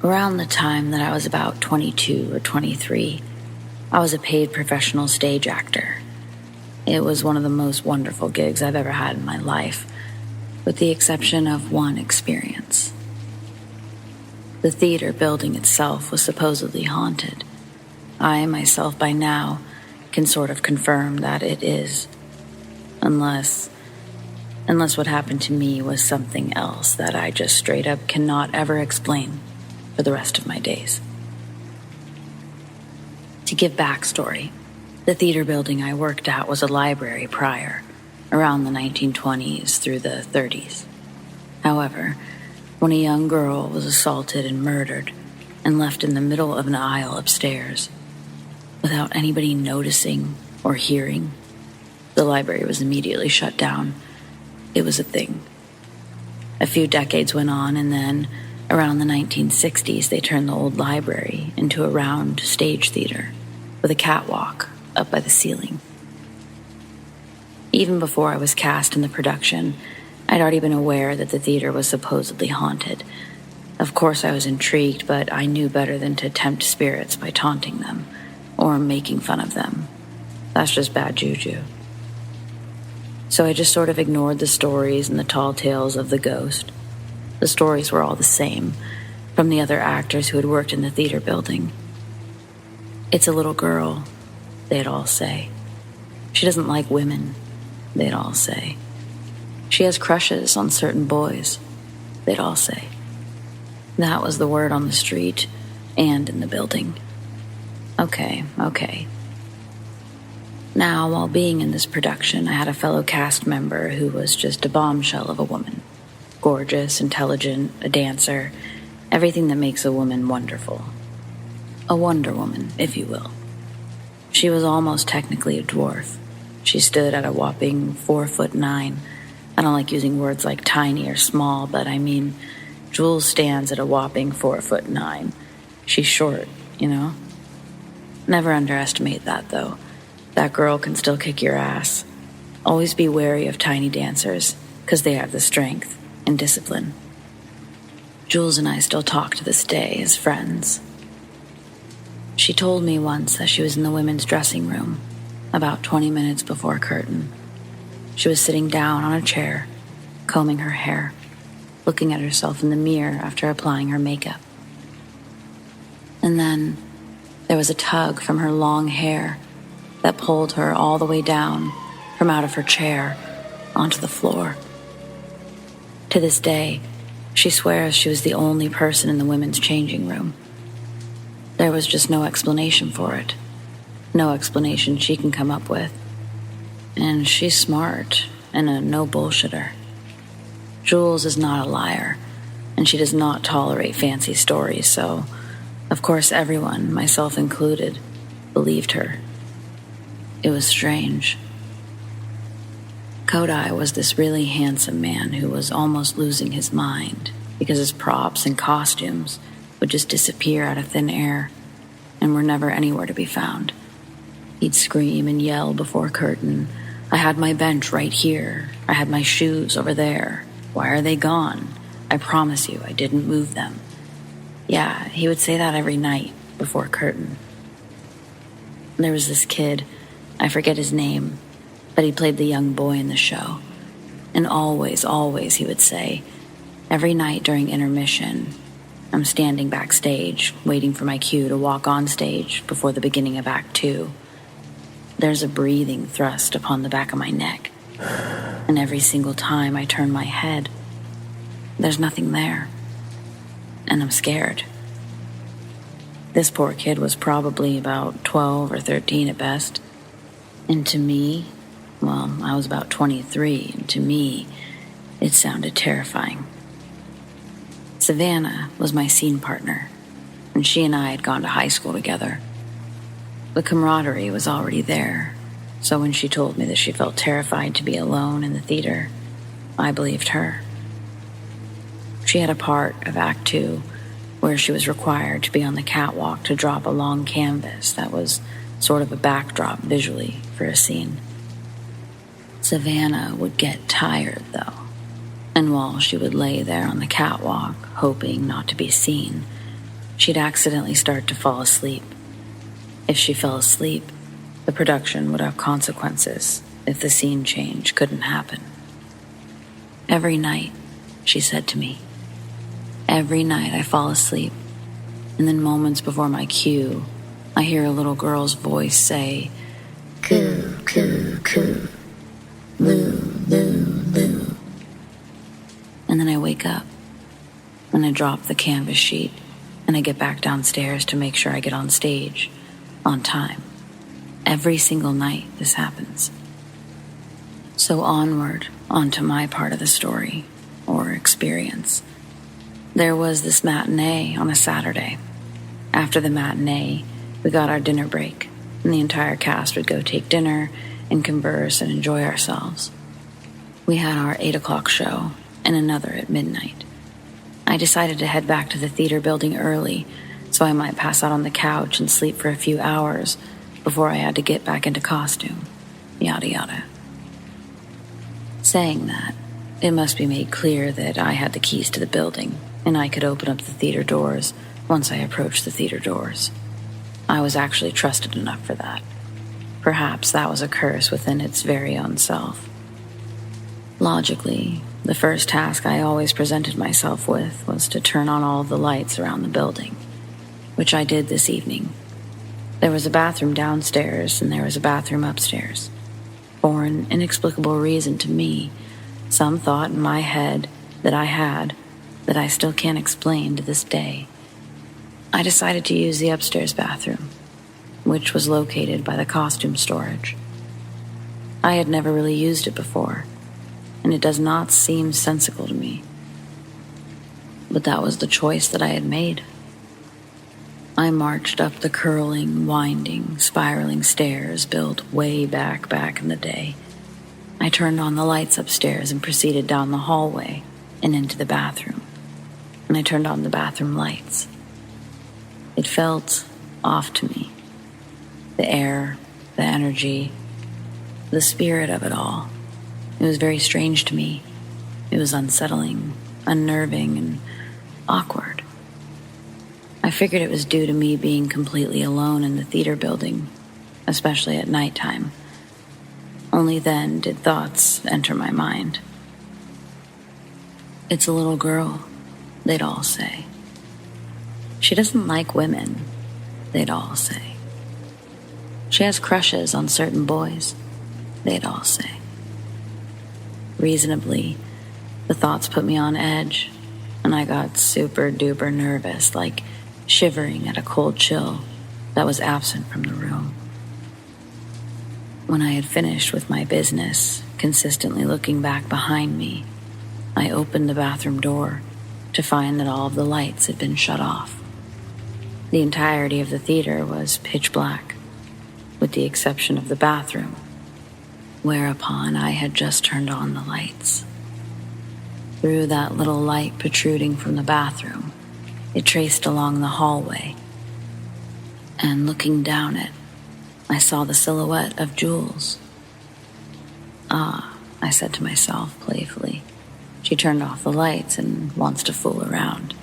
Around the time that I was about 22 or 23, I was a paid professional stage actor. It was one of the most wonderful gigs I've ever had in my life, with the exception of one experience. The theater building itself was supposedly haunted. I, myself, by now, can sort of confirm that it is. Unless what happened to me was something else that I just straight up cannot ever explain for the rest of my days. To give backstory, the theater building I worked at was a library prior, around the 1920s through the 30s. However, when a young girl was assaulted and murdered and left in the middle of an aisle upstairs, without anybody noticing or hearing, the library was immediately shut down. It was a thing. A few decades went on, and then, around the 1960s, they turned the old library into a round stage theater with a catwalk up by the ceiling. Even before I was cast in the production, I'd already been aware that the theater was supposedly haunted. Of course, I was intrigued, but I knew better than to tempt spirits by taunting them or making fun of them. That's just bad juju. So I just sort of ignored the stories and the tall tales of the ghost. The stories were all the same, from the other actors who had worked in the theater building. It's a little girl, they'd all say. She doesn't like women, they'd all say. She has crushes on certain boys, they'd all say. That was the word on the street and in the building. Okay. Now, while being in this production, I had a fellow cast member who was just a bombshell of a woman. Gorgeous, intelligent, a dancer, everything that makes a woman wonderful. A Wonder Woman, if you will. She was almost technically a dwarf. She stood at a whopping 4'9". I don't like using words like tiny or small, but I mean, Jules stands at a whopping 4'9". She's short, you know? Never underestimate that, though. That girl can still kick your ass. Always be wary of tiny dancers, because they have the strength and discipline. Jules and I still talk to this day as friends. She told me once that she was in the women's dressing room, about 20 minutes before curtain. She was sitting down on a chair, combing her hair, looking at herself in the mirror after applying her makeup. And then there was a tug from her long hair that pulled her all the way down from out of her chair onto the floor. To this day, she swears she was the only person in the women's changing room. There was just no explanation for it. No explanation she can come up with. And she's smart and a no bullshitter. Jules is not a liar, and she does not tolerate fancy stories, so, of course, everyone, myself included, believed her. It was strange. Kodai was this really handsome man who was almost losing his mind because his props and costumes would just disappear out of thin air and were never anywhere to be found. He'd scream and yell before curtain, "I had my bench right here. I had my shoes over there. Why are they gone? I promise you I didn't move them." Yeah, he would say that every night before curtain. There was this kid, I forget his name, but he played the young boy in the show. And always he would say, every night during intermission, I'm standing backstage, waiting for my cue to walk on stage before the beginning of Act 2. There's a breathing thrust upon the back of my neck, and every single time I turn my head, there's nothing there, and I'm scared. This poor kid was probably about 12 or 13 at best, and to me, well, I was about 23, and to me, it sounded terrifying. Savannah was my scene partner, and she and I had gone to high school together. The camaraderie was already there, so when she told me that she felt terrified to be alone in the theater, I believed her. She had a part of Act 2 where she was required to be on the catwalk to drop a long canvas that was sort of a backdrop visually for a scene. Savannah would get tired, though, and while she would lay there on the catwalk, hoping not to be seen, she'd accidentally start to fall asleep. If she fell asleep, the production would have consequences if the scene change couldn't happen. Every night, she said to me, every night I fall asleep, and then moments before my cue, I hear a little girl's voice say, "Coo, coo, coo, loo, loo, loo." And then I wake up, and I drop the canvas sheet, and I get back downstairs to make sure I get on stage on time. Every single night this happens. So onward, onto my part of the story, or experience. There was this matinee on a Saturday. After the matinee, we got our dinner break, and the entire cast would go take dinner and converse and enjoy ourselves. We had our 8 o'clock show and another at midnight. I decided to head back to the theater building early so I might pass out on the couch and sleep for a few hours before I had to get back into costume, yada yada. Saying that, it must be made clear that I had the keys to the building and I could open up the theater doors once I approached the theater doors. I was actually trusted enough for that. Perhaps that was a curse within its very own self. Logically, the first task I always presented myself with was to turn on all of the lights around the building, which I did this evening. There was a bathroom downstairs and there was a bathroom upstairs. For an inexplicable reason to me, some thought in my head that I had that I still can't explain to this day. I decided to use the upstairs bathroom, which was located by the costume storage. I had never really used it before, and it does not seem sensical to me. But that was the choice that I had made. I marched up the curling, winding, spiraling stairs built way back in the day. I turned on the lights upstairs and proceeded down the hallway and into the bathroom. And I turned on the bathroom lights. It felt off to me. The air, the energy, the spirit of it all. It was very strange to me. It was unsettling, unnerving, and awkward. I figured it was due to me being completely alone in the theater building, especially at nighttime. Only then did thoughts enter my mind. It's a little girl, they'd all say. She doesn't like women, they'd all say. She has crushes on certain boys, they'd all say. Reasonably, the thoughts put me on edge, and I got super duper nervous, like shivering at a cold chill that was absent from the room. When I had finished with my business, consistently looking back behind me, I opened the bathroom door to find that all of the lights had been shut off. The entirety of the theater was pitch black, with the exception of the bathroom, whereupon I had just turned on the lights. Through that little light protruding from the bathroom, it traced along the hallway, and looking down it, I saw the silhouette of Jules. Ah, I said to myself playfully, she turned off the lights and wants to fool around.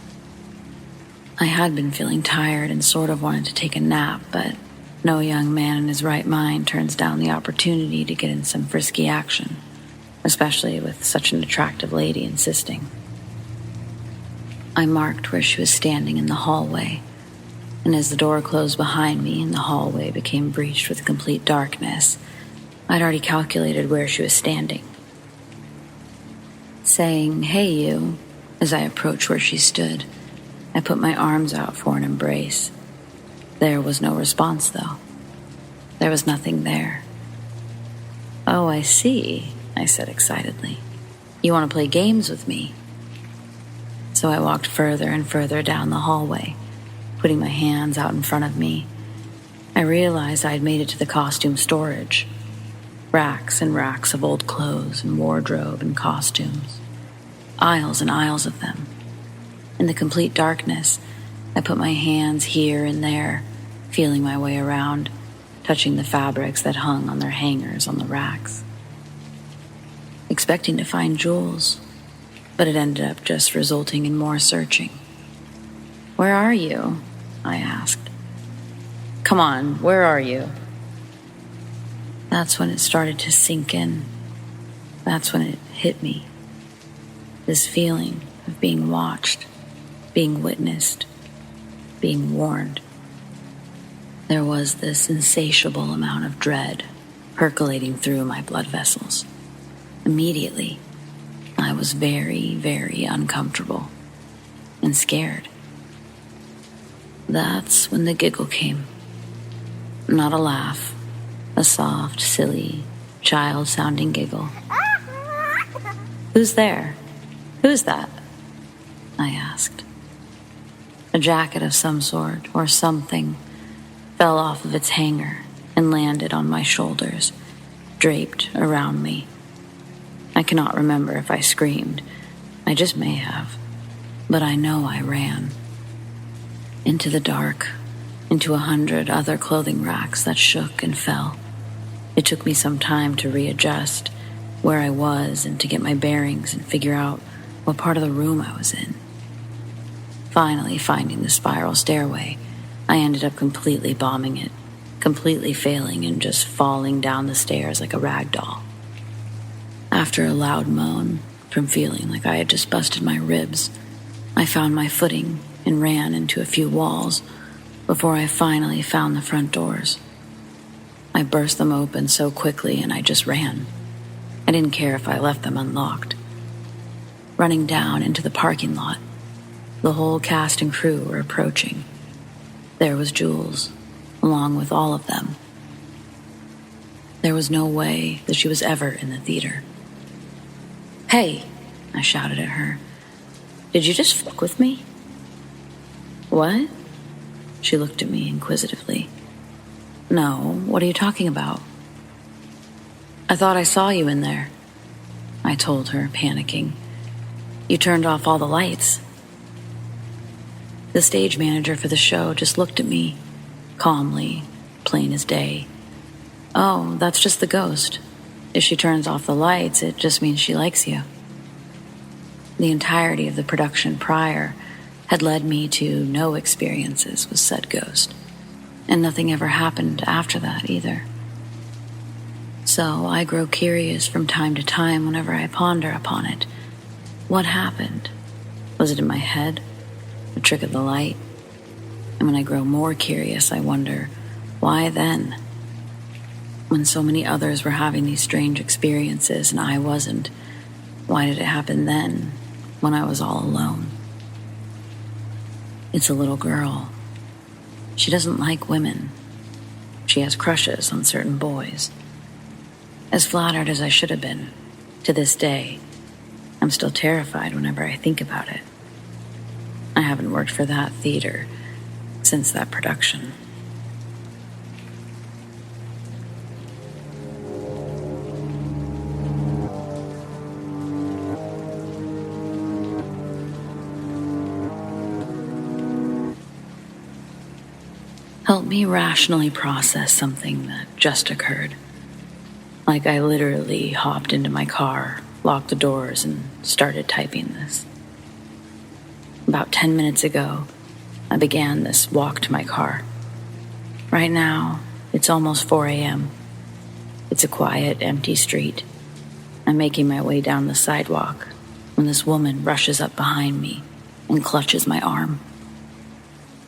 I had been feeling tired and sort of wanted to take a nap, but no young man in his right mind turns down the opportunity to get in some frisky action, especially with such an attractive lady insisting. I marked where she was standing in the hallway, and as the door closed behind me and the hallway became breached with complete darkness, I'd already calculated where she was standing. Saying, "Hey you," as I approached where she stood, I put my arms out for an embrace. There was no response, though. There was nothing there. "Oh, I see," I said excitedly. "You want to play games with me?" So I walked further and further down the hallway, putting my hands out in front of me. I realized I had made it to the costume storage. Racks and racks of old clothes and wardrobe and costumes. Aisles and aisles of them. In the complete darkness, I put my hands here and there, feeling my way around, touching the fabrics that hung on their hangers on the racks. Expecting to find Jules, but it ended up just resulting in more searching. "Where are you?" I asked. "Come on, where are you?" That's when it started to sink in. That's when it hit me. This feeling of being watched, being witnessed, being warned. There was this insatiable amount of dread percolating through my blood vessels. Immediately, I was very, very uncomfortable and scared. That's when the giggle came. Not a laugh, a soft, silly, child-sounding giggle. "Who's there? Who's that?" I asked. A jacket of some sort or something fell off of its hanger and landed on my shoulders, draped around me. I cannot remember if I screamed. I just may have. But I know I ran. Into the dark, into 100 other clothing racks that shook and fell. It took me some time to readjust where I was and to get my bearings and figure out what part of the room I was in. Finally, finding the spiral stairway, I ended up completely bombing it, completely failing and just falling down the stairs like a rag doll. After a loud moan from feeling like I had just busted my ribs, I found my footing and ran into a few walls before I finally found the front doors. I burst them open so quickly and I just ran. I didn't care if I left them unlocked. Running down into the parking lot, the whole cast and crew were approaching. There was Jules, along with all of them. There was no way that she was ever in the theater. "Hey," I shouted at her. "Did you just fuck with me?" "What?" She looked at me inquisitively. "No, what are you talking about?" "I thought I saw you in there," I told her, panicking. "You turned off all the lights." The stage manager for the show just looked at me, calmly, plain as day. "Oh, that's just the ghost. If she turns off the lights, it just means she likes you." The entirety of the production prior had led me to no experiences with said ghost, and nothing ever happened after that either. So I grow curious from time to time whenever I ponder upon it. What happened? Was it in my head? A trick of the light? And when I grow more curious, I wonder, why then? When so many others were having these strange experiences and I wasn't, why did it happen then, when I was all alone? It's a little girl. She doesn't like women. She has crushes on certain boys. As flattered as I should have been, to this day, I'm still terrified whenever I think about it. I haven't worked for that theater since that production. Help me rationally process something that just occurred. Like I literally hopped into my car, locked the doors, and started typing this. About 10 minutes ago, I began this walk to my car. Right now, it's almost 4 a.m. It's a quiet, empty street. I'm making my way down the sidewalk when this woman rushes up behind me and clutches my arm.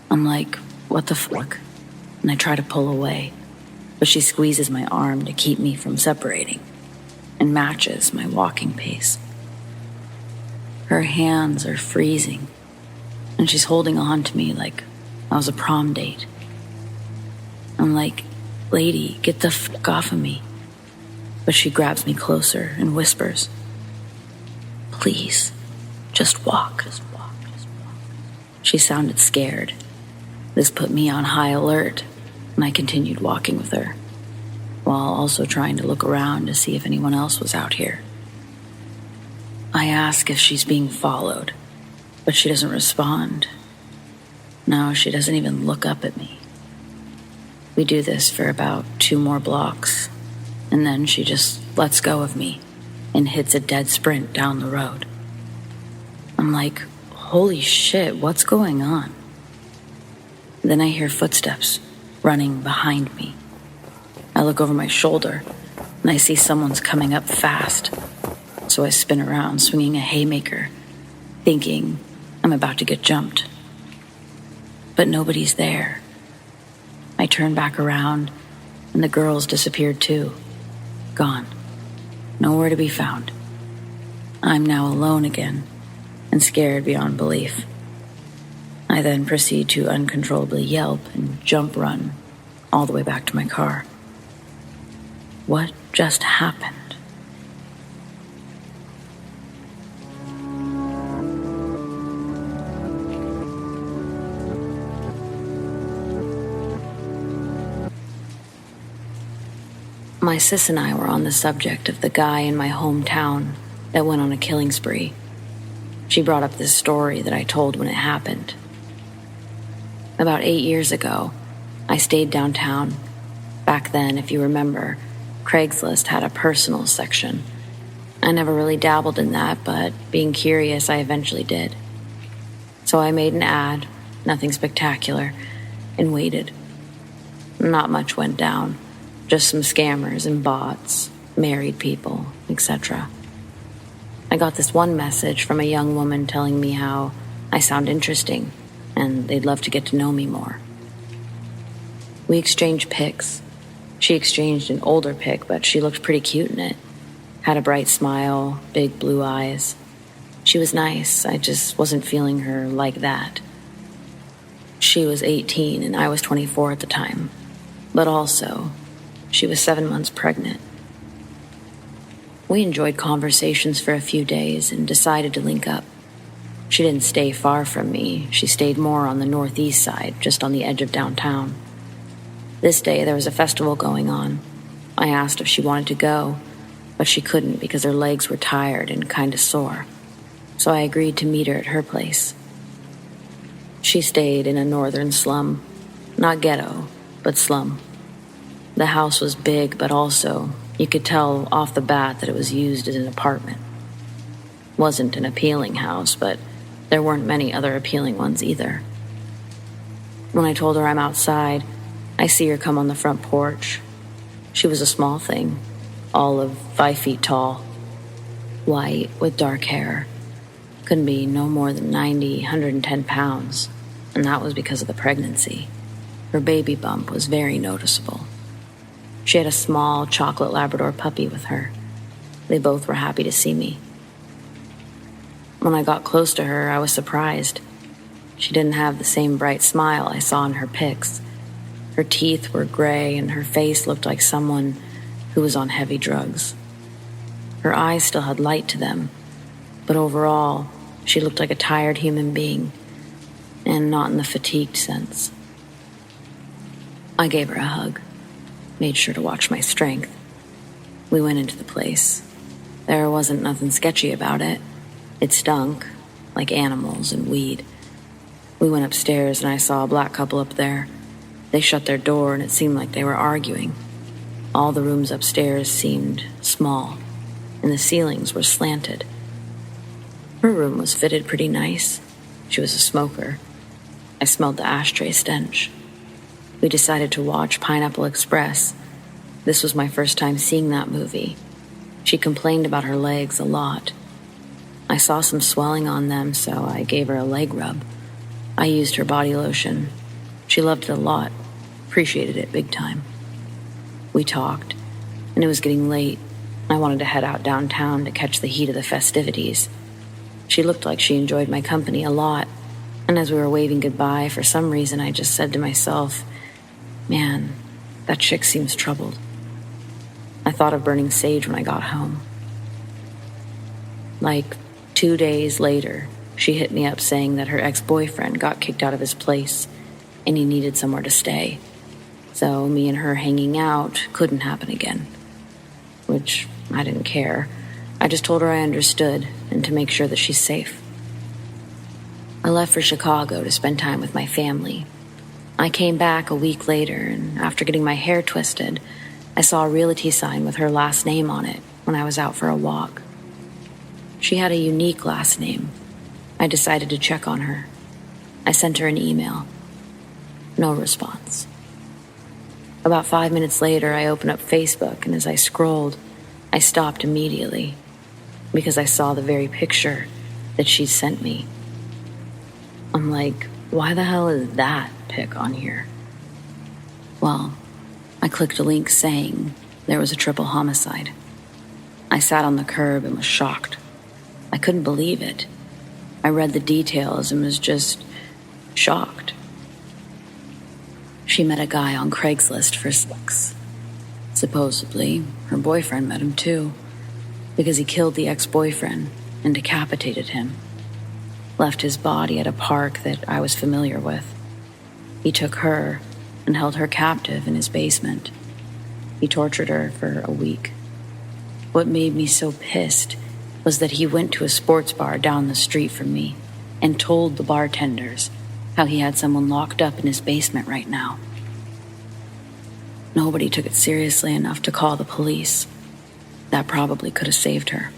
I'm like, what the fuck? And I try to pull away, but she squeezes my arm to keep me from separating and matches my walking pace. Her hands are freezing, and she's holding on to me like I was a prom date. I'm like, lady, get the fuck off of me. But she grabs me closer and whispers, please, just walk. She sounded scared. This put me on high alert, and I continued walking with her, while also trying to look around to see if anyone else was out here. I ask if she's being followed, but she doesn't respond. No, she doesn't even look up at me. We do this for about 2 more blocks, and then she just lets go of me and hits a dead sprint down the road. I'm like, holy shit, what's going on? Then I hear footsteps running behind me. I look over my shoulder, and I see someone's coming up fast. So I spin around, swinging a haymaker, thinking I'm about to get jumped. But nobody's there. I turn back around, and the girls disappeared too. Gone. Nowhere to be found. I'm now alone again, and scared beyond belief. I then proceed to uncontrollably yelp and jump run all the way back to my car. What just happened? My sis and I were on the subject of the guy in my hometown that went on a killing spree. She brought up this story that I told when it happened. About 8 years ago, I stayed downtown. Back then, if you remember, Craigslist had a personal section. I never really dabbled in that, but being curious, I eventually did. So I made an ad, nothing spectacular, and waited. Not much went down. Just some scammers and bots, married people, etc. I got this one message from a young woman telling me how I sound interesting and they'd love to get to know me more. We exchanged pics. She exchanged an older pic, but she looked pretty cute in it. Had a bright smile, big blue eyes. She was nice, I just wasn't feeling her like that. She was 18 and I was 24 at the time, but also she was 7 months pregnant. We enjoyed conversations for a few days and decided to link up. She didn't stay far from me. She stayed more on the northeast side, just on the edge of downtown. This day, there was a festival going on. I asked if she wanted to go, but she couldn't because her legs were tired and kind of sore. So I agreed to meet her at her place. She stayed in a northern slum. Not ghetto, but slum. The house was big, but also, you could tell off the bat that it was used as an apartment. Wasn't an appealing house, but there weren't many other appealing ones either. When I told her I'm outside, I see her come on the front porch. She was a small thing, all of 5 feet tall, white with dark hair. Couldn't be no more than 90, 110 pounds, and that was because of the pregnancy. Her baby bump was very noticeable. She had a small chocolate Labrador puppy with her. They both were happy to see me. When I got close to her, I was surprised. She didn't have the same bright smile I saw in her pics. Her teeth were gray and her face looked like someone who was on heavy drugs. Her eyes still had light to them, but overall, she looked like a tired human being, and not in the fatigued sense. I gave her a hug. Made sure to watch my strength. We went into the place. There wasn't nothing sketchy about it. It stunk, like animals and weed. We went upstairs and I saw a black couple up there. They shut their door and it seemed like they were arguing. All the rooms upstairs seemed small, and the ceilings were slanted. Her room was fitted pretty nice. She was a smoker. I smelled the ashtray stench. We decided to watch Pineapple Express. This was my first time seeing that movie. She complained about her legs a lot. I saw some swelling on them, so I gave her a leg rub. I used her body lotion. She loved it a lot, appreciated it big time. We talked, and it was getting late. I wanted to head out downtown to catch the heat of the festivities. She looked like she enjoyed my company a lot, and as we were waving goodbye, for some reason I just said to myself, man, that chick seems troubled. I thought of burning sage when I got home. Like 2 days later, she hit me up saying that her ex-boyfriend got kicked out of his place and he needed somewhere to stay. So me and her hanging out couldn't happen again. Which I didn't care. I just told her I understood and to make sure that she's safe. I left for Chicago to spend time with my family. I came back a week later, and after getting my hair twisted, I saw a realty sign with her last name on it when I was out for a walk. She had a unique last name. I decided to check on her. I sent her an email. No response. About 5 minutes later, I opened up Facebook, and as I scrolled, I stopped immediately because I saw the very picture that she'd sent me. I'm like, why the hell is that pic on here? Well, I clicked a link saying there was a triple homicide. I sat on the curb and was shocked. I couldn't believe it. I read the details and was just shocked. She met a guy on Craigslist for sex. Supposedly, her boyfriend met him too, because he killed the ex-boyfriend and decapitated him. Left his body at a park that I was familiar with. He took her and held her captive in his basement. He tortured her for a week. What made me so pissed was that he went to a sports bar down the street from me and told the bartenders how he had someone locked up in his basement right now. Nobody took it seriously enough to call the police. That probably could have saved her.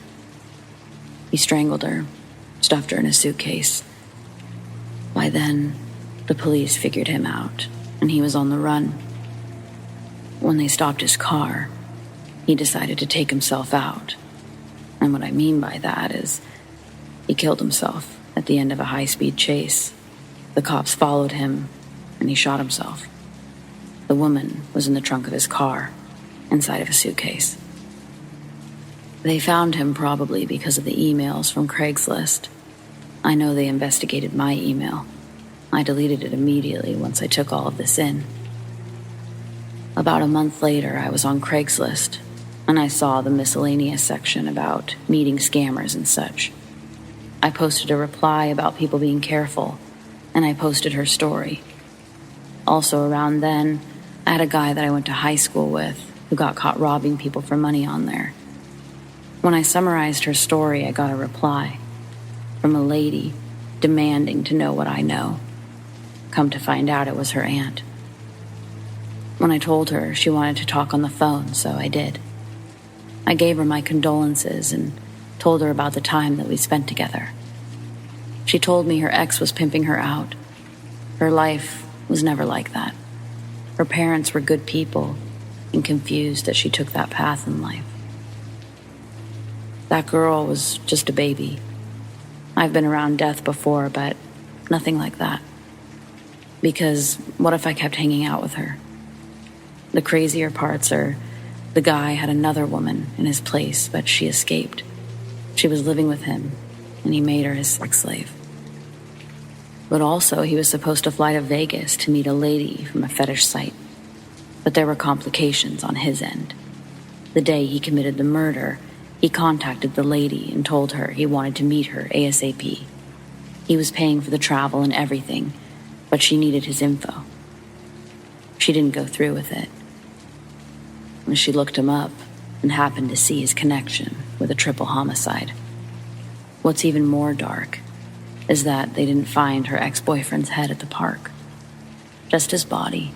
He strangled her, stuffed her in a suitcase. By then, the police figured him out, and he was on the run. When they stopped his car, he decided to take himself out. And what I mean by that is he killed himself at the end of a high-speed chase. The cops followed him, and he shot himself. The woman was in the trunk of his car, inside of a suitcase. They found him probably because of the emails from Craigslist. I know they investigated my email. I deleted it immediately once I took all of this in. About a month later, I was on Craigslist, and I saw the miscellaneous section about meeting scammers and such. I posted a reply about people being careful, and I posted her story. Also around then, I had a guy that I went to high school with who got caught robbing people for money on there. When I summarized her story, I got a reply from a lady demanding to know what I know. Come to find out, it was her aunt. When I told her, she wanted to talk on the phone, so I did. I gave her my condolences and told her about the time that we spent together. She told me her ex was pimping her out. Her life was never like that. Her parents were good people and confused that she took that path in life. That girl was just a baby. I've been around death before, but nothing like that. Because what if I kept hanging out with her? The crazier parts are the guy had another woman in his place, but she escaped. She was living with him, and he made her his sex slave. But also, he was supposed to fly to Vegas to meet a lady from a fetish site. But there were complications on his end. The day he committed the murder, he contacted the lady and told her he wanted to meet her ASAP. He was paying for the travel and everything, but she needed his info. She didn't go through with it. When she looked him up and happened to see his connection with a triple homicide. What's even more dark is that they didn't find her ex-boyfriend's head at the park, just his body.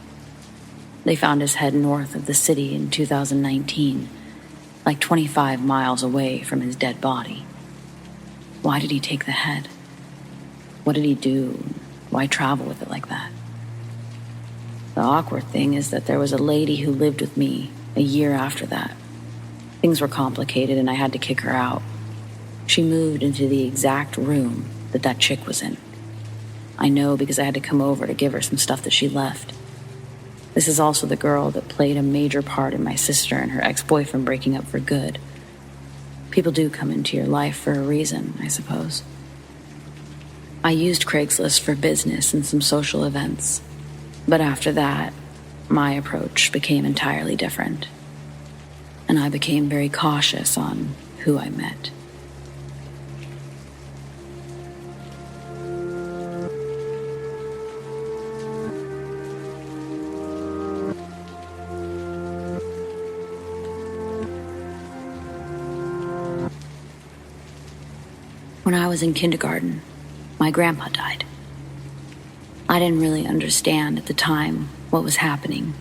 They found his head north of the city in 2019, like 25 miles away from his dead body. Why did he take the head? What did he do? Why travel with it like that? The awkward thing is that there was a lady who lived with me a year after that. Things were complicated and I had to kick her out. She moved into the exact room that chick was in. I know because I had to come over to give her some stuff that she left. This is also the girl that played a major part in my sister and her ex-boyfriend breaking up for good. People do come into your life for a reason, I suppose. I used Craigslist for business and some social events, but after that, my approach became entirely different, and I became very cautious on who I met. When I was in kindergarten, my grandpa died. I didn't really understand at the time what was happening,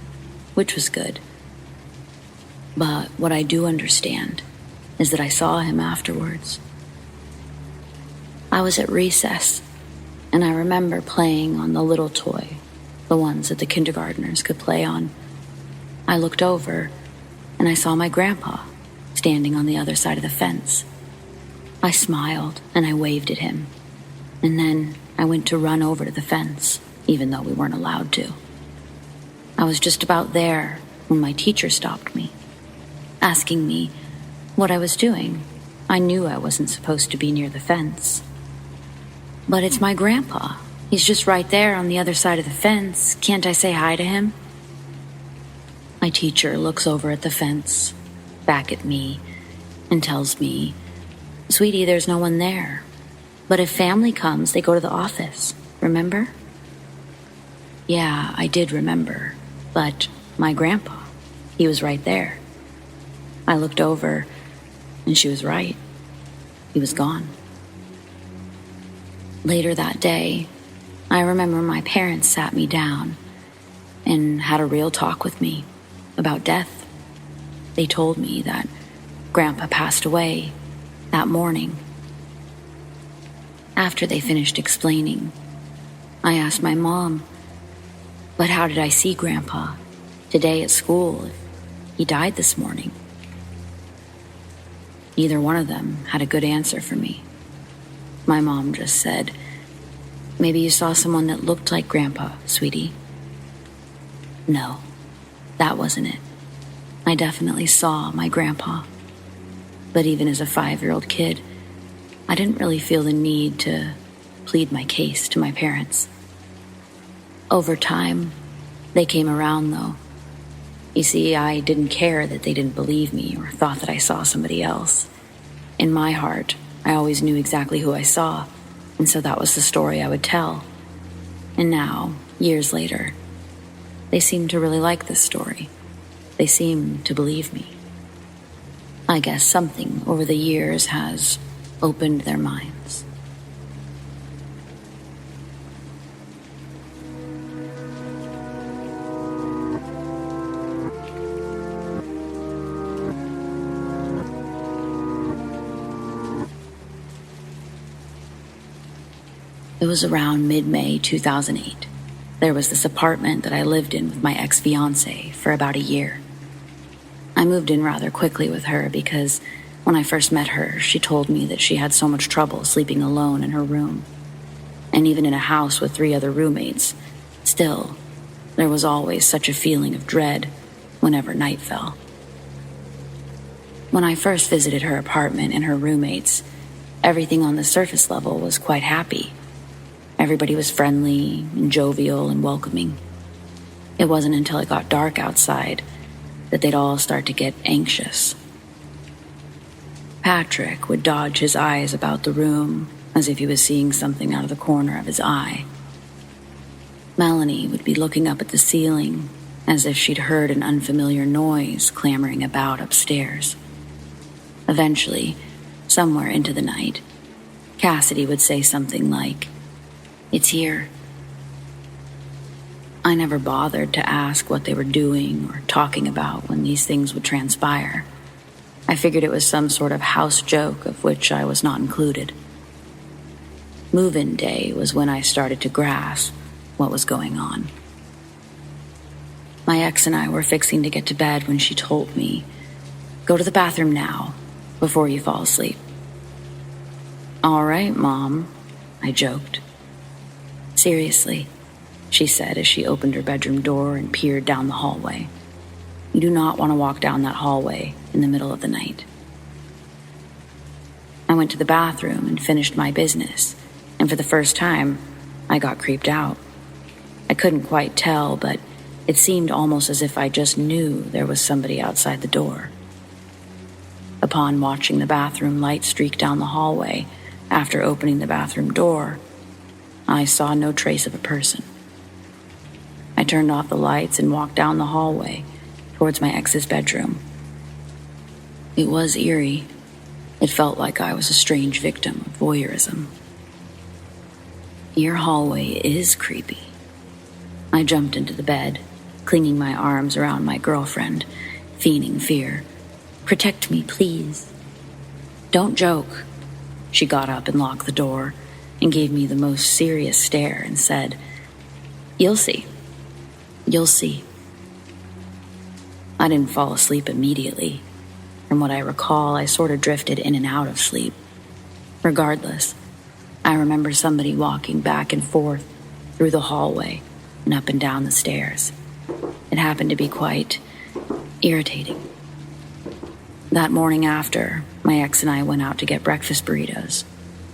which was good. But what I do understand is that I saw him afterwards. I was at recess, and I remember playing on the little toy, the ones that the kindergartners could play on. I looked over, and I saw my grandpa standing on the other side of the fence. I smiled, and I waved at him, and then I went to run over to the fence, even though we weren't allowed to. I was just about there when my teacher stopped me, asking me what I was doing. I knew I wasn't supposed to be near the fence. But it's my grandpa. He's just right there on the other side of the fence. Can't I say hi to him? My teacher looks over at the fence, back at me, and tells me, "Sweetie, there's no one there. But if family comes, they go to the office. Remember?" Yeah, I did remember. But my grandpa, he was right there. I looked over, and she was right. He was gone. Later that day, I remember my parents sat me down and had a real talk with me about death. They told me that Grandpa passed away that morning. After they finished explaining, I asked my mom, "But how did I see Grandpa today at school if he died this morning?" Neither one of them had a good answer for me. My mom just said, "Maybe you saw someone that looked like Grandpa, sweetie." No, that wasn't it. I definitely saw my grandpa. But even as a 5-year-old kid, I didn't really feel the need to plead my case to my parents. Over time, they came around though. You see, I didn't care that they didn't believe me or thought that I saw somebody else. In my heart, I always knew exactly who I saw, and so that was the story I would tell. And now, years later, they seem to really like this story. They seem to believe me. I guess something over the years has opened their minds. It was around mid-May 2008. There was this apartment that I lived in with my ex-fiancé for about a year. I moved in rather quickly with her because when I first met her, she told me that she had so much trouble sleeping alone in her room. And even in a house with 3 other roommates, still, there was always such a feeling of dread whenever night fell. When I first visited her apartment and her roommates, everything on the surface level was quite happy. Everybody was friendly and jovial and welcoming. It wasn't until it got dark outside that they'd all start to get anxious. Patrick would dodge his eyes about the room as if he was seeing something out of the corner of his eye. Melanie would be looking up at the ceiling as if she'd heard an unfamiliar noise clamoring about upstairs. Eventually, somewhere into the night, Cassidy would say something like, "It's here." I never bothered to ask what they were doing or talking about when these things would transpire. I figured it was some sort of house joke of which I was not included. Move-in day was when I started to grasp what was going on. My ex and I were fixing to get to bed when she told me, "Go to the bathroom now, before you fall asleep." "All right, Mom," I joked. "Seriously," she said as she opened her bedroom door and peered down the hallway. "You do not want to walk down that hallway in the middle of the night." I went to the bathroom and finished my business, and for the first time, I got creeped out. I couldn't quite tell, but it seemed almost as if I just knew there was somebody outside the door. Upon watching the bathroom light streak down the hallway after opening the bathroom door, I saw no trace of a person. I turned off the lights and walked down the hallway towards my ex's bedroom. It was eerie. It felt like I was a strange victim of voyeurism. Your hallway is creepy. I jumped into the bed, clinging my arms around my girlfriend, feigning fear. "Protect me, please." "Don't joke." She got up and locked the door and gave me the most serious stare and said, "You'll see. You'll see. I didn't fall asleep immediately. From what I recall, I sort of drifted in and out of sleep. Regardless, I remember somebody walking back and forth through the hallway and up and down the stairs. It happened to be quite irritating. That morning after, my ex and I went out to get breakfast burritos.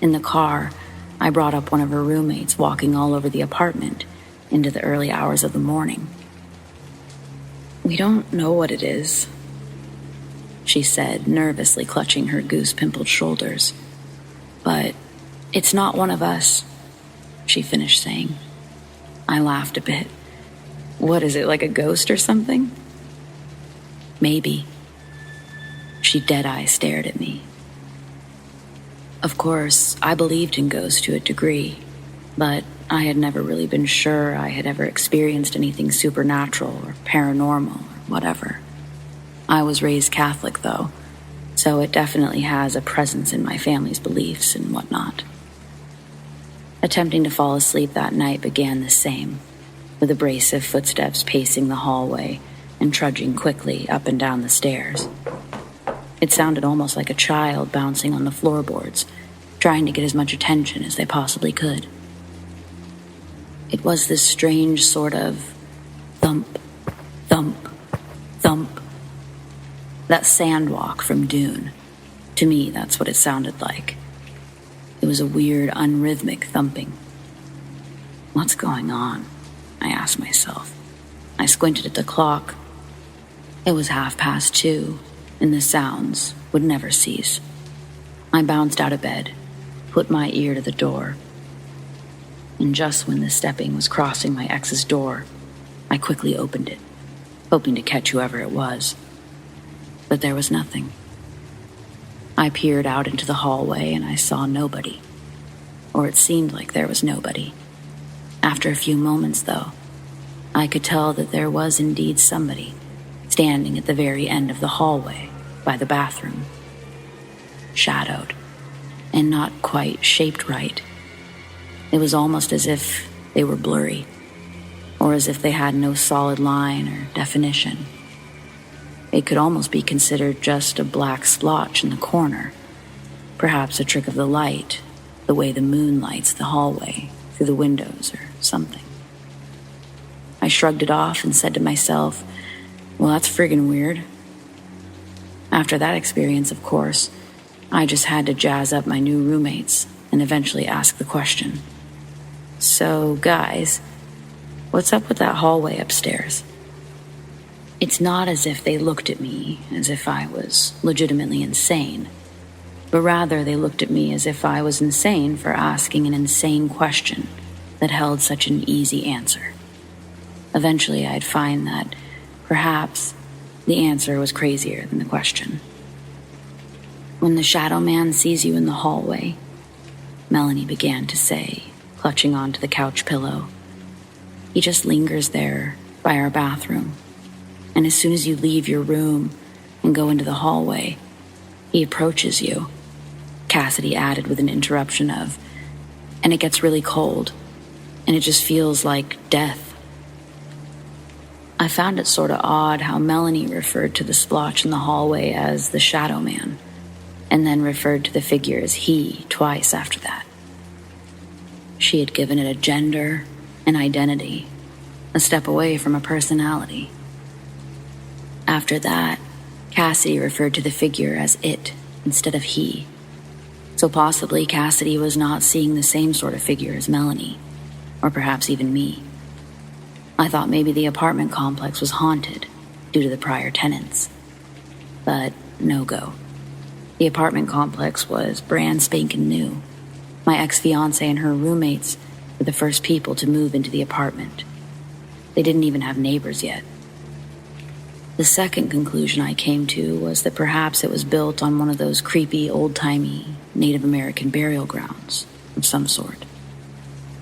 In the car, I brought up one of her roommates walking all over the apartment into the early hours of the morning. "We don't know what it is," she said, nervously clutching her goose-pimpled shoulders. "But it's not one of us," she finished saying. I laughed a bit. "What is it, like a ghost or something?" "Maybe." She dead-eye stared at me. Of course, I believed in ghosts to a degree, but I had never really been sure I had ever experienced anything supernatural or paranormal or whatever. I was raised Catholic, though, so it definitely has a presence in my family's beliefs and whatnot. Attempting to fall asleep that night began the same, with abrasive footsteps pacing the hallway and trudging quickly up and down the stairs. It sounded almost like a child bouncing on the floorboards, trying to get as much attention as they possibly could. It was this strange sort of thump, thump, thump. That sandwalk from Dune. To me, that's what it sounded like. It was a weird, unrhythmic thumping. What's going on? I asked myself. I squinted at the clock. It was 2:30, and the sounds would never cease. I bounced out of bed, put my ear to the door, and just when the stepping was crossing my ex's door, I quickly opened it, hoping to catch whoever it was. But there was nothing. I peered out into the hallway and I saw nobody, or it seemed like there was nobody. After a few moments, though, I could tell that there was indeed somebody standing at the very end of the hallway by the bathroom. Shadowed, and not quite shaped right. It was almost as if they were blurry, or as if they had no solid line or definition. It could almost be considered just a black splotch in the corner, perhaps a trick of the light, the way the moon lights the hallway through the windows or something. I shrugged it off and said to myself, well, that's friggin' weird. After that experience, of course, I just had to jazz up my new roommates and eventually ask the question. So, guys, what's up with that hallway upstairs? It's not as if they looked at me as if I was legitimately insane, but rather they looked at me as if I was insane for asking an insane question that held such an easy answer. Eventually, I'd find that perhaps the answer was crazier than the question. When the shadow man sees you in the hallway, Melanie began to say, clutching onto the couch pillow, he just lingers there by our bathroom, and as soon as you leave your room and go into the hallway, he approaches you. Cassidy added with an interruption of, and it gets really cold, and it just feels like death. I found it sort of odd how Melanie referred to the splotch in the hallway as the shadow man, and then referred to the figure as he twice after that. She had given it a gender, an identity, a step away from a personality. After that, Cassidy referred to the figure as it instead of he. So possibly Cassidy was not seeing the same sort of figure as Melanie, or perhaps even me. I thought maybe the apartment complex was haunted due to the prior tenants. But no go. The apartment complex was brand spanking new. My ex-fiancé and her roommates were the first people to move into the apartment. They didn't even have neighbors yet. The second conclusion I came to was that perhaps it was built on one of those creepy, old-timey Native American burial grounds of some sort.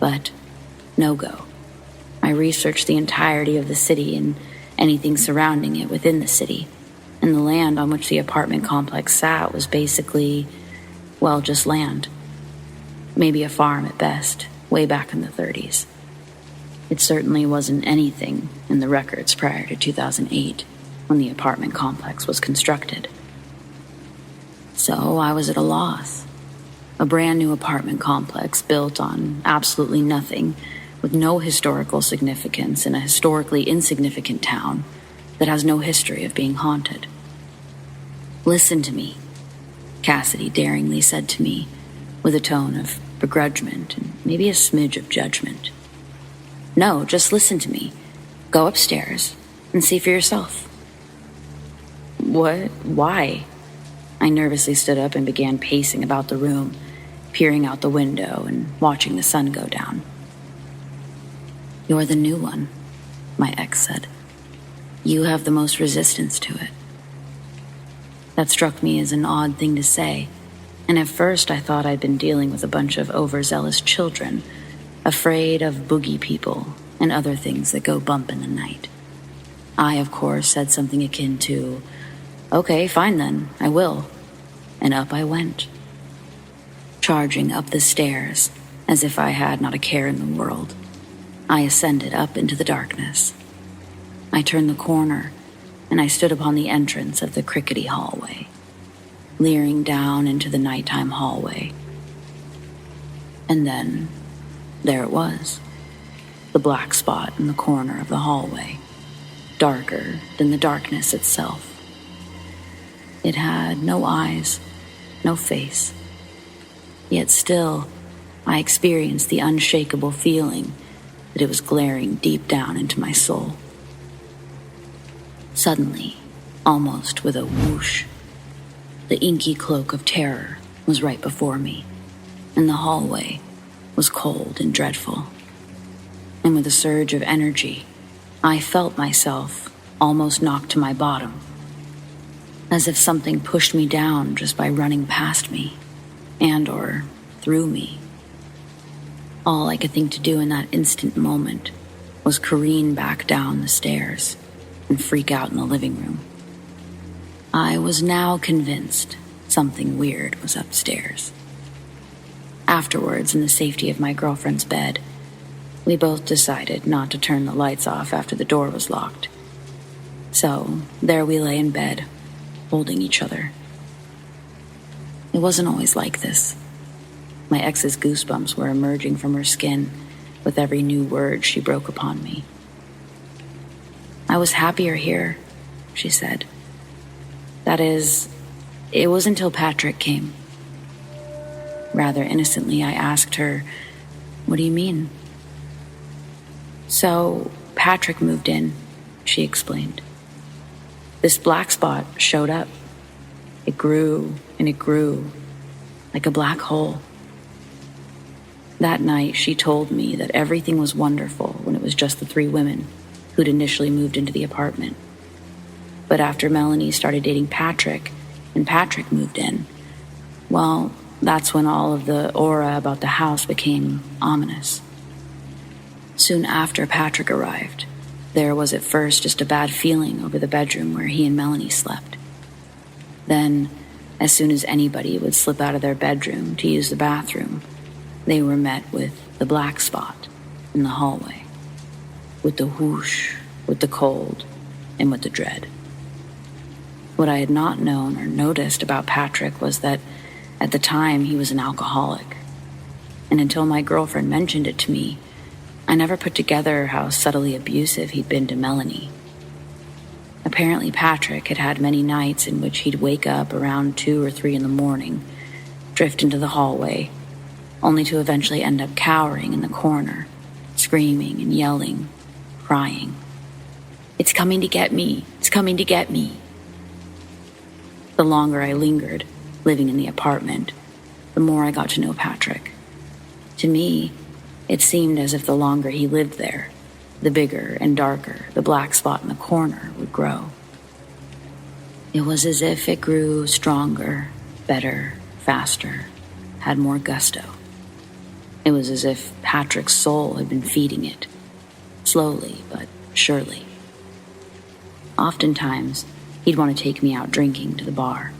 But no go. I researched the entirety of the city and anything surrounding it within the city, and the land on which the apartment complex sat was basically, well, just land. Maybe a farm at best, way back in the 30s. It certainly wasn't anything in the records prior to 2008, when the apartment complex was constructed. So I was at a loss. A brand new apartment complex built on absolutely nothing, with no historical significance in a historically insignificant town that has no history of being haunted. "Listen to me," Cassidy daringly said to me, with a tone of begrudgment and maybe a smidge of judgment. "No, just listen to me. Go upstairs and see for yourself." "What? Why?" I nervously stood up and began pacing about the room, peering out the window and watching the sun go down. "You're the new one," my ex said. "You have the most resistance to it." That struck me as an odd thing to say, and at first I thought I'd been dealing with a bunch of overzealous children, afraid of boogie people and other things that go bump in the night. I, of course, said something akin to, "Okay, fine then, I will." And up I went, charging up the stairs as if I had not a care in the world. I ascended up into the darkness. I turned the corner, and I stood upon the entrance of the crickety hallway, leering down into the nighttime hallway. And then, there it was, the black spot in the corner of the hallway, darker than the darkness itself. It had no eyes, no face. Yet still, I experienced the unshakable feeling that it was glaring deep down into my soul. Suddenly, almost with a whoosh, the inky cloak of terror was right before me, and the hallway was cold and dreadful. And with a surge of energy, I felt myself almost knocked to my bottom, as if something pushed me down just by running past me, or through me. All I could think to do in that instant moment was careen back down the stairs and freak out in the living room. I was now convinced something weird was upstairs. Afterwards, in the safety of my girlfriend's bed, we both decided not to turn the lights off after the door was locked. So there we lay in bed, holding each other. It wasn't always like this. My ex's goosebumps were emerging from her skin with every new word she broke upon me. "I was happier here," she said. "That is, it was until Patrick came." Rather innocently, I asked her, "What do you mean?" "So, Patrick moved in," she explained. "This black spot showed up. It grew and it grew, like a black hole." That night, she told me that everything was wonderful when it was just the three women who'd initially moved into the apartment. But after Melanie started dating Patrick, and Patrick moved in, well, that's when all of the aura about the house became ominous. Soon after Patrick arrived, there was at first just a bad feeling over the bedroom where he and Melanie slept. Then, as soon as anybody would slip out of their bedroom to use the bathroom, they were met with the black spot in the hallway, with the whoosh, with the cold, and with the dread. What I had not known or noticed about Patrick was that at the time he was an alcoholic, and until my girlfriend mentioned it to me, I never put together how subtly abusive he'd been to Melanie. Apparently Patrick had had many nights in which he'd wake up around 2 or 3 in the morning, drift into the hallway, only to eventually end up cowering in the corner, screaming and yelling, crying, "It's coming to get me! It's coming to get me!" The longer I lingered, living in the apartment, the more I got to know Patrick. To me, it seemed as if the longer he lived there, the bigger and darker the black spot in the corner would grow. It was as if it grew stronger, better, faster, had more gusto. It was as if Patrick's soul had been feeding it, slowly but surely. Oftentimes, he'd want to take me out drinking to the bar.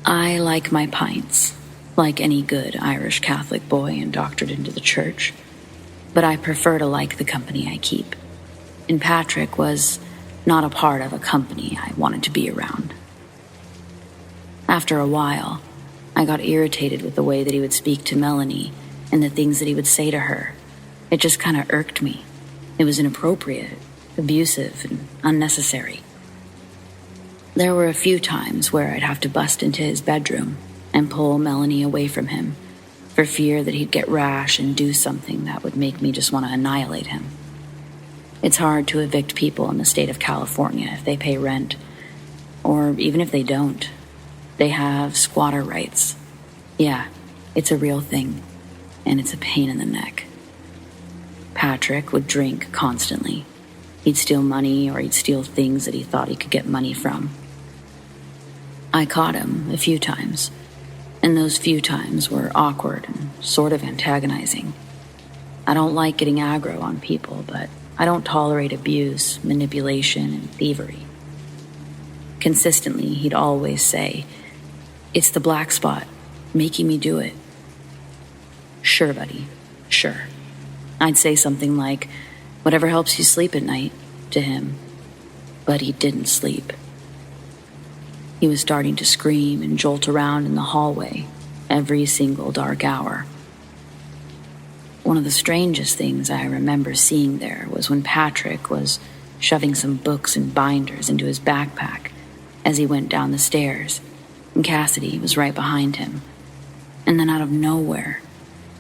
I like my pints, like any good Irish Catholic boy indoctrinated into the church, but I prefer to like the company I keep. And Patrick was not a part of a company I wanted to be around. After a while, I got irritated with the way that he would speak to Melanie and the things that he would say to her. It just kind of irked me. It was inappropriate, abusive, and unnecessary. There were a few times where I'd have to bust into his bedroom and pull Melanie away from him for fear that he'd get rash and do something that would make me just want to annihilate him. It's hard to evict people in the state of California if they pay rent, or even if they don't. They have squatter rights. Yeah, it's a real thing, and it's a pain in the neck. Patrick would drink constantly. He'd steal money, or he'd steal things that he thought he could get money from. I caught him a few times, and those few times were awkward and sort of antagonizing. I don't like getting aggro on people, but I don't tolerate abuse, manipulation, and thievery. Consistently, he'd always say, "It's the black spot, making me do it." "Sure, buddy, sure." I'd say something like, "Whatever helps you sleep at night," to him. But he didn't sleep. He was starting to scream and jolt around in the hallway every single dark hour. One of the strangest things I remember seeing there was when Patrick was shoving some books and binders into his backpack as he went down the stairs, and Cassidy was right behind him. And then out of nowhere,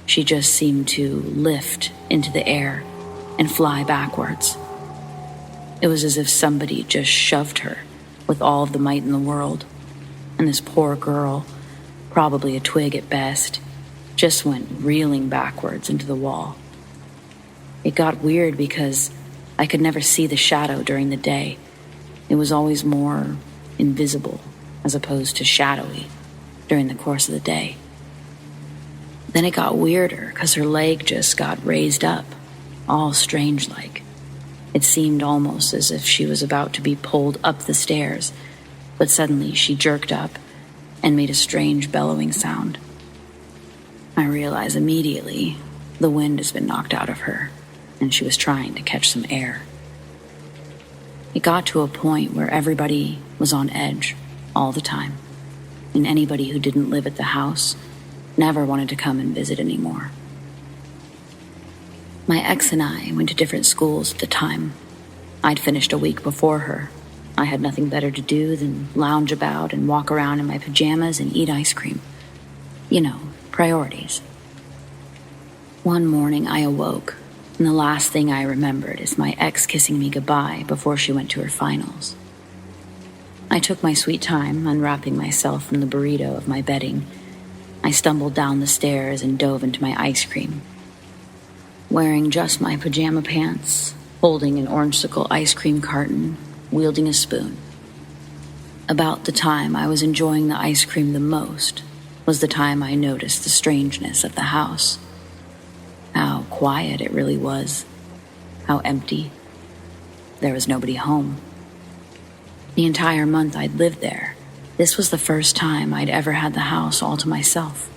she just seemed to lift into the air and fly backwards. It was as if somebody just shoved her with all of the might in the world, and this poor girl, probably a twig at best, just went reeling backwards into the wall. It got weird because I could never see the shadow during the day. It was always more invisible as opposed to shadowy during the course of the day. Then it got weirder because her leg just got raised up, all strange-like. It seemed almost as if she was about to be pulled up the stairs, but suddenly she jerked up and made a strange bellowing sound. I realized immediately the wind has been knocked out of her, and she was trying to catch some air. It got to a point where everybody was on edge all the time, and anybody who didn't live at the house never wanted to come and visit anymore. My ex and I went to different schools at the time. I'd finished a week before her. I had nothing better to do than lounge about and walk around in my pajamas and eat ice cream. You know, priorities. One morning I awoke, and the last thing I remembered is my ex kissing me goodbye before she went to her finals. I took my sweet time unwrapping myself from the burrito of my bedding. I stumbled down the stairs and dove into my ice cream. Wearing just my pajama pants, holding an orangesicle ice cream carton, wielding a spoon. About the time I was enjoying the ice cream the most was the time I noticed the strangeness of the house. How quiet it really was. How empty. There was nobody home. The entire month I'd lived there, this was the first time I'd ever had the house all to myself.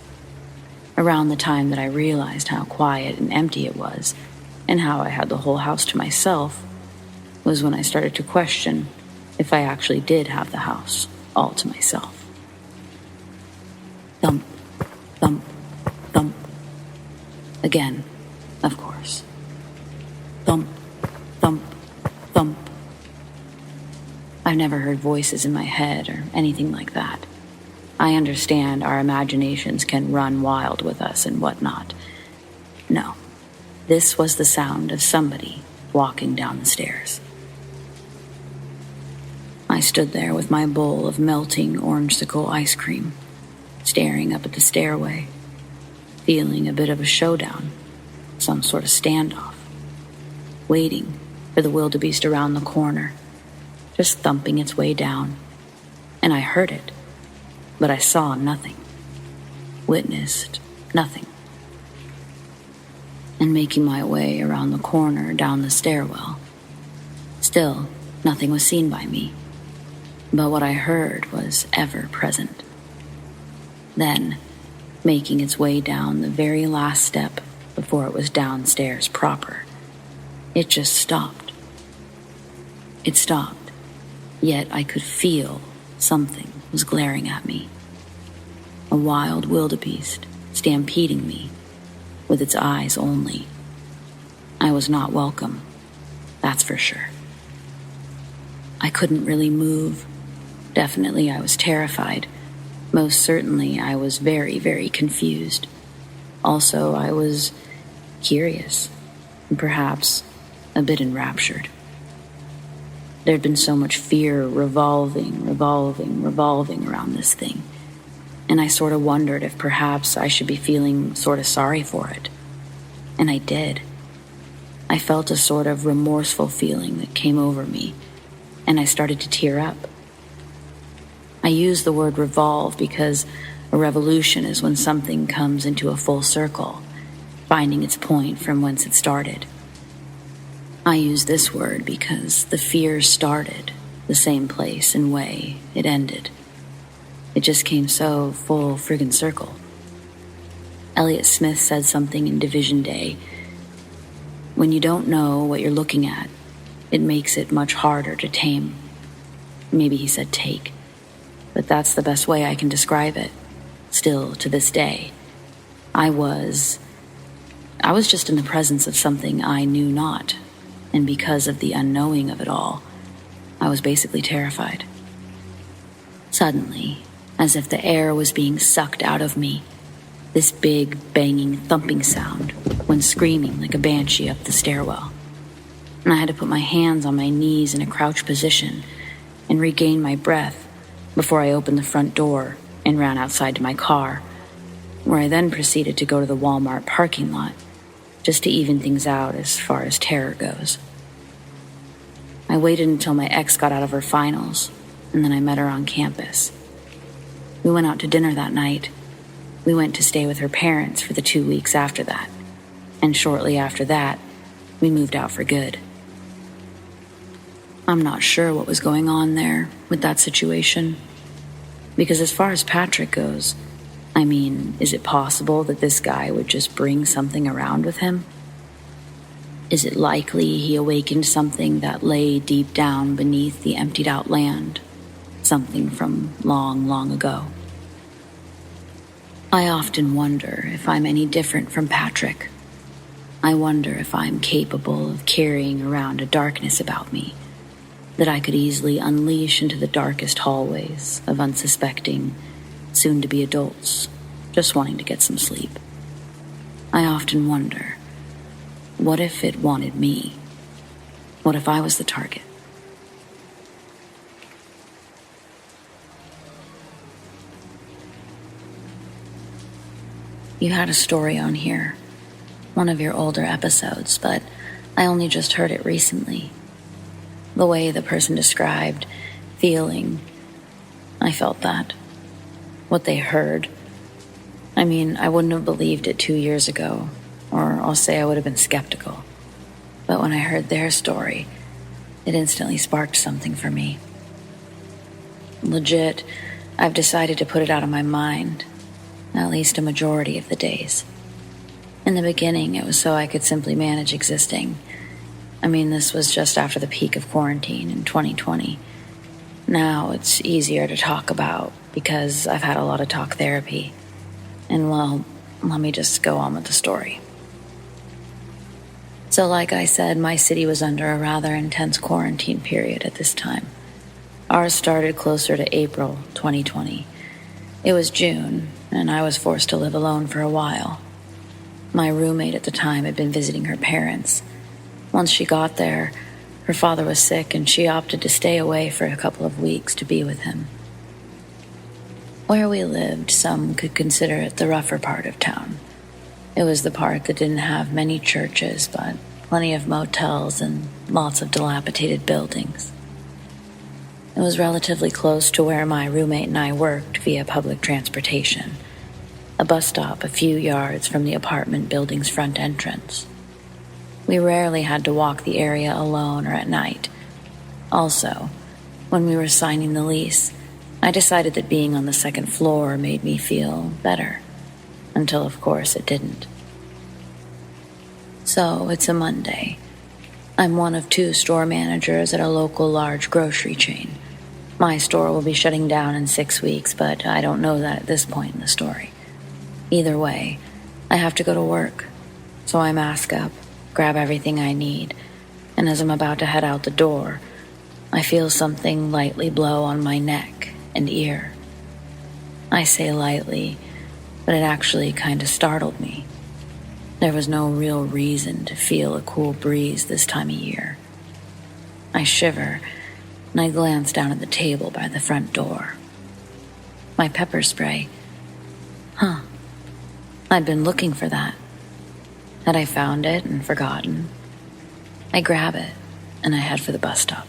Around the time that I realized how quiet and empty it was, and how I had the whole house to myself, was when I started to question if I actually did have the house all to myself. Thump, thump, thump. Again, of course. Thump, thump, thump. I've never heard voices in my head or anything like that. I understand our imaginations can run wild with us and whatnot. No, this was the sound of somebody walking down the stairs. I stood there with my bowl of melting orangesicle ice cream, staring up at the stairway, feeling a bit of a showdown, some sort of standoff, waiting for the wildebeest around the corner, just thumping its way down. And I heard it, but I saw nothing, witnessed nothing. And making my way around the corner down the stairwell, still nothing was seen by me, but what I heard was ever present. Then, making its way down the very last step before it was downstairs proper. It just stopped. It stopped, yet I could feel something was glaring at me. A wild wildebeest stampeding me with its eyes only. I was not welcome, that's for sure. I couldn't really move. Definitely I was terrified. Most certainly I was very, very confused. Also, I was curious, and perhaps a bit enraptured. There'd been so much fear revolving around this thing, and I sort of wondered if perhaps I should be feeling sort of sorry for it. And I did. I felt a sort of remorseful feeling that came over me, and I started to tear up. I use the word revolve because a revolution is when something comes into a full circle, finding its point from whence it started. I use this word because the fear started the same place and way it ended. It just came so full friggin' circle. Elliot Smith said something in Division Day. When you don't know what you're looking at, it makes it much harder to tame. Maybe he said take. But that's the best way I can describe it. Still, to this day, I was just in the presence of something I knew not, and because of the unknowing of it all, I was basically terrified. Suddenly, as if the air was being sucked out of me, this big, banging, thumping sound went screaming like a banshee up the stairwell, and I had to put my hands on my knees in a crouch position and regain my breath before I opened the front door and ran outside to my car, where I then proceeded to go to the Walmart parking lot just to even things out as far as terror goes. I waited until my ex got out of her finals, and then I met her on campus. We went out to dinner that night. We went to stay with her parents for the 2 weeks after that, and shortly after that, we moved out for good. I'm not sure what was going on there with that situation, because as far as Patrick goes, I mean, is it possible that this guy would just bring something around with him? Is it likely he awakened something that lay deep down beneath the emptied out land, something from long, long ago? I often wonder if I'm any different from Patrick. I wonder if I'm capable of carrying around a darkness about me that I could easily unleash into the darkest hallways of unsuspecting, soon-to-be adults, just wanting to get some sleep. I often wonder, what if it wanted me? What if I was the target? You had a story on here, one of your older episodes, but I only just heard it recently. The way the person described feeling, I felt that. What they heard. I mean, I wouldn't have believed it 2 years ago, or I'll say I would have been skeptical. But when I heard their story, it instantly sparked something for me. Legit, I've decided to put it out of my mind, at least a majority of the days. In the beginning, it was so I could simply manage existing. I mean, this was just after the peak of quarantine in 2020. Now it's easier to talk about because I've had a lot of talk therapy. And well, let me just go on with the story. So like I said, my city was under a rather intense quarantine period at this time. Ours started closer to April 2020. It was June, and I was forced to live alone for a while. My roommate at the time had been visiting her parents. Once she got there, her father was sick and she opted to stay away for a couple of weeks to be with him. Where we lived, some could consider it the rougher part of town. It was the part that didn't have many churches, but plenty of motels and lots of dilapidated buildings. It was relatively close to where my roommate and I worked via public transportation, a bus stop a few yards from the apartment building's front entrance. We rarely had to walk the area alone or at night. Also, when we were signing the lease, I decided that being on the second floor made me feel better, until of course it didn't. So it's a Monday. I'm one of 2 store managers at a local large grocery chain. My store will be shutting down in 6 weeks, but I don't know that at this point in the story. Either way, I have to go to work. So I mask up, grab everything I need, and as I'm about to head out the door, I feel something lightly blow on my neck and ear. I say lightly, but it actually kind of startled me. There was no real reason to feel a cool breeze this time of year. I shiver, and I glance down at the table by the front door. My pepper spray. I'd been looking for that. Had I found it and forgotten? I grab it, and I head for the bus stop.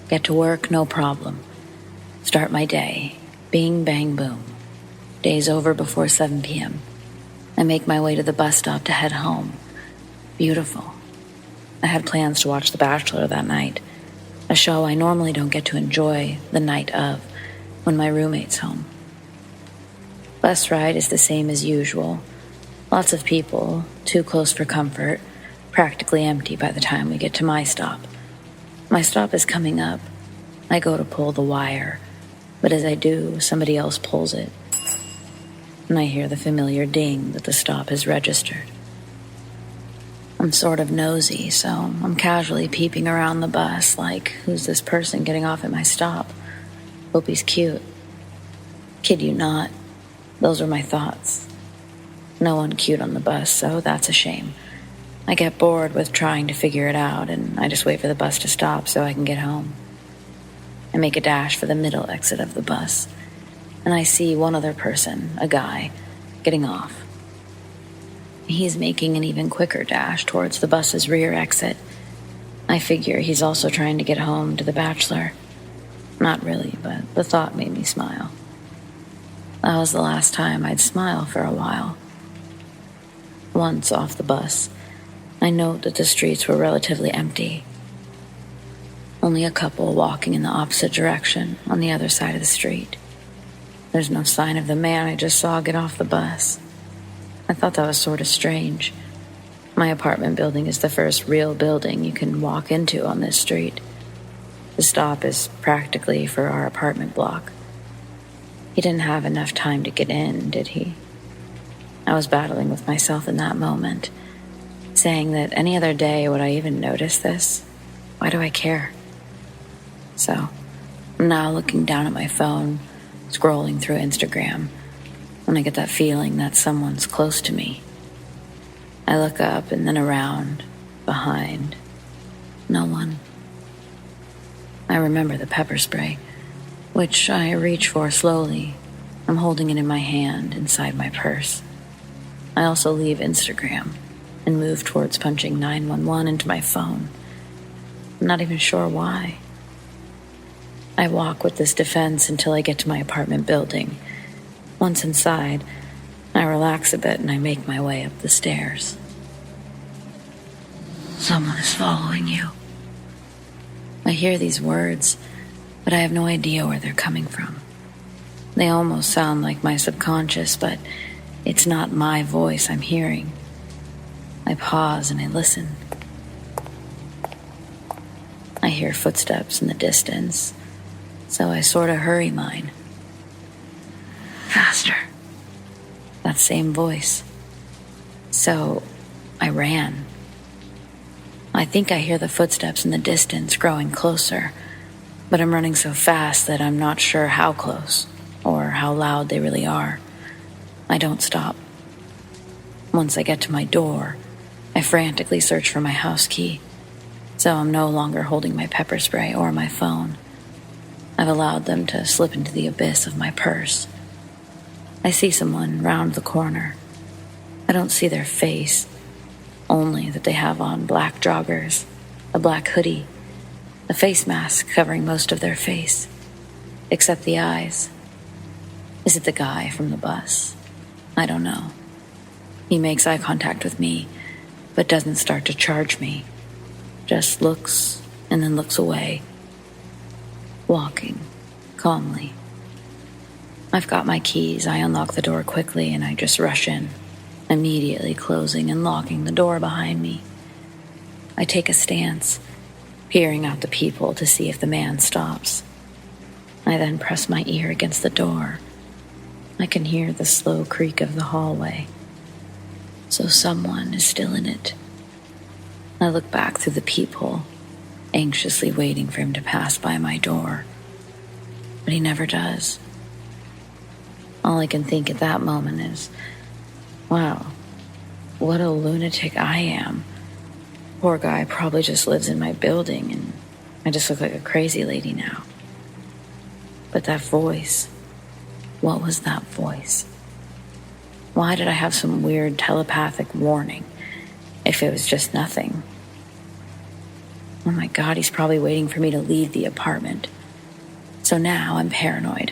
Get to work, no problem. Start my day. Bing, bang, boom. Day's over before 7 p.m. I make my way to the bus stop to head home. Beautiful. I had plans to watch The Bachelor that night, a show I normally don't get to enjoy the night of when my roommate's home. Bus ride is the same as usual. Lots of people, too close for comfort, practically empty by the time we get to my stop. My stop is coming up. I go to pull the wire, but as I do, somebody else pulls it, and I hear the familiar ding that the stop has registered. I'm sort of nosy, so I'm casually peeping around the bus like, who's this person getting off at my stop? Hope he's cute. Kid you not, those were my thoughts. No one cute on the bus, so that's a shame. I get bored with trying to figure it out, and I just wait for the bus to stop so I can get home. I make a dash for the middle exit of the bus, and I see one other person, a guy, getting off. He's making an even quicker dash towards the bus's rear exit. I figure he's also trying to get home to The Bachelor. Not really, but the thought made me smile. That was the last time I'd smile for a while. Once off the bus, I note that the streets were relatively empty. Only a couple walking in the opposite direction on the other side of the street. There's no sign of the man I just saw get off the bus. I thought that was sort of strange. My apartment building is the first real building you can walk into on this street. The stop is practically for our apartment block. He didn't have enough time to get in, did he? I was battling with myself in that moment, saying that any other day would I even notice this? Why do I care? So, I'm now looking down at my phone, scrolling through Instagram, when I get that feeling that someone's close to me. I look up and then around, behind. No one. I remember the pepper spray, which I reach for slowly. I'm holding it in my hand inside my purse. I also leave Instagram and move towards punching 911 into my phone. I'm not even sure why. I walk with this defense until I get to my apartment building. Once inside, I relax a bit and I make my way up the stairs. Someone is following you. I hear these words, but I have no idea where they're coming from. They almost sound like my subconscious, but it's not my voice I'm hearing. I pause and I listen. I hear footsteps in the distance, so I sort of hurry mine. Faster. That same voice. So I ran. I think I hear the footsteps in the distance growing closer, but I'm running so fast that I'm not sure how close or how loud they really are. I don't stop. Once I get to my door, I frantically search for my house key, so I'm no longer holding my pepper spray or my phone. I've allowed them to slip into the abyss of my purse. I see someone round the corner. I don't see their face, only that they have on black joggers, a black hoodie, a face mask covering most of their face, except the eyes. Is it the guy from the bus? I don't know. He makes eye contact with me, but doesn't start to charge me. Just looks and then looks away, walking calmly. I've got my keys. I unlock the door quickly and I just rush in. immediately closing and locking the door behind me. I take a stance, peering out the people to see if the man stops. I then press my ear against the door. I can hear the slow creak of the hallway. So someone is still in it. I look back through the peephole, anxiously waiting for him to pass by my door. But he never does. All I can think at that moment is, wow, what a lunatic I am. Poor guy probably just lives in my building and I just look like a crazy lady now. But that voice, what was that voice? Why did I have some weird telepathic warning if it was just nothing? Oh my God, he's probably waiting for me to leave the apartment. So now I'm paranoid,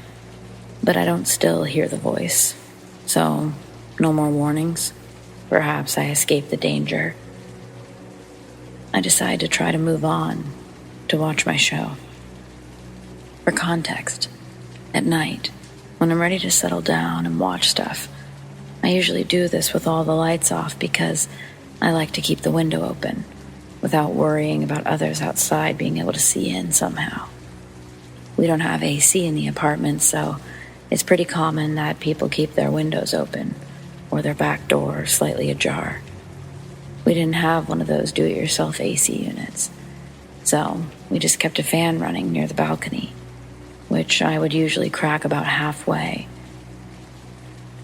but I don't still hear the voice. So no more warnings. Perhaps I escaped the danger. I decide to try to move on, to watch my show. For context, at night, when I'm ready to settle down and watch stuff, I usually do this with all the lights off because I like to keep the window open without worrying about others outside being able to see in somehow. We don't have AC in the apartment, so it's pretty common that people keep their windows open or their back door slightly ajar. We didn't have one of those do-it-yourself AC units, so we just kept a fan running near the balcony, which I would usually crack about halfway.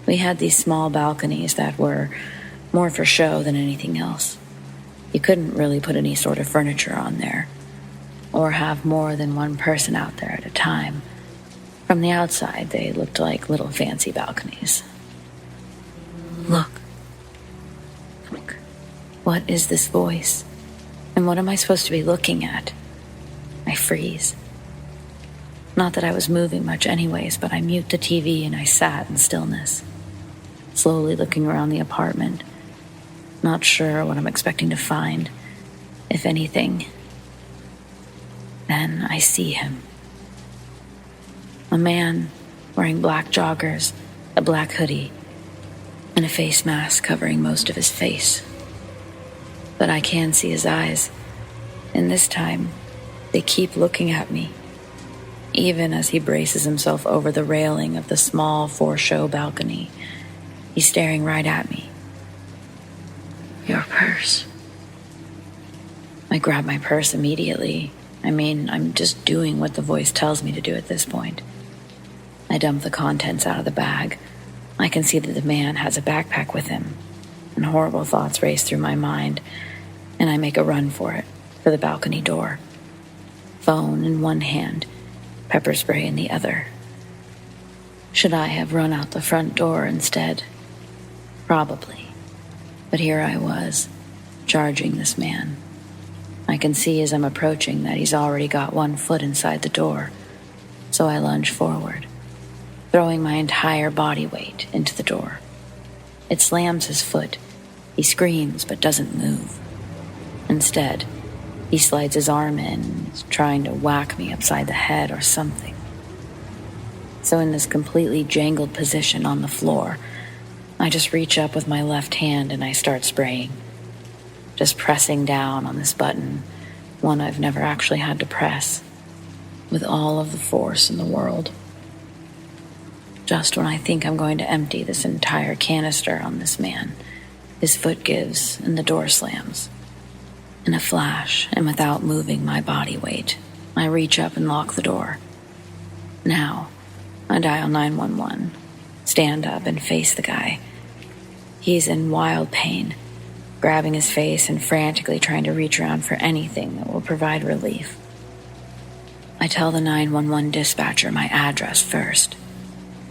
We had these small balconies that were more for show than anything else. You couldn't really put any sort of furniture on there, or have more than one person out there at a time. From the outside, they looked like little fancy balconies. Look. What is this voice? And what am I supposed to be looking at? I freeze. Not that I was moving much anyways, but I mute the TV and I sat in stillness, slowly looking around the apartment, not sure what I'm expecting to find, if anything. Then I see him. A man wearing black joggers, a black hoodie, and a face mask covering most of his face. But I can see his eyes, and this time, they keep looking at me, even as he braces himself over the railing of the small for-show balcony. He's staring right at me. Your purse. I grab my purse immediately. I'm just doing what the voice tells me to do at this point. I dump the contents out of the bag. I can see that the man has a backpack with him, and horrible thoughts race through my mind, and I make a run for the balcony door. Phone in one hand, pepper spray in the other. Should I have run out the front door instead? Probably. But here I was, charging this man. I can see as I'm approaching that he's already got one foot inside the door, so I lunge forward, throwing my entire body weight into the door. It slams his foot. He screams but doesn't move. Instead, he slides his arm in, trying to whack me upside the head or something. So in this completely jangled position on the floor, I just reach up with my left hand and I start spraying, just pressing down on this button, one I've never actually had to press, with all of the force in the world. Just when I think I'm going to empty this entire canister on this man, his foot gives and the door slams. In a flash, and without moving my body weight, I reach up and lock the door. Now, I dial 911, stand up and face the guy. He's in wild pain, grabbing his face and frantically trying to reach around for anything that will provide relief. I tell the 911 dispatcher my address first.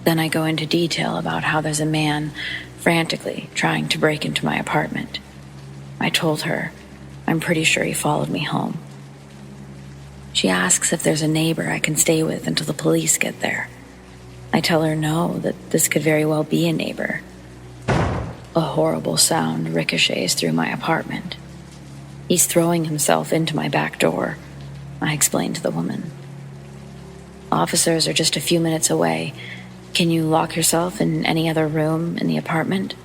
Then I go into detail about how there's a man frantically trying to break into my apartment. I told her I'm pretty sure he followed me home. She asks if there's a neighbor I can stay with until the police get there. I tell her no, that this could very well be a neighbor. A horrible sound ricochets through my apartment. He's throwing himself into my back door, I explain to the woman. Officers are just a few minutes away. Can you lock yourself in any other room in the apartment?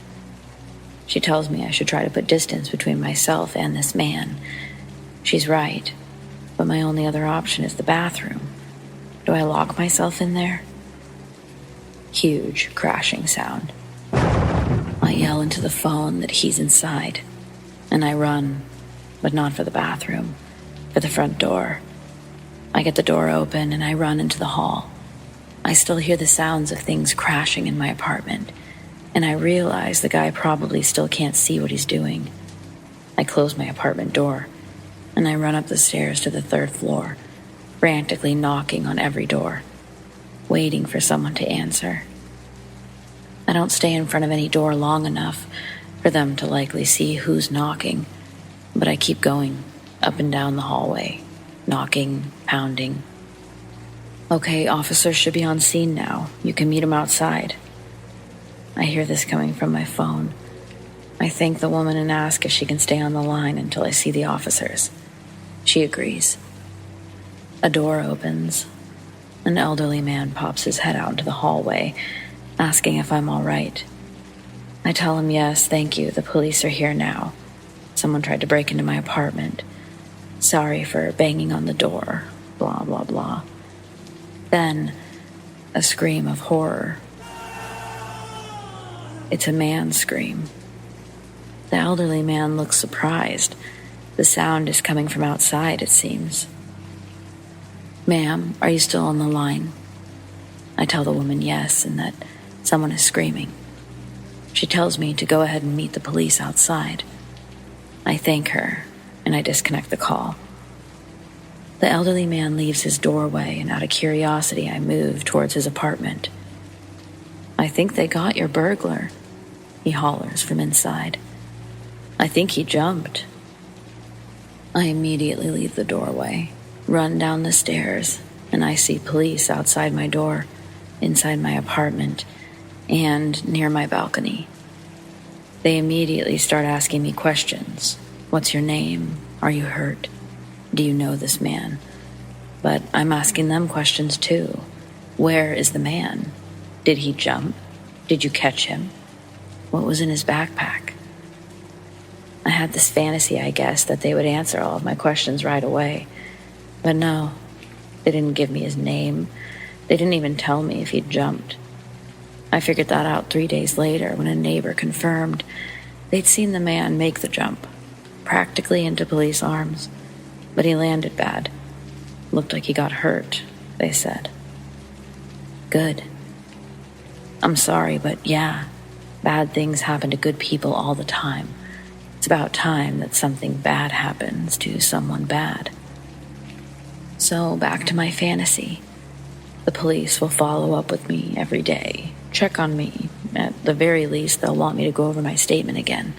She tells me I should try to put distance between myself and this man. She's right, but my only other option is the bathroom. Do I lock myself in there? Huge crashing sound. I yell into the phone that he's inside, and I run, but not for the bathroom, for the front door. I get the door open and I run into the hall. I still hear the sounds of things crashing in my apartment, and I realize the guy probably still can't see what he's doing. I close my apartment door, and I run up the stairs to the 3rd floor, frantically knocking on every door, waiting for someone to answer. I don't stay in front of any door long enough for them to likely see who's knocking, but I keep going up and down the hallway, knocking, pounding. Okay, officers should be on scene now. You can meet them outside. I hear this coming from my phone. I thank the woman and ask if she can stay on the line until I see the officers. She agrees. A door opens. An elderly man pops his head out into the hallway, asking if I'm all right. I tell him yes, thank you, the police are here now. Someone tried to break into my apartment. Sorry for banging on the door, blah, blah, blah. Then, a scream of horror. It's a man's scream. The elderly man looks surprised. The sound is coming from outside, it seems. Ma'am, are you still on the line? I tell the woman yes, and that someone is screaming. She tells me to go ahead and meet the police outside. I thank her, and I disconnect the call. The elderly man leaves his doorway, and out of curiosity, I move towards his apartment. I think they got your burglar, he hollers from inside. I think he jumped. I immediately leave the doorway, run down the stairs, and I see police outside my door, inside my apartment, and near my balcony. They immediately start asking me questions. What's your name? Are you hurt? Do you know this man? But I'm asking them questions too. Where is the man? Did he jump? Did you catch him? What was in his backpack? I had this fantasy, I guess, that they would answer all of my questions right away. But no, they didn't give me his name. They didn't even tell me if he'd jumped. I figured that out 3 days later when a neighbor confirmed they'd seen the man make the jump, practically into police arms. But he landed bad. Looked like he got hurt, they said. Good. I'm sorry, but yeah, bad things happen to good people all the time. It's about time that something bad happens to someone bad. So back to my fantasy. The police will follow up with me every day, check on me. At the very least, they'll want me to go over my statement again.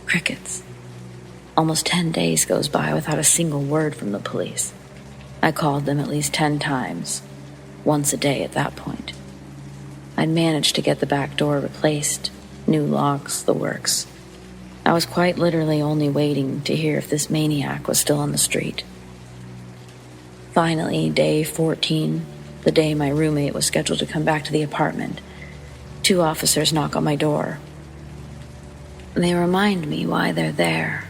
Crickets. Almost 10 days goes by without a single word from the police. I called them at least 10 times, once a day at that point. I'd managed to get the back door replaced, new locks, the works. I was quite literally only waiting to hear if this maniac was still on the street. Finally, day 14, the day my roommate was scheduled to come back to the apartment, 2 officers knock on my door. They remind me why they're there,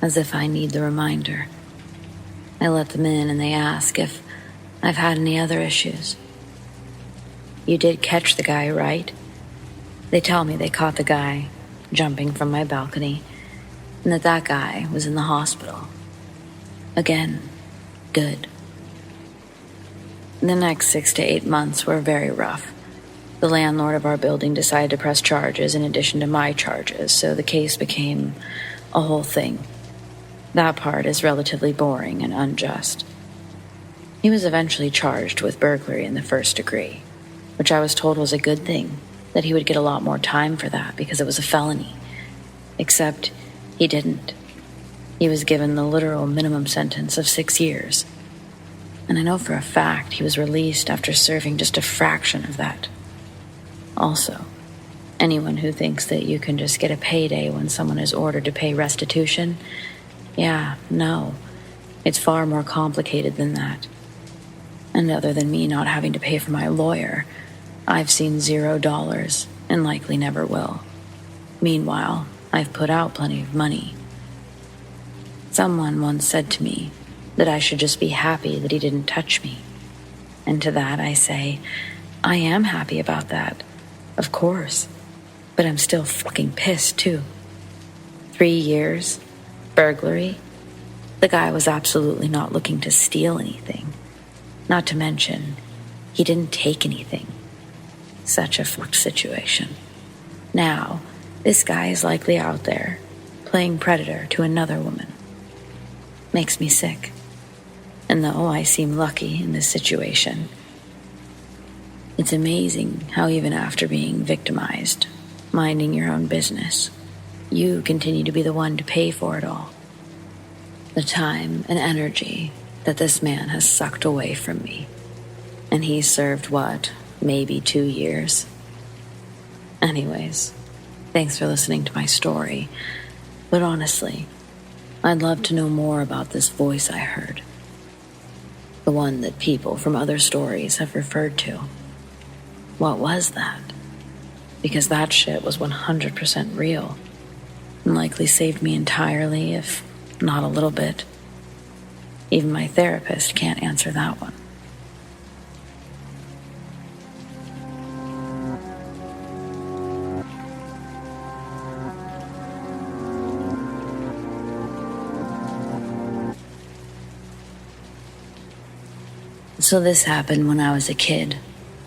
as if I need the reminder. I let them in and they ask if I've had any other issues. You did catch the guy, right? They tell me they caught the guy jumping from my balcony and that guy was in the hospital. Again, good. The next 6 to 8 months were very rough. The landlord of our building decided to press charges in addition to my charges, so the case became a whole thing. That part is relatively boring and unjust. He was eventually charged with burglary in the 1st degree, which I was told was a good thing, that he would get a lot more time for that because it was a felony. Except he didn't. He was given the literal minimum sentence of 6 years. And I know for a fact he was released after serving just a fraction of that. Also, anyone who thinks that you can just get a payday when someone is ordered to pay restitution, yeah, no. It's far more complicated than that. And other than me not having to pay for my lawyer, I've seen $0 and likely never will. Meanwhile, I've put out plenty of money. Someone once said to me that I should just be happy that he didn't touch me. And to that I say, I am happy about that, of course. But I'm still fucking pissed, too. 3 years, burglary. The guy was absolutely not looking to steal anything. Not to mention, he didn't take anything. Such a fucked situation. Now, this guy is likely out there, playing predator to another woman. Makes me sick. And though I seem lucky in this situation, it's amazing how even after being victimized, minding your own business, you continue to be the one to pay for it all. The time and energy that this man has sucked away from me. And he's served what? Maybe 2 years. Anyways, thanks for listening to my story. But honestly, I'd love to know more about this voice I heard. The one that people from other stories have referred to. What was that? Because that shit was 100% real. And likely saved me entirely, if not a little bit. Even my therapist can't answer that one. So this happened when I was a kid,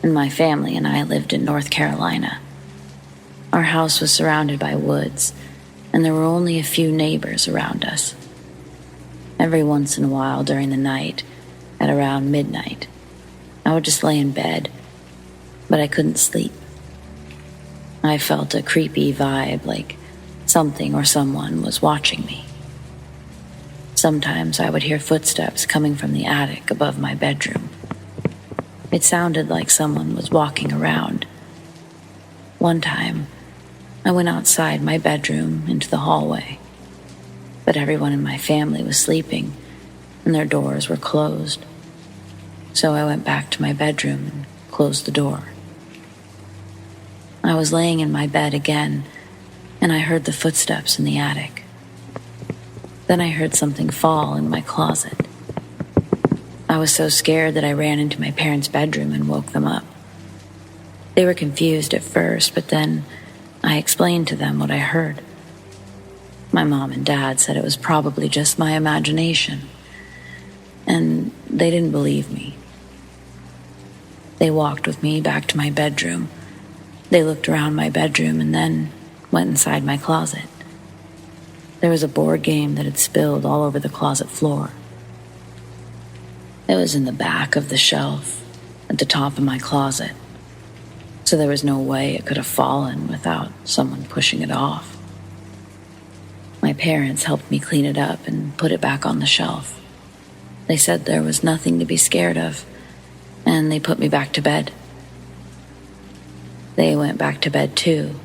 and my family and I lived in North Carolina. Our house was surrounded by woods, and there were only a few neighbors around us. Every once in a while during the night, at around midnight, I would just lay in bed, but I couldn't sleep. I felt a creepy vibe, like something or someone was watching me. Sometimes I would hear footsteps coming from the attic above my bedroom. It sounded like someone was walking around. One time, I went outside my bedroom into the hallway, but everyone in my family was sleeping and their doors were closed. So I went back to my bedroom and closed the door. I was laying in my bed again, and I heard the footsteps in the attic. Then I heard something fall in my closet. I was so scared that I ran into my parents' bedroom and woke them up. They were confused at first, but then I explained to them what I heard. My mom and dad said it was probably just my imagination, and they didn't believe me. They walked with me back to my bedroom. They looked around my bedroom and then went inside my closet. There was a board game that had spilled all over the closet floor. It was in the back of the shelf at the top of my closet, so there was no way it could have fallen without someone pushing it off. My parents helped me clean it up and put it back on the shelf. They said there was nothing to be scared of, and they put me back to bed. They went back to bed too,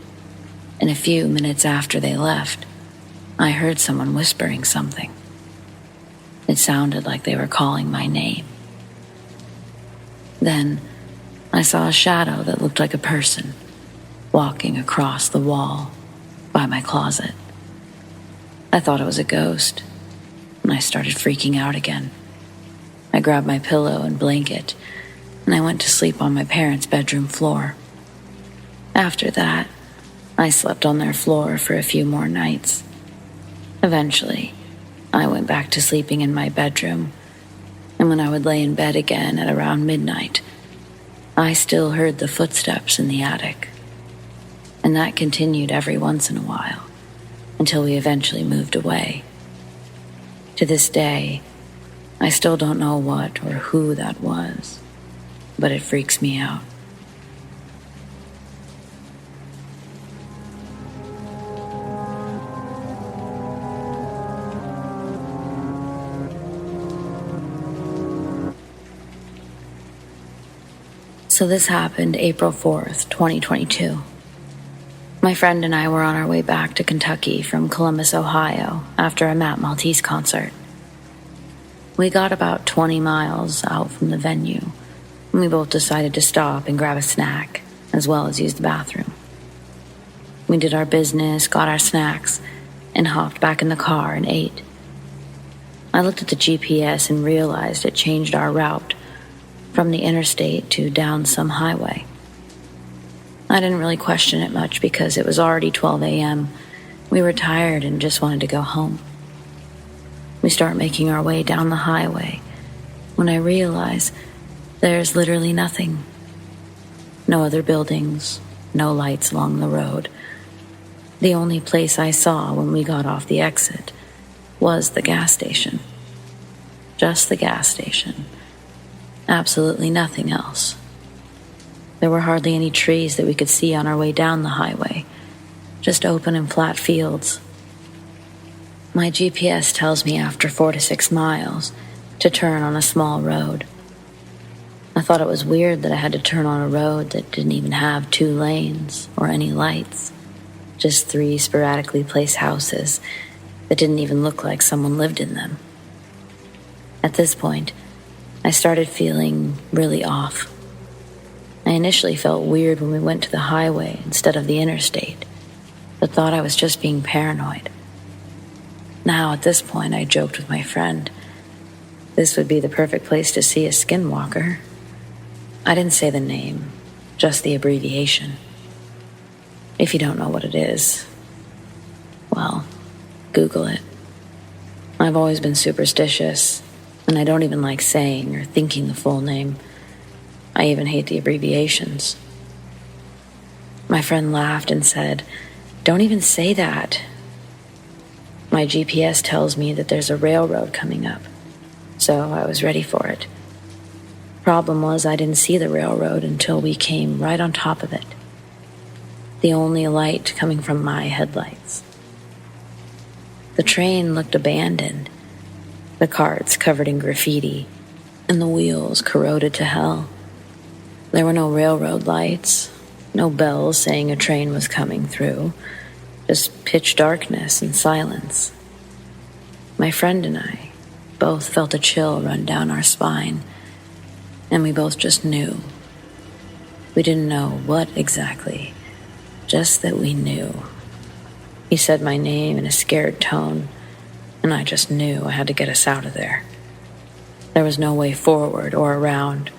and a few minutes after they left, I heard someone whispering something. It sounded like they were calling my name. Then I saw a shadow that looked like a person walking across the wall by my closet. I thought it was a ghost, and I started freaking out again. I grabbed my pillow and blanket, and I went to sleep on my parents' bedroom floor. After that, I slept on their floor for a few more nights. Eventually, I went back to sleeping in my bedroom, and when I would lay in bed again at around midnight, I still heard the footsteps in the attic. And that continued every once in a while, until we eventually moved away. To this day, I still don't know what or who that was, but it freaks me out. So this happened April 4th, 2022. My friend and I were on our way back to Kentucky from Columbus, Ohio, after a Matt Maltese concert. We got about 20 miles out from the venue, and we both decided to stop and grab a snack, as well as use the bathroom. We did our business, got our snacks, and hopped back in the car and ate. I looked at the GPS and realized it changed our route from the interstate to down some highway. I didn't really question it much because it was already 12 a.m. We were tired and just wanted to go home. We start making our way down the highway when I realize there's literally nothing. No other buildings, no lights along the road. The only place I saw when we got off the exit was the gas station. Just the gas station. Absolutely nothing else. There were hardly any trees that we could see on our way down the highway, just open and flat fields. My GPS tells me after 4 to 6 miles to turn on a small road. I thought it was weird that I had to turn on a road that didn't even have 2 lanes or any lights, just 3 sporadically placed houses that didn't even look like someone lived in them. At this point, I started feeling really off. I initially felt weird when we went to the highway instead of the interstate, but thought I was just being paranoid. Now, at this point, I joked with my friend. This would be the perfect place to see a skinwalker. I didn't say the name, just the abbreviation. If you don't know what it is, well, Google it. I've always been superstitious, and I don't even like saying or thinking the full name. I even hate the abbreviations. My friend laughed and said, "Don't even say that. My GPS tells me that there's a railroad coming up, so I was ready for it. Problem was I didn't see the railroad until we came right on top of it. The only light coming from my headlights. The train looked abandoned, the carts covered in graffiti, and the wheels corroded to hell. There were no railroad lights, no bells saying a train was coming through, just pitch darkness and silence. My friend and I both felt a chill run down our spine, and we both just knew. We didn't know what exactly, just that we knew. He said my name in a scared tone, and I just knew I had to get us out of there. There was no way forward or around.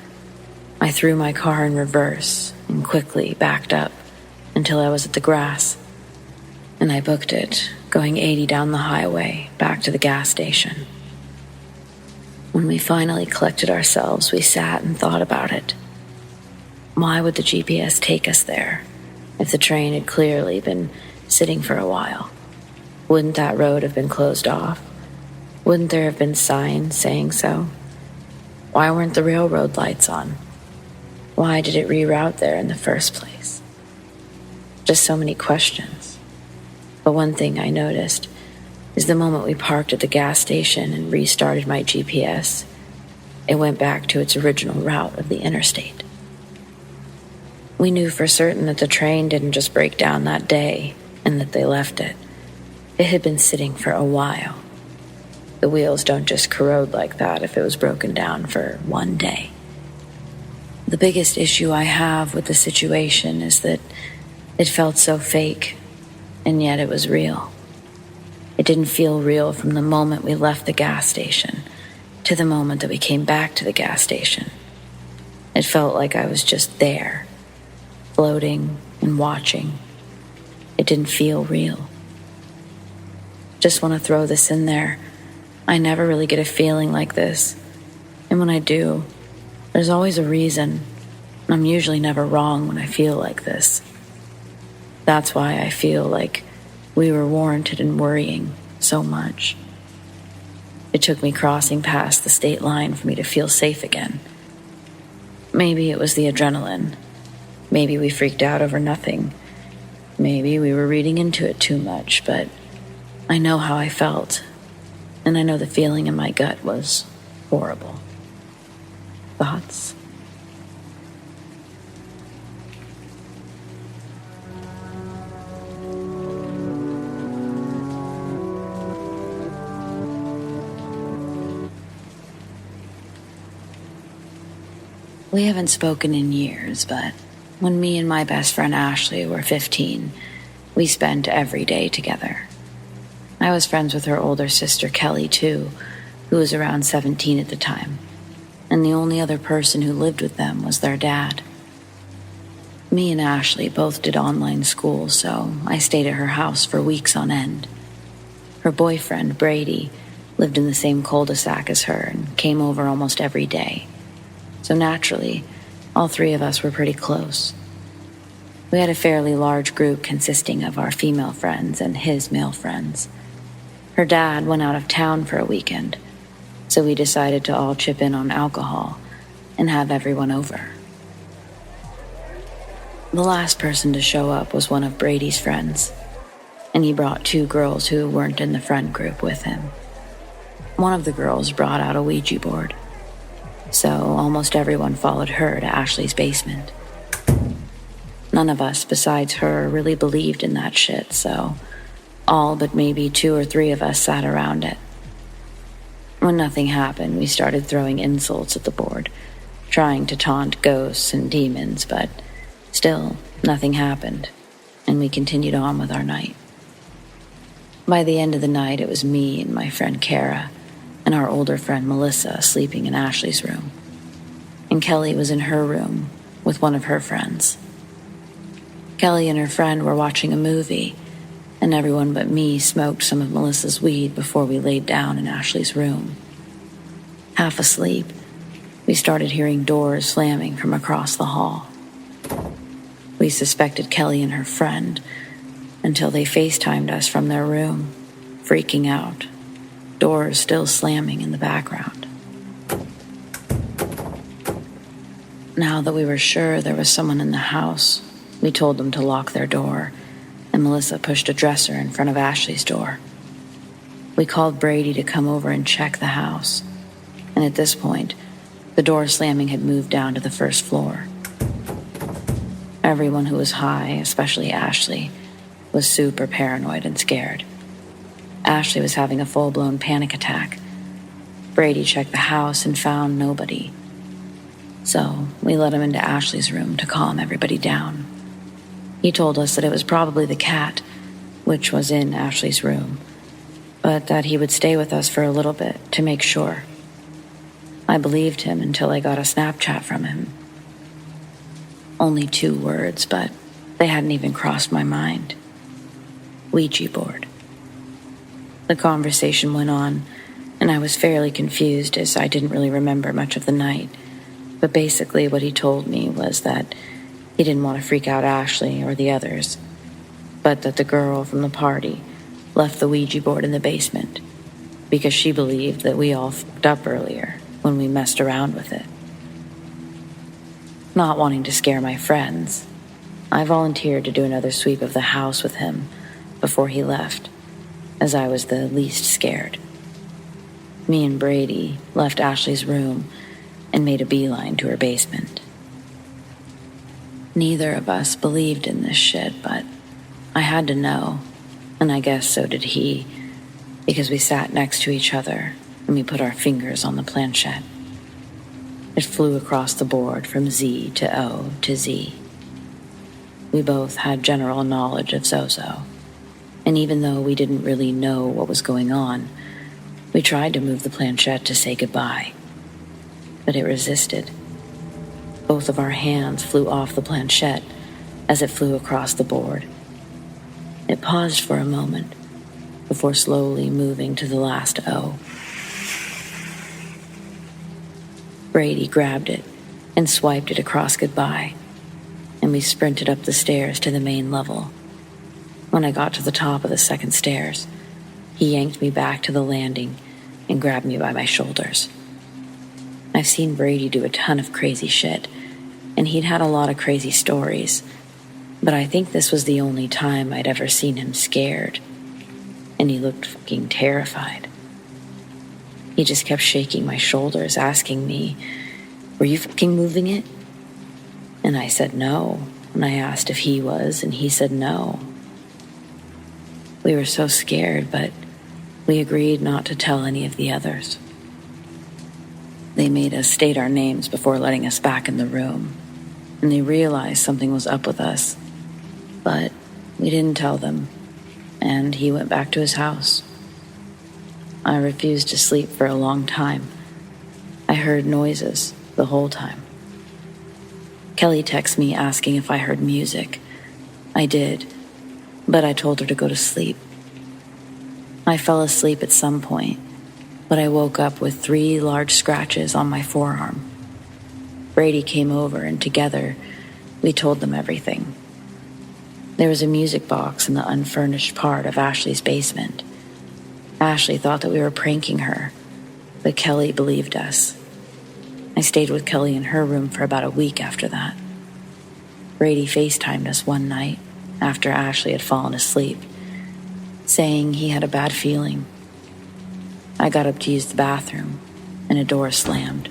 I threw my car in reverse and quickly backed up until I was at the grass, and I booked it, going 80 down the highway back to the gas station. When we finally collected ourselves, we sat and thought about it. Why would the GPS take us there if the train had clearly been sitting for a while? Wouldn't that road have been closed off? Wouldn't there have been signs saying so? Why weren't the railroad lights on? Why did it reroute there in the first place? Just so many questions. But one thing I noticed is the moment we parked at the gas station and restarted my GPS, it went back to its original route of the interstate. We knew for certain that the train didn't just break down that day and that they left it. It had been sitting for a while. The wheels don't just corrode like that if it was broken down for one day. The biggest issue I have with the situation is that it felt so fake, and yet it was real. It didn't feel real from the moment we left the gas station to the moment that we came back to the gas station. It felt like I was just there, floating and watching. It didn't feel real. Just want to throw this in there. I never really get a feeling like this, and when I do, there's always a reason. I'm usually never wrong when I feel like this. That's why I feel like we were warranted in worrying so much. It took me crossing past the state line for me to feel safe again. Maybe it was the adrenaline. Maybe we freaked out over nothing. Maybe we were reading into it too much, but I know how I felt, and I know the feeling in my gut was horrible. Thoughts? We haven't spoken in years, but when me and my best friend Ashley were 15, We spent every day together. I was friends with her older sister, Kelly, too, who was around 17 at the time, and the only other person who lived with them was their dad. Me and Ashley both did online school, so I stayed at her house for weeks on end. Her boyfriend, Brady, lived in the same cul-de-sac as her and came over almost every day. So naturally, all three of us were pretty close. We had a fairly large group consisting of our female friends and his male friends. Her dad went out of town for a weekend, so we decided to all chip in on alcohol and have everyone over. The last person to show up was one of Brady's friends, and he brought two girls who weren't in the friend group with him. One of the girls brought out a Ouija board, so almost everyone followed her to Ashley's basement. None of us besides her really believed in that shit, so all but maybe 2 or 3 of us sat around it. When nothing happened, we started throwing insults at the board, trying to taunt ghosts and demons, but still, nothing happened, and we continued on with our night. By the end of the night, it was me and my friend Kara and our older friend Melissa sleeping in Ashley's room, and Kelly was in her room with one of her friends. Kelly and her friend were watching a movie, and everyone but me smoked some of Melissa's weed before we laid down in Ashley's room. Half asleep, we started hearing doors slamming from across the hall. We suspected Kelly and her friend until they FaceTimed us from their room, freaking out, doors still slamming in the background. Now that we were sure there was someone in the house, we told them to lock their door, and Melissa pushed a dresser in front of Ashley's door. We called Brady to come over and check the house, and at this point, the door slamming had moved down to the first floor. Everyone who was high, especially Ashley, was super paranoid and scared. Ashley was having a full-blown panic attack. Brady checked the house and found nobody. So we let him into Ashley's room to calm everybody down. He told us that it was probably the cat, which was in Ashley's room, but that he would stay with us for a little bit to make sure. I believed him until I got a Snapchat from him. Only 2 words, but they hadn't even crossed my mind. Ouija board. The conversation went on, and I was fairly confused as I didn't really remember much of the night, but basically what he told me was that he didn't want to freak out Ashley or the others, but that the girl from the party left the Ouija board in the basement because she believed that we all fucked up earlier when we messed around with it. Not wanting to scare my friends, I volunteered to do another sweep of the house with him before he left, as I was the least scared. Me and Brady left Ashley's room and made a beeline to her basement. Neither of us believed in this shit, but I had to know, and I guess so did he, because we sat next to each other and we put our fingers on the planchette. It flew across the board from Z to O to Z. We both had general knowledge of Zozo, and even though we didn't really know what was going on, we tried to move the planchette to say goodbye, but it resisted. Both of our hands flew off the planchette as it flew across the board. It paused for a moment before slowly moving to the last O. Brady grabbed it and swiped it across goodbye, and we sprinted up the stairs to the main level. When I got to the top of the second stairs, he yanked me back to the landing and grabbed me by my shoulders. I've seen Brady do a ton of crazy shit, and he'd had a lot of crazy stories, but I think this was the only time I'd ever seen him scared, and he looked fucking terrified. He just kept shaking my shoulders, asking me, "Were you fucking moving it?" And I said no, and I asked if he was, and he said no. We were so scared, but we agreed not to tell any of the others. They made us state our names before letting us back in the room, and they realized something was up with us, but We didn't tell them, and he went back to his house. I refused to sleep for a long time. I heard noises the whole time. Kelly texted me asking if I heard music. I did, but I told her to go to sleep. I fell asleep at some point, but I woke up with 3 large scratches on my forearm. Brady came over, and together, we told them everything. There was a music box in the unfurnished part of Ashley's basement. Ashley thought that we were pranking her, but Kelly believed us. I stayed with Kelly in her room for about a week after that. Brady FaceTimed us one night after Ashley had fallen asleep, saying he had a bad feeling. I got up to use the bathroom, and a door slammed.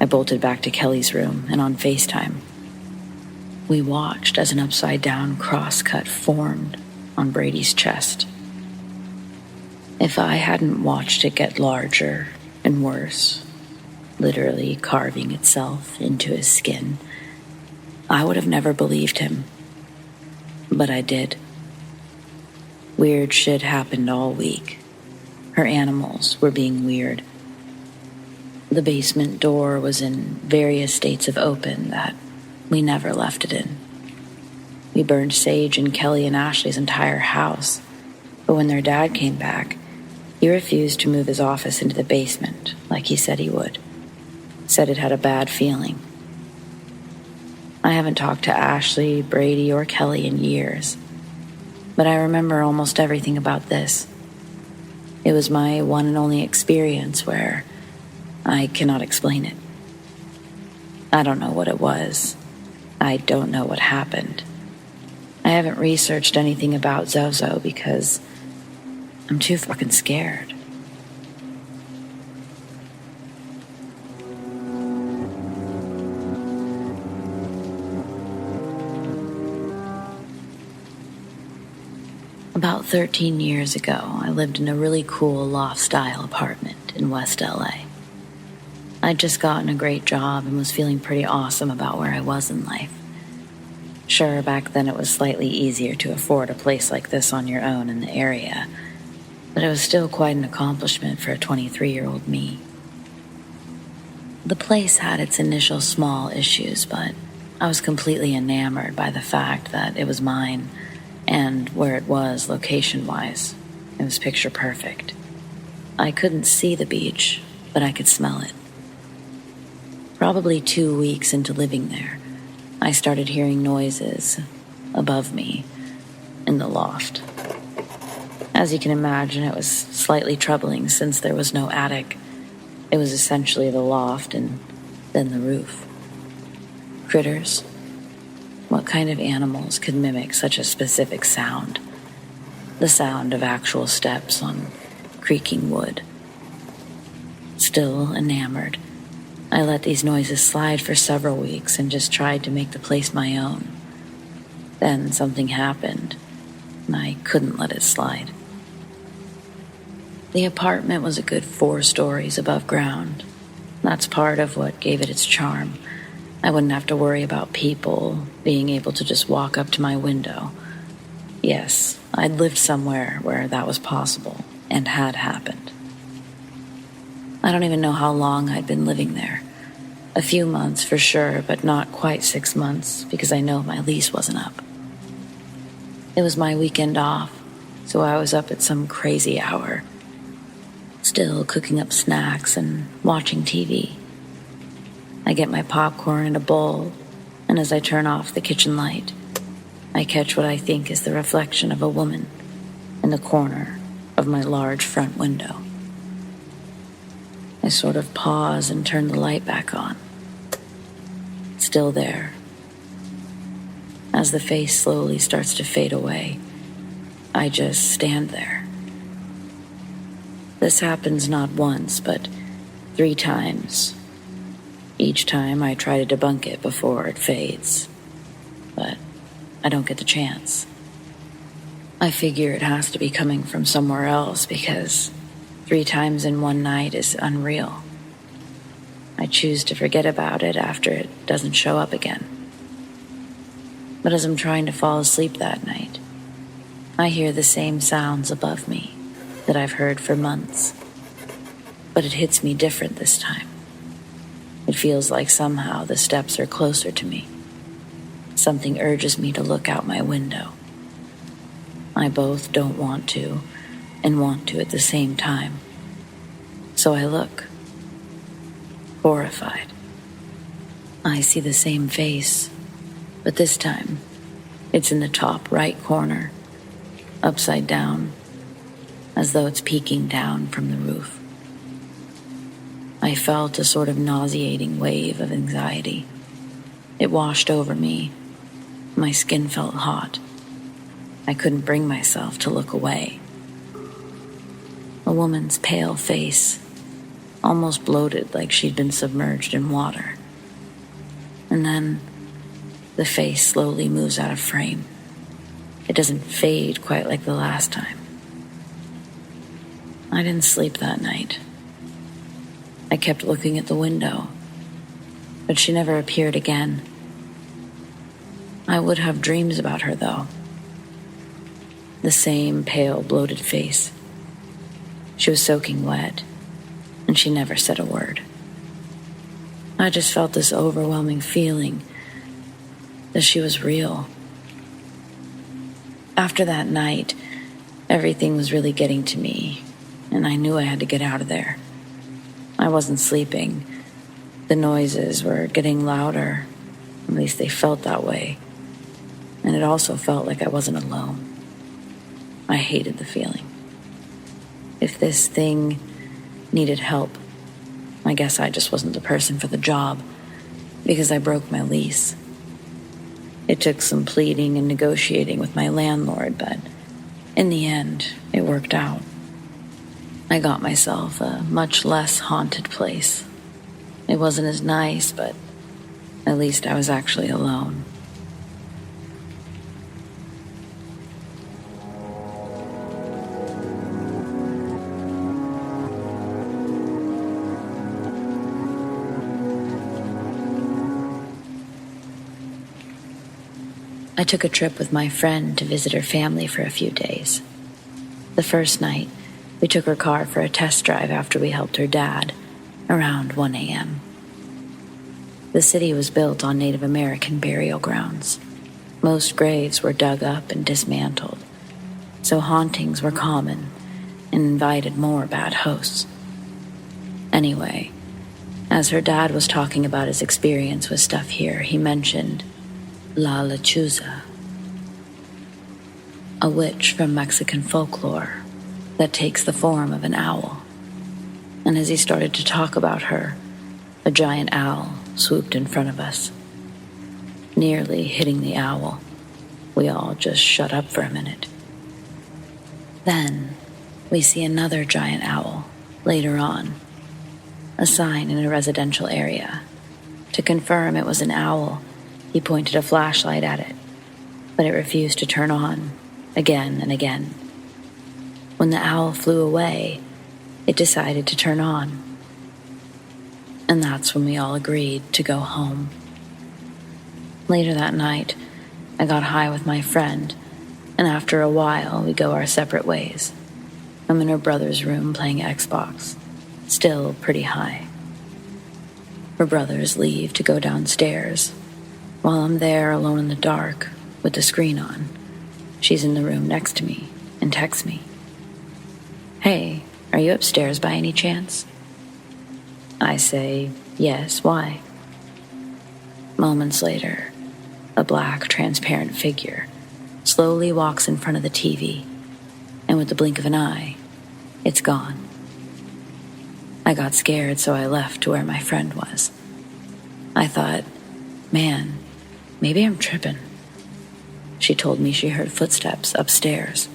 I bolted back to Kelly's room, and on FaceTime, we watched as an upside-down cross-cut formed on Brady's chest. If I hadn't watched it get larger and worse, literally carving itself into his skin, I would have never believed him. But I did. Weird shit happened all week. Her animals were being weird. The basement door was in various states of open that we never left it in. We burned sage in Kelly and Ashley's entire house, but when their dad came back, he refused to move his office into the basement like he said he would. Said it had a bad feeling. I haven't talked to Ashley, Brady, or Kelly in years, but I remember almost everything about this. It was my one and only experience where I cannot explain it. I don't know what it was. I don't know what happened. I haven't researched anything about Zozo because I'm too fucking scared. About 13 years ago, I lived in a really cool loft-style apartment in West LA. I'd just gotten a great job and was feeling pretty awesome about where I was in life. Sure, back then it was slightly easier to afford a place like this on your own in the area, but it was still quite an accomplishment for a 23-year-old me. The place had its initial small issues, but I was completely enamored by the fact that it was mine and where it was location-wise. It was picture perfect. I couldn't see the beach, but I could smell it. Probably 2 weeks into living there, I started hearing noises above me in the loft. As you can imagine, it was slightly troubling since there was no attic. It was essentially the loft and then the roof. Critters. What kind of animals could mimic such a specific sound? The sound of actual steps on creaking wood. Still enamored, I let these noises slide for several weeks and just tried to make the place my own. Then something happened, and I couldn't let it slide. The apartment was a good 4 stories above ground. That's part of what gave it its charm. I wouldn't have to worry about people being able to just walk up to my window. Yes, I'd lived somewhere where that was possible and had happened. I don't even know how long I'd been living there. A few months for sure, but not quite 6 months because I know my lease wasn't up. It was my weekend off, so I was up at some crazy hour, still cooking up snacks and watching TV. I get my popcorn in a bowl, and as I turn off the kitchen light, I catch what I think is the reflection of a woman in the corner of my large front window. I sort of pause and turn the light back on. Still there. As the face slowly starts to fade away, I just stand there. This happens not once, but 3 times. Each time I try to debunk it before it fades, but I don't get the chance. I figure it has to be coming from somewhere else because 3 times in one night is unreal. I choose to forget about it after it doesn't show up again. But as I'm trying to fall asleep that night, I hear the same sounds above me that I've heard for months. But it hits me different this time. It feels like somehow the steps are closer to me. Something urges me to look out my window. I both don't want to and want to at the same time. So I look, horrified. I see the same face, but this time it's in the top right corner, upside down, as though it's peeking down from the roof. I felt a sort of nauseating wave of anxiety. It washed over me. My skin felt hot. I couldn't bring myself to look away. A woman's pale face, almost bloated like she'd been submerged in water. And then the face slowly moves out of frame. It doesn't fade quite like the last time. I didn't sleep that night. I kept looking at the window, but she never appeared again. I would have dreams about her, though. The same pale, bloated face. She was soaking wet, and she never said a word. I just felt this overwhelming feeling that she was real. After that night, everything was really getting to me, and I knew I had to get out of there. I wasn't sleeping. The noises were getting louder. At least they felt that way. And it also felt like I wasn't alone. I hated the feeling. If this thing needed help, I guess I just wasn't the person for the job, because I broke my lease. It took some pleading and negotiating with my landlord, but in the end, it worked out. I got myself a much less haunted place. It wasn't as nice, but at least I was actually alone. I took a trip with my friend to visit her family for a few days. The first night, we took her car for a test drive after we helped her dad, around 1 a.m. The city was built on Native American burial grounds. Most graves were dug up and dismantled, so hauntings were common and invited more bad hosts. Anyway, as her dad was talking about his experience with stuff here, he mentioned La Lechuza, a witch from Mexican folklore that takes the form of an owl. And as he started to talk about her, a giant owl swooped in front of us, nearly hitting the owl. We all just shut up for a minute. Then we see another giant owl later on, a sign in a residential area. To confirm it was an owl, he pointed a flashlight at it, but it refused to turn on, again and again. When the owl flew away, it decided to turn on. And that's when we all agreed to go home. Later that night, I got high with my friend, and after a while, we go our separate ways. I'm in her brother's room playing Xbox, still pretty high. Her brothers leave to go downstairs. While I'm there alone in the dark, with the screen on, she's in the room next to me and texts me. "Hey, are you upstairs by any chance?" I say, "Yes, why?" Moments later, a black, transparent figure slowly walks in front of the TV, and with the blink of an eye, it's gone. I got scared, so I left to where my friend was. I thought, man, maybe I'm tripping. She told me she heard footsteps upstairs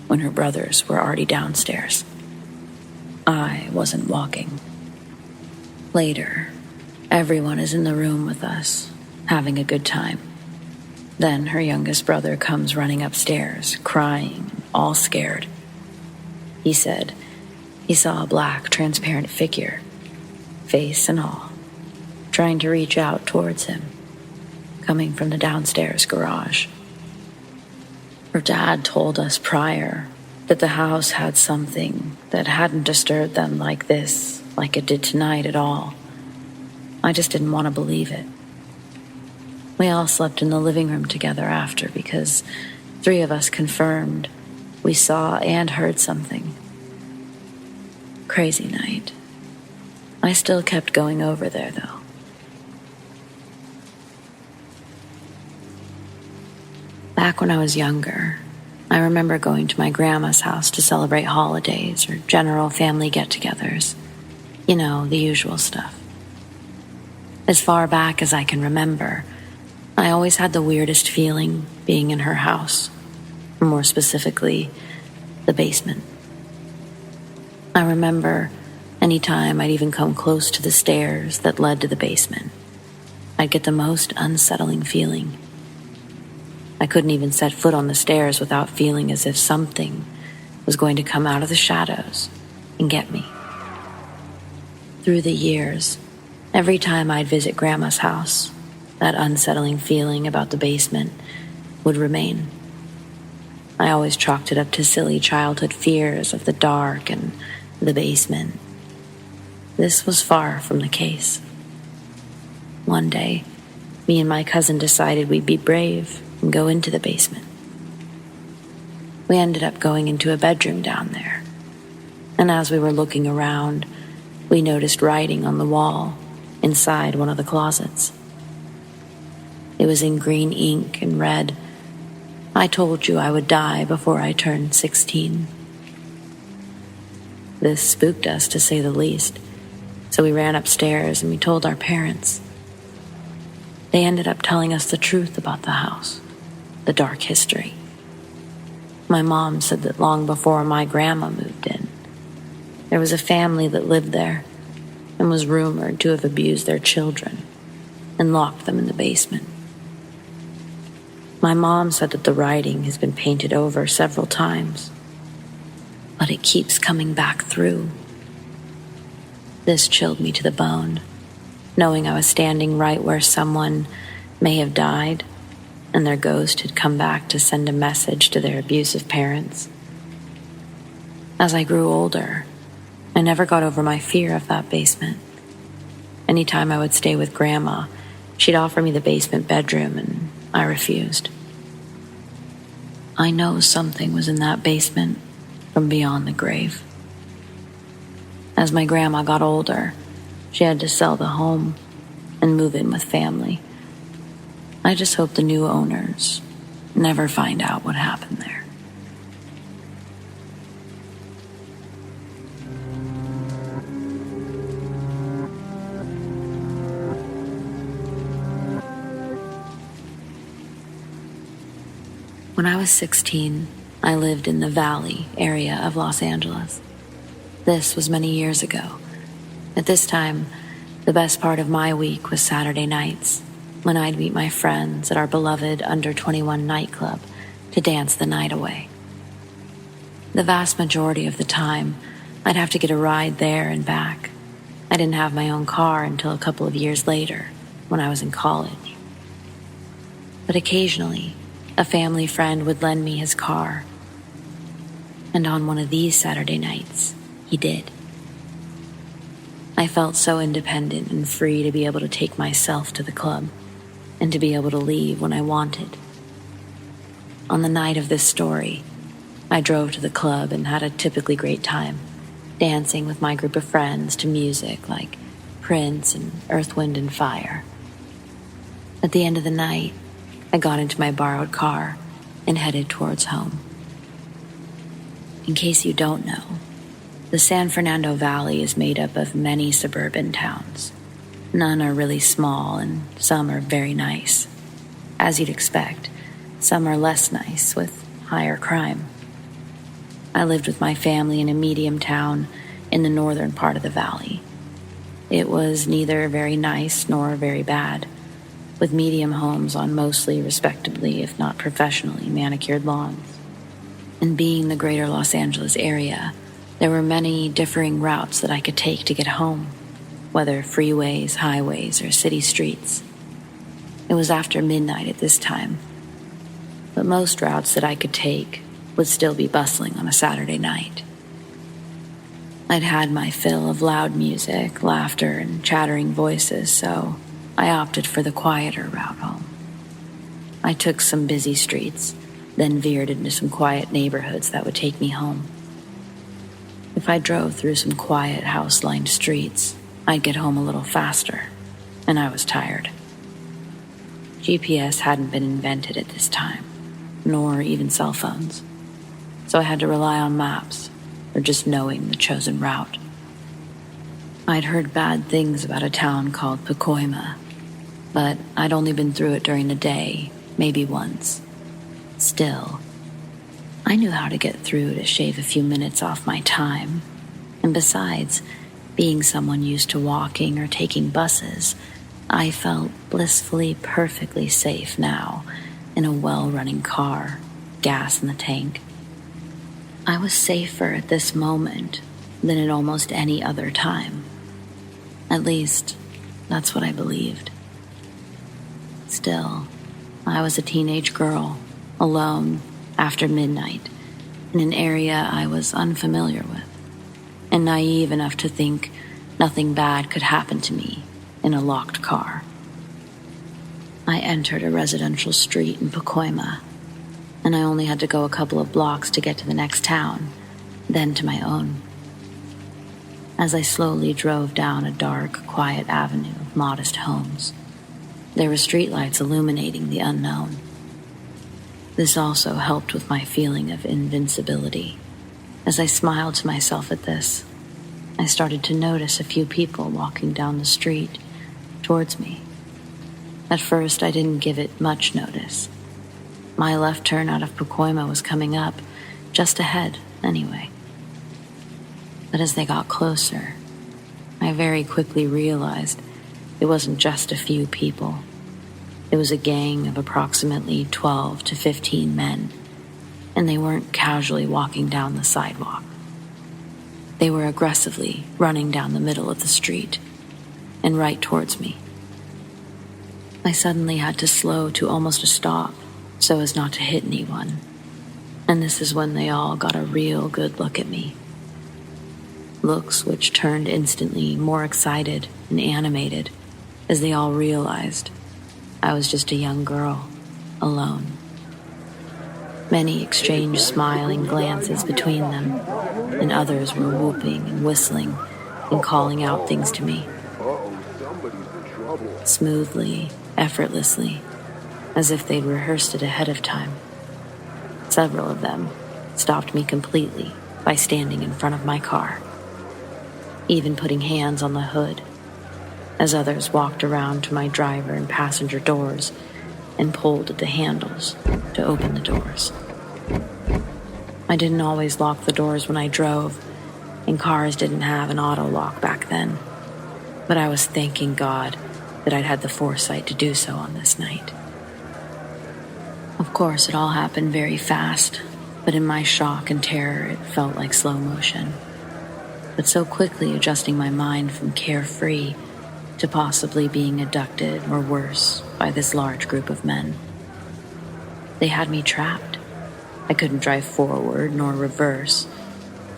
when her brothers were already downstairs. I wasn't walking. Later, everyone is in the room with us, having a good time. Then her youngest brother comes running upstairs, crying, all scared. He said he saw a black, transparent figure, face and all, trying to reach out towards him. coming from the downstairs garage. Her dad told us prior that the house had something that hadn't disturbed them like this, like it did tonight at all. I just didn't want to believe it. We all slept in the living room together after because 3 of us confirmed we saw and heard something. Crazy night. I still kept going over there, though. Back when I was younger, I remember going to my grandma's house to celebrate holidays or general family get-togethers. You know, the usual stuff. As far back as I can remember, I always had the weirdest feeling being in her house, or more specifically, the basement. I remember any time I'd even come close to the stairs that led to the basement, I'd get the most unsettling feeling. I couldn't even set foot on the stairs without feeling as if something was going to come out of the shadows and get me. Through the years, every time I'd visit Grandma's house, that unsettling feeling about the basement would remain. I always chalked it up to silly childhood fears of the dark and the basement. This was far from the case. One day, me and my cousin decided we'd be brave and go into the basement. We ended up going into a bedroom down there, and as we were looking around, we noticed writing on the wall inside one of the closets. It was in green ink and read, "I told you I would die before I turned 16. This spooked us, to say the least, so we ran upstairs and we told our parents. They ended up telling us the truth about the house, the dark history. My mom said that long before my grandma moved in, there was a family that lived there and was rumored to have abused their children and locked them in the basement. My mom said that the writing has been painted over several times, but it keeps coming back through. This chilled me to the bone, knowing I was standing right where someone may have died and their ghost had come back to send a message to their abusive parents. As I grew older, I never got over my fear of that basement. Anytime I would stay with Grandma, she'd offer me the basement bedroom, and I refused. I know something was in that basement from beyond the grave. As my grandma got older, she had to sell the home and move in with family. I just hope the new owners never find out what happened there. When I was 16, I lived in the Valley area of Los Angeles. This was many years ago. At this time, the best part of my week was Saturday nights, when I'd meet my friends at our beloved under-21 nightclub to dance the night away. The vast majority of the time, I'd have to get a ride there and back. I didn't have my own car until a couple of years later, when I was in college. But occasionally, a family friend would lend me his car. And on one of these Saturday nights, he did. I felt so independent and free to be able to take myself to the club and to be able to leave when I wanted. On the night of this story, I drove to the club and had a typically great time, dancing with my group of friends to music like Prince and Earth, Wind and Fire. At the end of the night, I got into my borrowed car and headed towards home. In case you don't know, the San Fernando Valley is made up of many suburban towns. None are really small, and some are very nice. As you'd expect, some are less nice, with higher crime. I lived with my family in a medium town in the northern part of the valley. It was neither very nice nor very bad, with medium homes on mostly respectably, if not professionally, manicured lawns. And being the greater Los Angeles area, there were many differing routes that I could take to get home, whether freeways, highways, or city streets. It was after midnight at this time, but most routes that I could take would still be bustling on a Saturday night. I'd had my fill of loud music, laughter, and chattering voices, so I opted for the quieter route home. I took some busy streets, then veered into some quiet neighborhoods that would take me home. If I drove through some quiet house-lined streets, I'd get home a little faster, and I was tired. GPS hadn't been invented at this time, nor even cell phones, so I had to rely on maps or just knowing the chosen route. I'd heard bad things about a town called Pacoima, but I'd only been through it during the day, maybe once. Still, I knew how to get through to shave a few minutes off my time, and besides, being someone used to walking or taking buses, I felt blissfully perfectly safe now in a well-running car, gas in the tank. I was safer at this moment than at almost any other time. At least, that's what I believed. Still, I was a teenage girl, alone, after midnight, in an area I was unfamiliar with, and naive enough to think nothing bad could happen to me in a locked car. I entered a residential street in Pacoima, and I only had to go a couple of blocks to get to the next town, then to my own. As I slowly drove down a dark, quiet avenue of modest homes, there were streetlights illuminating the unknown. This also helped with my feeling of invincibility. As I smiled to myself at this, I started to notice a few people walking down the street towards me. At first, I didn't give it much notice. My left turn out of Pacoima was coming up, just ahead, anyway. But as they got closer, I very quickly realized it wasn't just a few people. It was a gang of approximately 12 to 15 men, and they weren't casually walking down the sidewalk. They were aggressively running down the middle of the street and right towards me. I suddenly had to slow to almost a stop so as not to hit anyone, and this is when they all got a real good look at me. Looks which turned instantly more excited and animated as they all realized I was just a young girl, alone. Many exchanged smiling glances between them, and others were whooping and whistling and calling out things to me. Smoothly, effortlessly, as if they'd rehearsed it ahead of time. Several of them stopped me completely by standing in front of my car, even putting hands on the hood, as others walked around to my driver and passenger doors and pulled at the handles to open the doors. I didn't always lock the doors when I drove, and cars didn't have an auto lock back then, but I was thanking God that I'd had the foresight to do so on this night. Of course, it all happened very fast, but in my shock and terror, it felt like slow motion. But so quickly adjusting my mind from carefree to possibly being abducted or worse by this large group of men. They had me trapped. I couldn't drive forward nor reverse,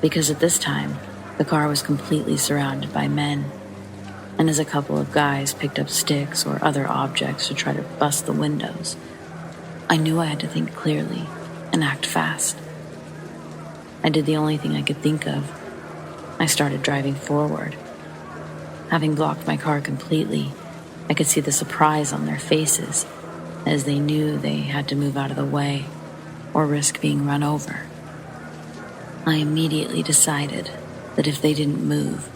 because at this time, the car was completely surrounded by men, and as a couple of guys picked up sticks or other objects to try to bust the windows, I knew I had to think clearly and act fast. I did the only thing I could think of. I started driving forward. Having blocked my car completely, I could see the surprise on their faces as they knew they had to move out of the way or risk being run over. I immediately decided that if they didn't move,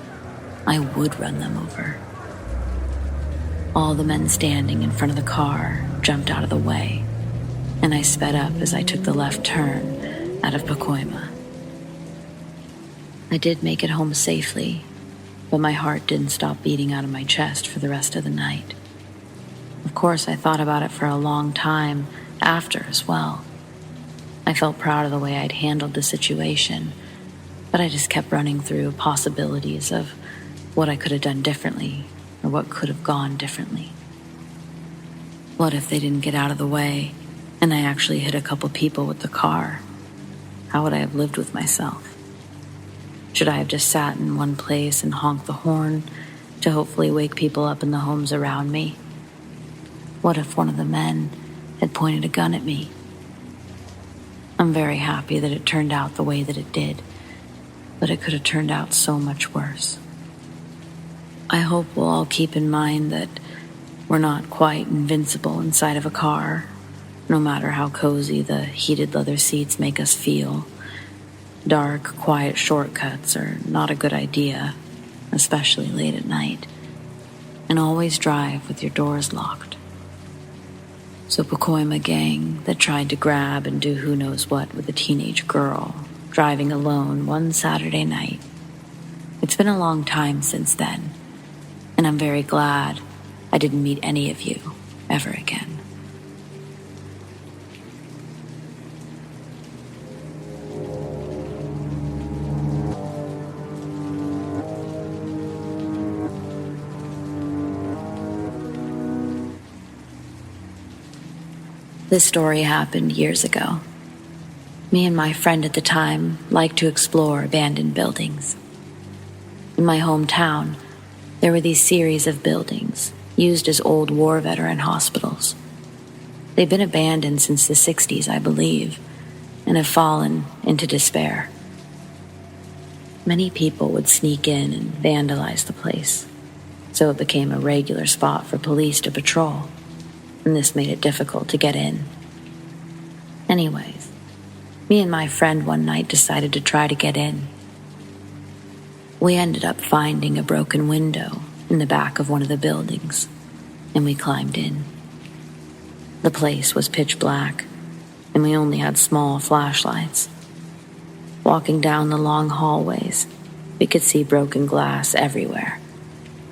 I would run them over. All the men standing in front of the car jumped out of the way, and I sped up as I took the left turn out of Pacoima. I did make it home safely, but my heart didn't stop beating out of my chest for the rest of the night. Of course, I thought about it for a long time after as well. I felt proud of the way I'd handled the situation, but I just kept running through possibilities of what I could have done differently or what could have gone differently. What if they didn't get out of the way and I actually hit a couple people with the car? How would I have lived with myself? Should I have just sat in one place and honked the horn to hopefully wake people up in the homes around me? What if one of the men had pointed a gun at me? I'm very happy that it turned out the way that it did, but it could have turned out so much worse. I hope we'll all keep in mind that we're not quite invincible inside of a car, no matter how cozy the heated leather seats make us feel. Dark, quiet shortcuts are not a good idea, especially late at night. And always drive with your doors locked. So Pacoima gang that tried to grab and do who knows what with a teenage girl, driving alone one Saturday night. It's been a long time since then, and I'm very glad I didn't meet any of you ever again. This story happened years ago. Me and my friend at the time liked to explore abandoned buildings. In my hometown, there were these series of buildings used as old war veteran hospitals. They've been abandoned since the 60s, I believe, and have fallen into despair. Many people would sneak in and vandalize the place, so it became a regular spot for police to patrol, and this made it difficult to get in. Anyways, me and my friend one night decided to try to get in. We ended up finding a broken window in the back of one of the buildings, and we climbed in. The place was pitch black, and we only had small flashlights. Walking down the long hallways, we could see broken glass everywhere,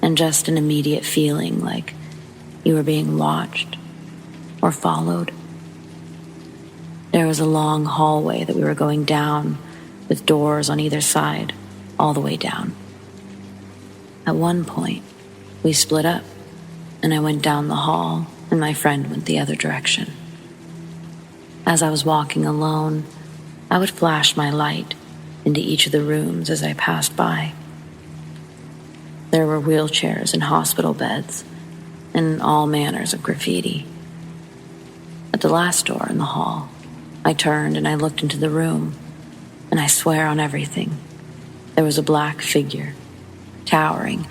and just an immediate feeling like you were being watched or followed. There was a long hallway that we were going down with doors on either side, all the way down. At one point, we split up, and I went down the hall, and my friend went the other direction. As I was walking alone, I would flash my light into each of the rooms as I passed by. There were wheelchairs and hospital beds, and all manners of graffiti. At the last door in the hall, I turned and I looked into the room, and I swear on everything, there was a black figure, towering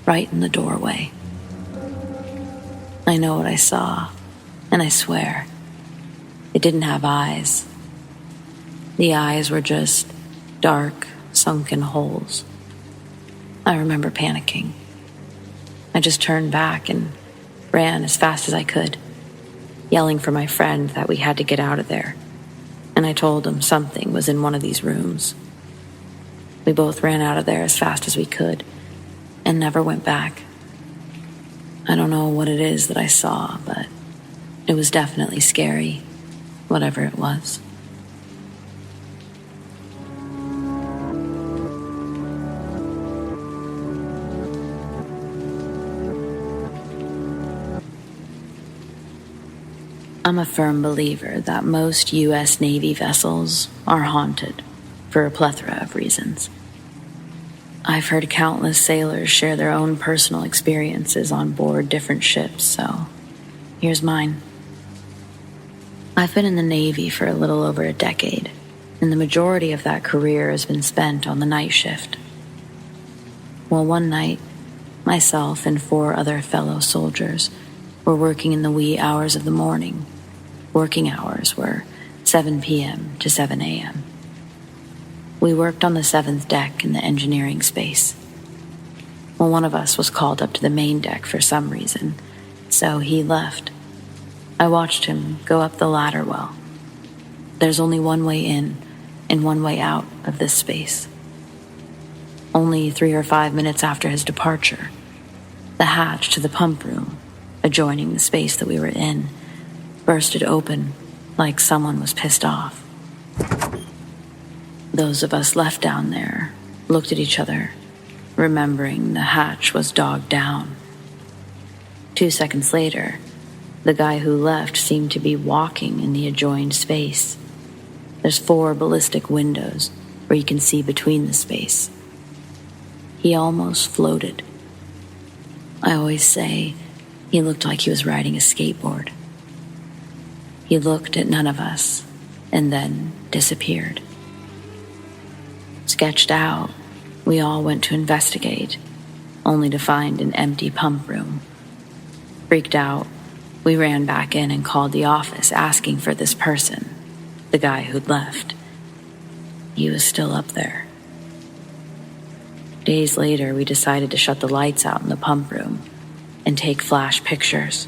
right in the doorway. I know what I saw, and I swear, it didn't have eyes. The eyes were just dark, sunken holes. I remember panicking. I just turned back and ran as fast as I could, yelling for my friend that we had to get out of there, and I told him something was in one of these rooms. We both ran out of there as fast as we could and never went back. I don't know what it is that I saw, but it was definitely scary, whatever it was. I'm a firm believer that most U.S. Navy vessels are haunted for a plethora of reasons. I've heard countless sailors share their own personal experiences on board different ships, so here's mine. I've been in the Navy for a little over a decade, and the majority of that career has been spent on the night shift. Well, one night, myself and 4 other fellow soldiers were working in the wee hours of the morning. Working hours were 7 p.m. to 7 a.m. We worked on the 7th deck in the engineering space. Well, one of us was called up to the main deck for some reason, so he left. I watched him go up the ladder well. There's only one way in and one way out of this space. Only 3 or 5 minutes after his departure, the hatch to the pump room, adjoining the space that we were in, bursted open like someone was pissed off. Those of us left down there looked at each other, remembering the hatch was dogged down. 2 seconds later, The guy who left seemed to be walking in the adjoined space. There's 4 ballistic windows where you can see between the space. He almost floated. I always say he looked like he was riding a skateboard. He looked at none of us and then disappeared. Sketched out, we all went to investigate, only to find an empty pump room. Freaked out, we ran back in and called the office asking for this person, the guy who'd left. He was still up there. Days later, we decided to shut the lights out in the pump room and take flash pictures.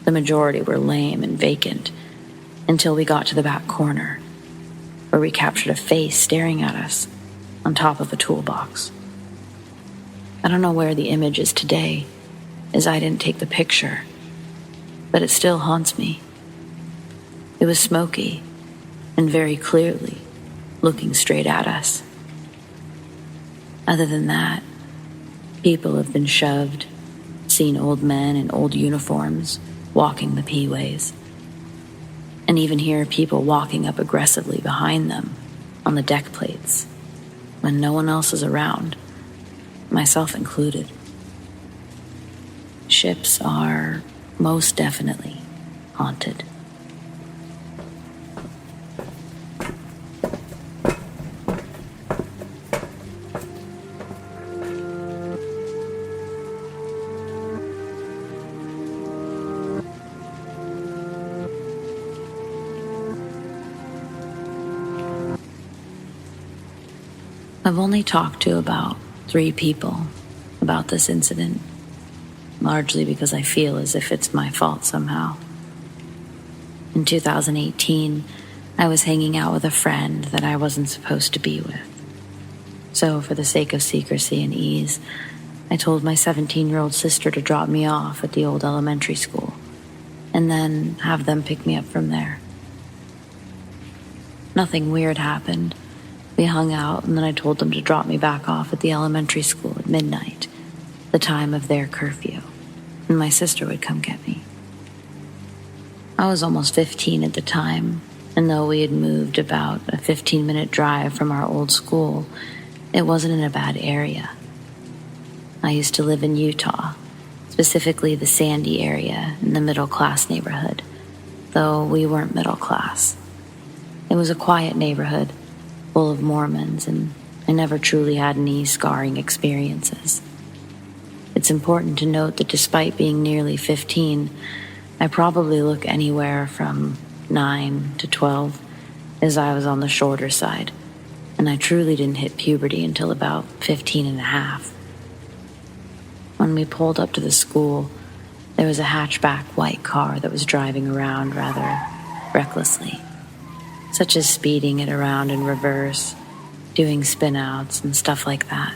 The majority were lame and vacant until we got to the back corner, where we captured a face staring at us on top of a toolbox. I don't know where the image is today, as I didn't take the picture, but it still haunts me. It was smoky and very clearly looking straight at us. Other than that, people have been shoved, seen old men in old uniforms walking the P-ways, and even hear people walking up aggressively behind them on the deck plates when no one else is around, myself included. Ships are most definitely haunted. I've only talked to about 3 people about this incident, largely because I feel as if it's my fault somehow. In 2018, I was hanging out with a friend that I wasn't supposed to be with. So, for the sake of secrecy and ease, I told my 17-year-old sister to drop me off at the old elementary school, and then have them pick me up from there. Nothing weird happened. We hung out, and then I told them to drop me back off at the elementary school at midnight, the time of their curfew, and my sister would come get me. I was almost 15 at the time, and though we had moved about a 15-minute drive from our old school, it wasn't in a bad area. I used to live in Utah, specifically the Sandy area in the middle-class neighborhood, though we weren't middle class. It was a quiet neighborhood, full of Mormons, and I never truly had any scarring experiences. It's important to note that despite being nearly 15, I probably look anywhere from 9 to 12, as I was on the shorter side, and I truly didn't hit puberty until about 15 and a half. When we pulled up to the school, there was a hatchback white car that was driving around rather recklessly, such as speeding it around in reverse, doing spin-outs and stuff like that.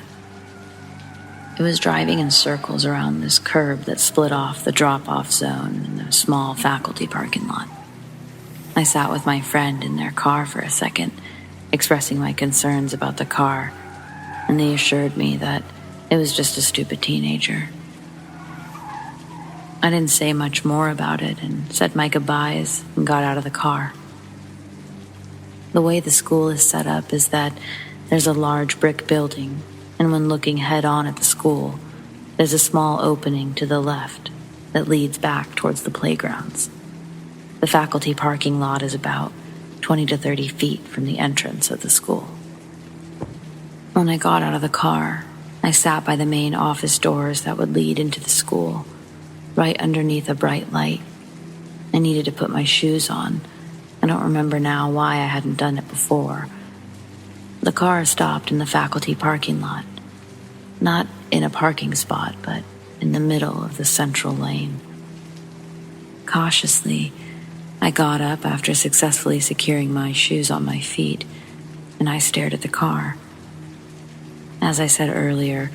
It was driving in circles around this curb that split off the drop-off zone in the small faculty parking lot. I sat with my friend in their car for a second, expressing my concerns about the car, and they assured me that it was just a stupid teenager. I didn't say much more about it and said my goodbyes and got out of the car. The way the school is set up is that there's a large brick building, and when looking head-on at the school, there's a small opening to the left that leads back towards the playgrounds. The faculty parking lot is about 20 to 30 feet from the entrance of the school. When I got out of the car, I sat by the main office doors that would lead into the school, right underneath a bright light. I needed to put my shoes on. I don't remember now why I hadn't done it before. The car stopped in the faculty parking lot, not in a parking spot, but in the middle of the central lane. Cautiously, I got up after successfully securing my shoes on my feet, and I stared at the car. As I said earlier,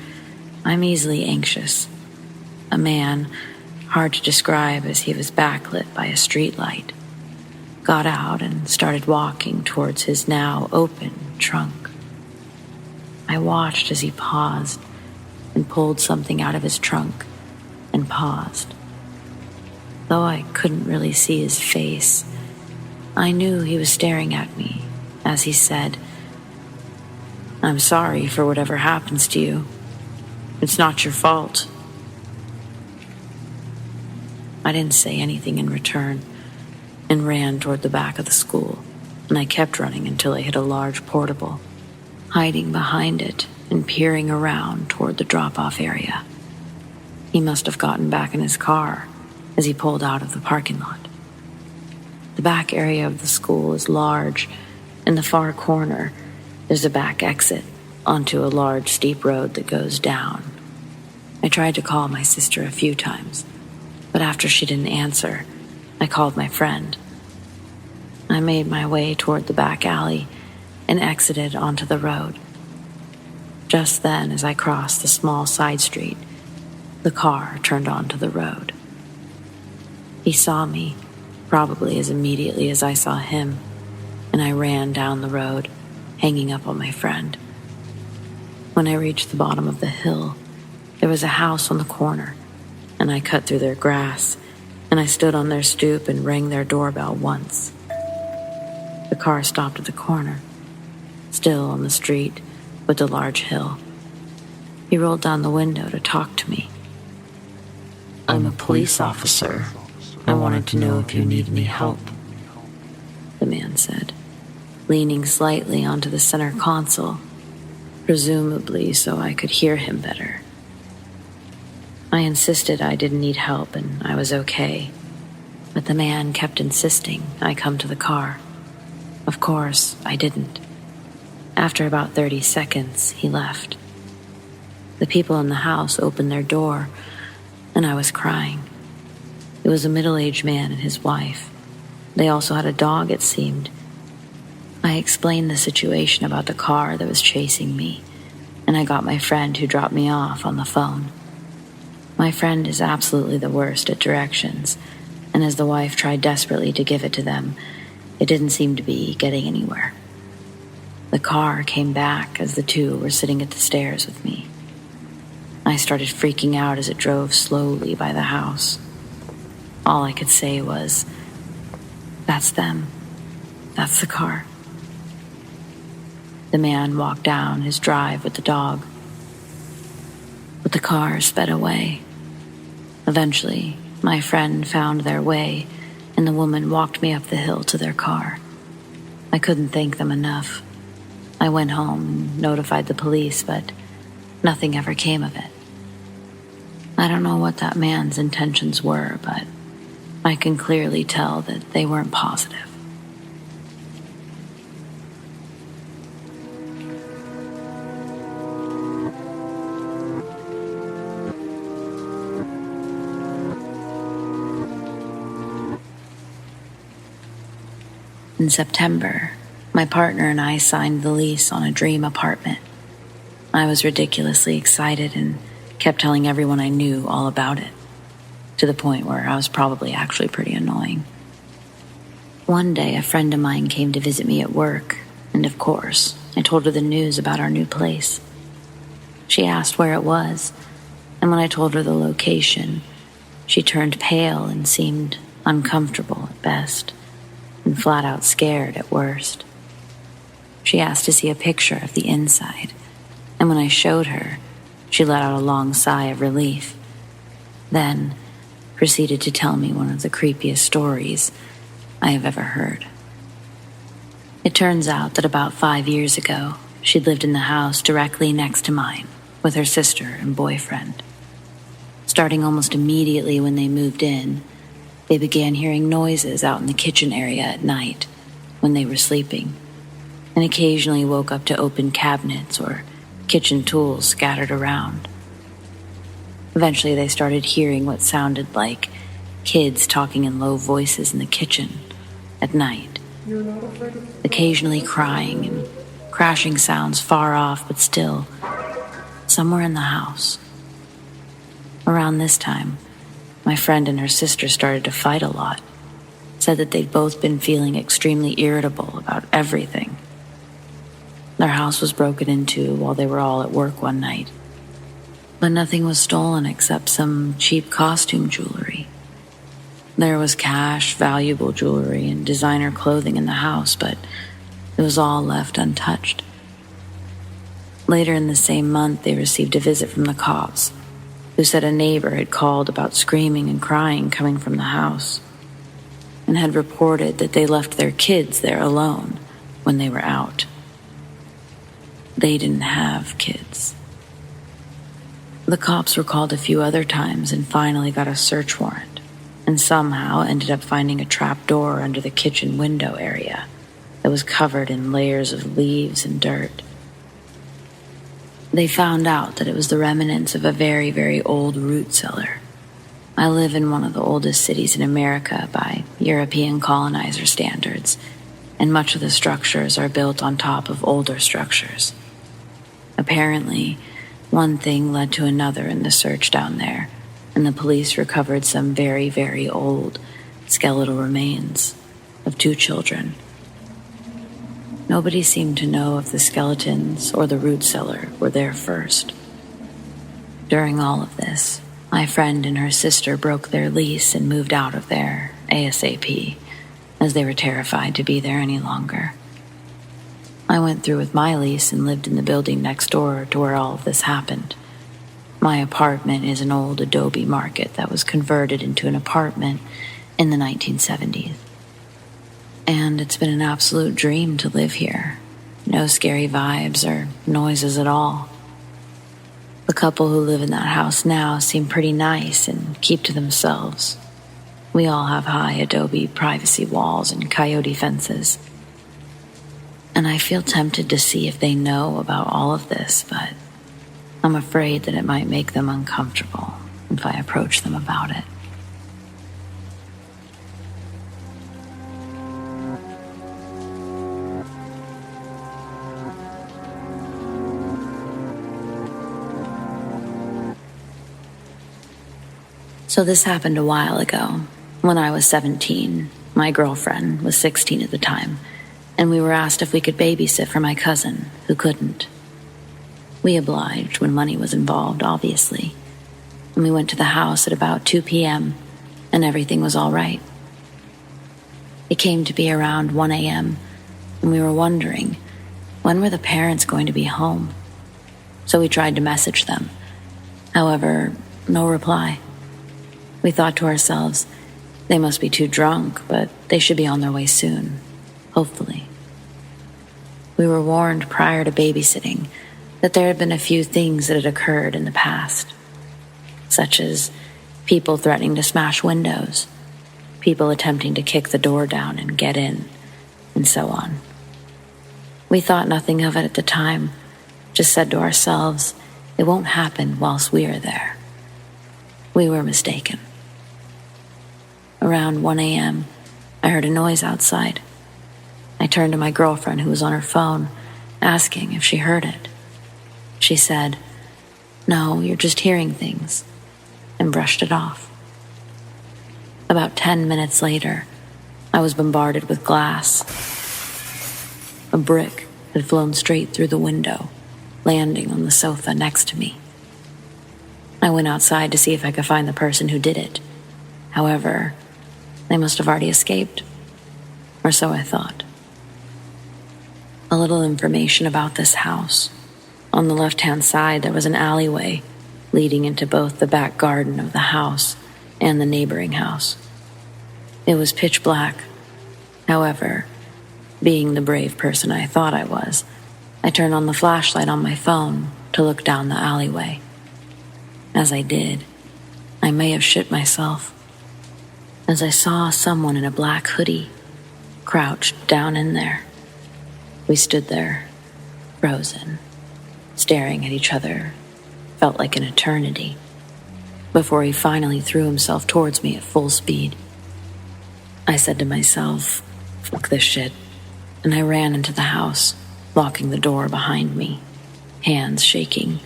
I'm easily anxious. A man, hard to describe as he was backlit by a street light, got out and started walking towards his now open trunk. I watched as he paused and pulled something out of his trunk and paused. Though I couldn't really see his face, I knew he was staring at me as he said, "I'm sorry for whatever happens to you. It's not your fault." I didn't say anything in return and ran toward the back of the school, and I kept running until I hit a large portable, hiding behind it and peering around toward the drop-off area. He must have gotten back in his car as he pulled out of the parking lot. The back area of the school is large. In the far corner, there's a back exit onto a large steep road that goes down. I tried to call my sister a few times, but after she didn't answer, I called my friend. I made my way toward the back alley and exited onto the road. Just then, as I crossed the small side street, the car turned onto the road. He saw me, probably as immediately as I saw him, and I ran down the road, hanging up on my friend. When I reached the bottom of the hill, there was a house on the corner, and I cut through their grass, and I stood on their stoop and rang their doorbell once. The car stopped at the corner, still on the street with the large hill. He rolled down the window to talk to me. "I'm a police officer. I wanted to know if you need any help," the man said, leaning slightly onto the center console, presumably so I could hear him better. I insisted I didn't need help and I was okay, but the man kept insisting I come to the car. Of course, I didn't. After about 30 seconds, he left. The people in the house opened their door, and I was crying. It was a middle-aged man and his wife. They also had a dog, it seemed. I explained the situation about the car that was chasing me, and I got my friend who dropped me off on the phone. My friend is absolutely the worst at directions, and as the wife tried desperately to give it to them, it didn't seem to be getting anywhere. The car came back as the two were sitting at the stairs with me. I started freaking out as it drove slowly by the house. All I could say was, "That's them. That's the car." The man walked down his drive with the dog, but the car sped away. Eventually, my friend found their way, and the woman walked me up the hill to their car. I couldn't thank them enough. I went home and notified the police, but nothing ever came of it. I don't know what that man's intentions were, but I can clearly tell that they weren't positive. In September, my partner and I signed the lease on a dream apartment. I was ridiculously excited and kept telling everyone I knew all about it, to the point where I was probably actually pretty annoying. One day, a friend of mine came to visit me at work, and of course, I told her the news about our new place. She asked where it was, and when I told her the location, she turned pale and seemed uncomfortable at best, and flat out scared at worst. She asked to see a picture of the inside, and when I showed her, she let out a long sigh of relief, then proceeded to tell me one of the creepiest stories I have ever heard. It turns out that about 5 years ago, she'd lived in the house directly next to mine with her sister and boyfriend. Starting almost immediately when they moved in, they began hearing noises out in the kitchen area at night when they were sleeping, and occasionally woke up to open cabinets or kitchen tools scattered around. Eventually, they started hearing what sounded like kids talking in low voices in the kitchen at night, occasionally crying and crashing sounds far off, but still somewhere in the house. Around this time, my friend and her sister started to fight a lot, said that they'd both been feeling extremely irritable about everything. Their house was broken into while they were all at work one night, but nothing was stolen except some cheap costume jewelry. There was cash, valuable jewelry, and designer clothing in the house, but it was all left untouched. Later in the same month, they received a visit from the cops, who said a neighbor had called about screaming and crying coming from the house, and had reported that they left their kids there alone when they were out. They didn't have kids. The cops were called a few other times and finally got a search warrant, and somehow ended up finding a trap door under the kitchen window area that was covered in layers of leaves and dirt. They found out that it was the remnants of a very, very old root cellar. I live in one of the oldest cities in America by European colonizer standards, and much of the structures are built on top of older structures. Apparently, one thing led to another in the search down there, and the police recovered some very, very old skeletal remains of 2 children. Nobody seemed to know if the skeletons or the root cellar were there first. During all of this, my friend and her sister broke their lease and moved out of there ASAP, as they were terrified to be there any longer. I went through with my lease and lived in the building next door to where all of this happened. My apartment is an old adobe market that was converted into an apartment in the 1970s. And it's been an absolute dream to live here. No scary vibes or noises at all. The couple who live in that house now seem pretty nice and keep to themselves. We all have high adobe privacy walls and coyote fences. And I feel tempted to see if they know about all of this, but I'm afraid that it might make them uncomfortable if I approach them about it. So this happened a while ago. When I was 17, my girlfriend was 16 at the time, and we were asked if we could babysit for my cousin, who couldn't. We obliged when money was involved, obviously, and we went to the house at about 2 p.m., and everything was all right. It came to be around 1 a.m., and we were wondering, when were the parents going to be home? So we tried to message them. However, no reply. We thought to ourselves, they must be too drunk, but they should be on their way soon, hopefully. We were warned prior to babysitting that there had been a few things that had occurred in the past, such as people threatening to smash windows, people attempting to kick the door down and get in, and so on. We thought nothing of it at the time, just said to ourselves, it won't happen whilst we are there. We were mistaken. Around 1 a.m., I heard a noise outside. I turned to my girlfriend, who was on her phone, asking if she heard it. She said, "No, you're just hearing things," and brushed it off. About 10 minutes later, I was bombarded with glass. A brick had flown straight through the window, landing on the sofa next to me. I went outside to see if I could find the person who did it. However, they must have already escaped, or so I thought. A little information about this house. On the left-hand side, there was an alleyway leading into both the back garden of the house and the neighboring house. It was pitch black. However, being the brave person I thought I was, I turned on the flashlight on my phone to look down the alleyway. As I did, I may have shit myself, as I saw someone in a black hoodie crouched down in there. We stood there, frozen, staring at each other, felt like an eternity, before he finally threw himself towards me at full speed. I said to myself, fuck this shit, and I ran into the house, locking the door behind me, hands shaking.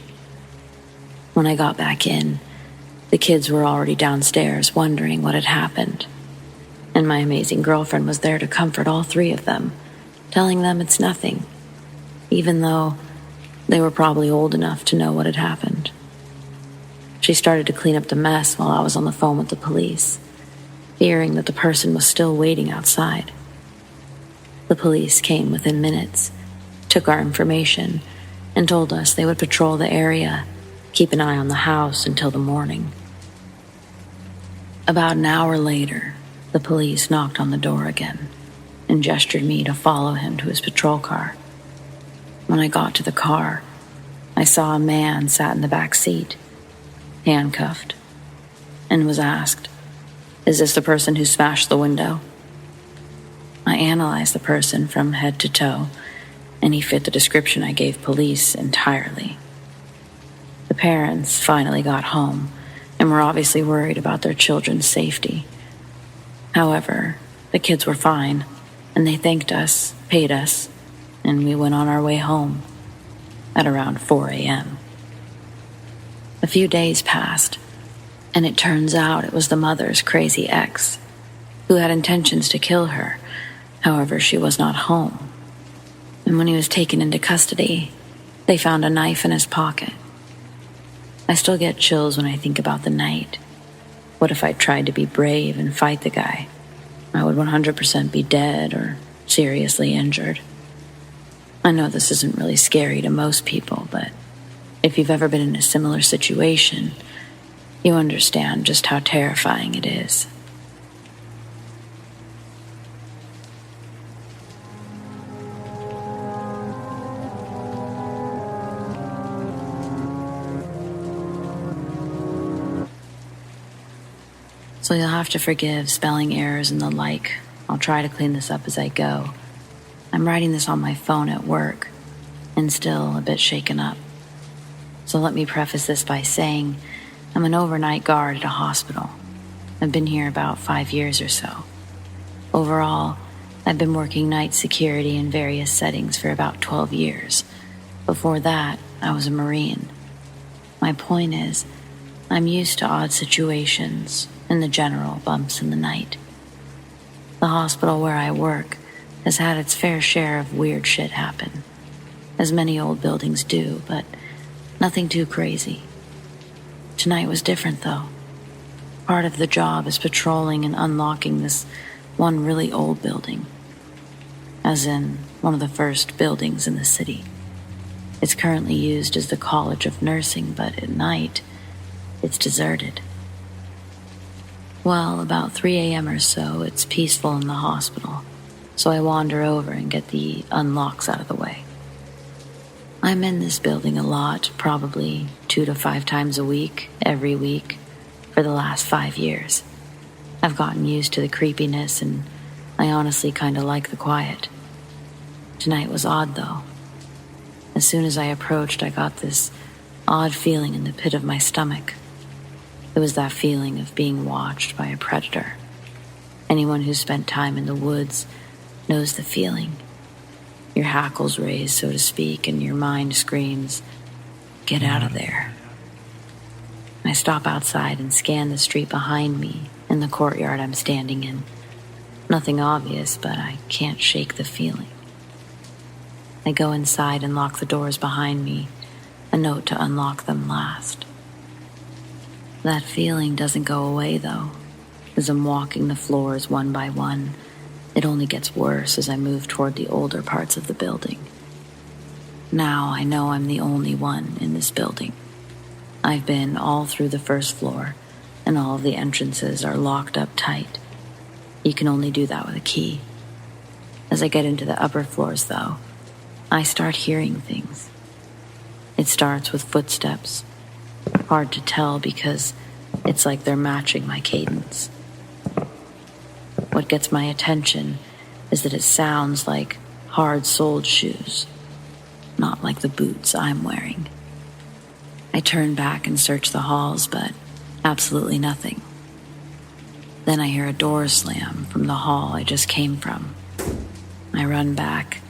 When I got back in, the kids were already downstairs wondering what had happened, and my amazing girlfriend was there to comfort all 3 of them, telling them it's nothing, even though they were probably old enough to know what had happened. She started to clean up the mess while I was on the phone with the police, fearing that the person was still waiting outside. The police came within minutes, took our information, and told us they would patrol the area, keep an eye on the house until the morning. About an hour later, the police knocked on the door again and gestured me to follow him to his patrol car. When I got to the car, I saw a man sat in the back seat, handcuffed, and was asked, "Is this the person who smashed the window?" I analyzed the person from head to toe, and he fit the description I gave police entirely. The parents finally got home and were obviously worried about their children's safety. However, the kids were fine, and they thanked us, paid us, and we went on our way home at around 4 a.m. A few days passed, and it turns out it was the mother's crazy ex, who had intentions to kill her. However, she was not home. And when he was taken into custody, they found a knife in his pocket. I still get chills when I think about the night. What if I tried to be brave and fight the guy? I would 100% be dead or seriously injured. I know this isn't really scary to most people, but if you've ever been in a similar situation, you understand just how terrifying it is. So you'll have to forgive spelling errors and the like. I'll try to clean this up as I go. I'm writing this on my phone at work, and still a bit shaken up. So let me preface this by saying I'm an overnight guard at a hospital. I've been here about 5 years or so. Overall, I've been working night security in various settings for about 12 years. Before that, I was a Marine. My point is, I'm used to odd situations and the general bumps in the night. The hospital where I work has had its fair share of weird shit happen, as many old buildings do, but nothing too crazy. Tonight was different, though. Part of the job is patrolling and unlocking this one really old building, as in one of the first buildings in the city. It's currently used as the College of Nursing, but at night, it's deserted. Well, about 3 a.m. or so, it's peaceful in the hospital, so I wander over and get the unlocks out of the way. I'm in this building a lot, probably 2 to 5 times a week, every week, for the last 5 years. I've gotten used to the creepiness, and I honestly kind of like the quiet. Tonight was odd, though. As soon as I approached, I got this odd feeling in the pit of my stomach. It was that feeling of being watched by a predator. Anyone who's spent time in the woods knows the feeling. Your hackles raise, so to speak, and your mind screams, "Get out of there." I stop outside and scan the street behind me and the courtyard I'm standing in. Nothing obvious, but I can't shake the feeling. I go inside and lock the doors behind me, a note to unlock them last. That feeling doesn't go away, though. As I'm walking the floors one by one, it only gets worse as I move toward the older parts of the building. Now I know I'm the only one in this building. I've been all through the first floor, and all of the entrances are locked up tight. You can only do that with a key. As I get into the upper floors, though, I start hearing things. It starts with footsteps. Hard to tell because it's like they're matching my cadence. What gets my attention is that it sounds like hard-soled shoes, not like the boots I'm wearing. I turn back and search the halls, but absolutely nothing. Then I hear a door slam from the hall I just came from. I run back.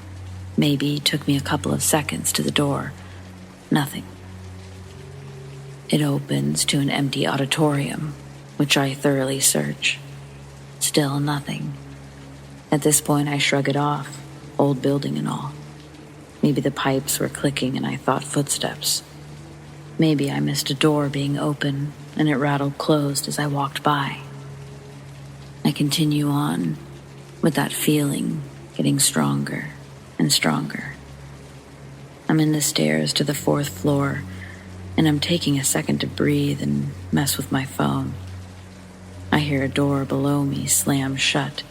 Maybe it took me a couple of seconds to the door. Nothing. It opens to an empty auditorium, which I thoroughly search. Still nothing. At this point, I shrug it off, old building and all. Maybe the pipes were clicking and I thought footsteps. Maybe I missed a door being open and it rattled closed as I walked by. I continue on with that feeling getting stronger and stronger. I'm in the stairs to the 4th floor, and I'm taking a second to breathe and mess with my phone. I hear a door below me slam shut,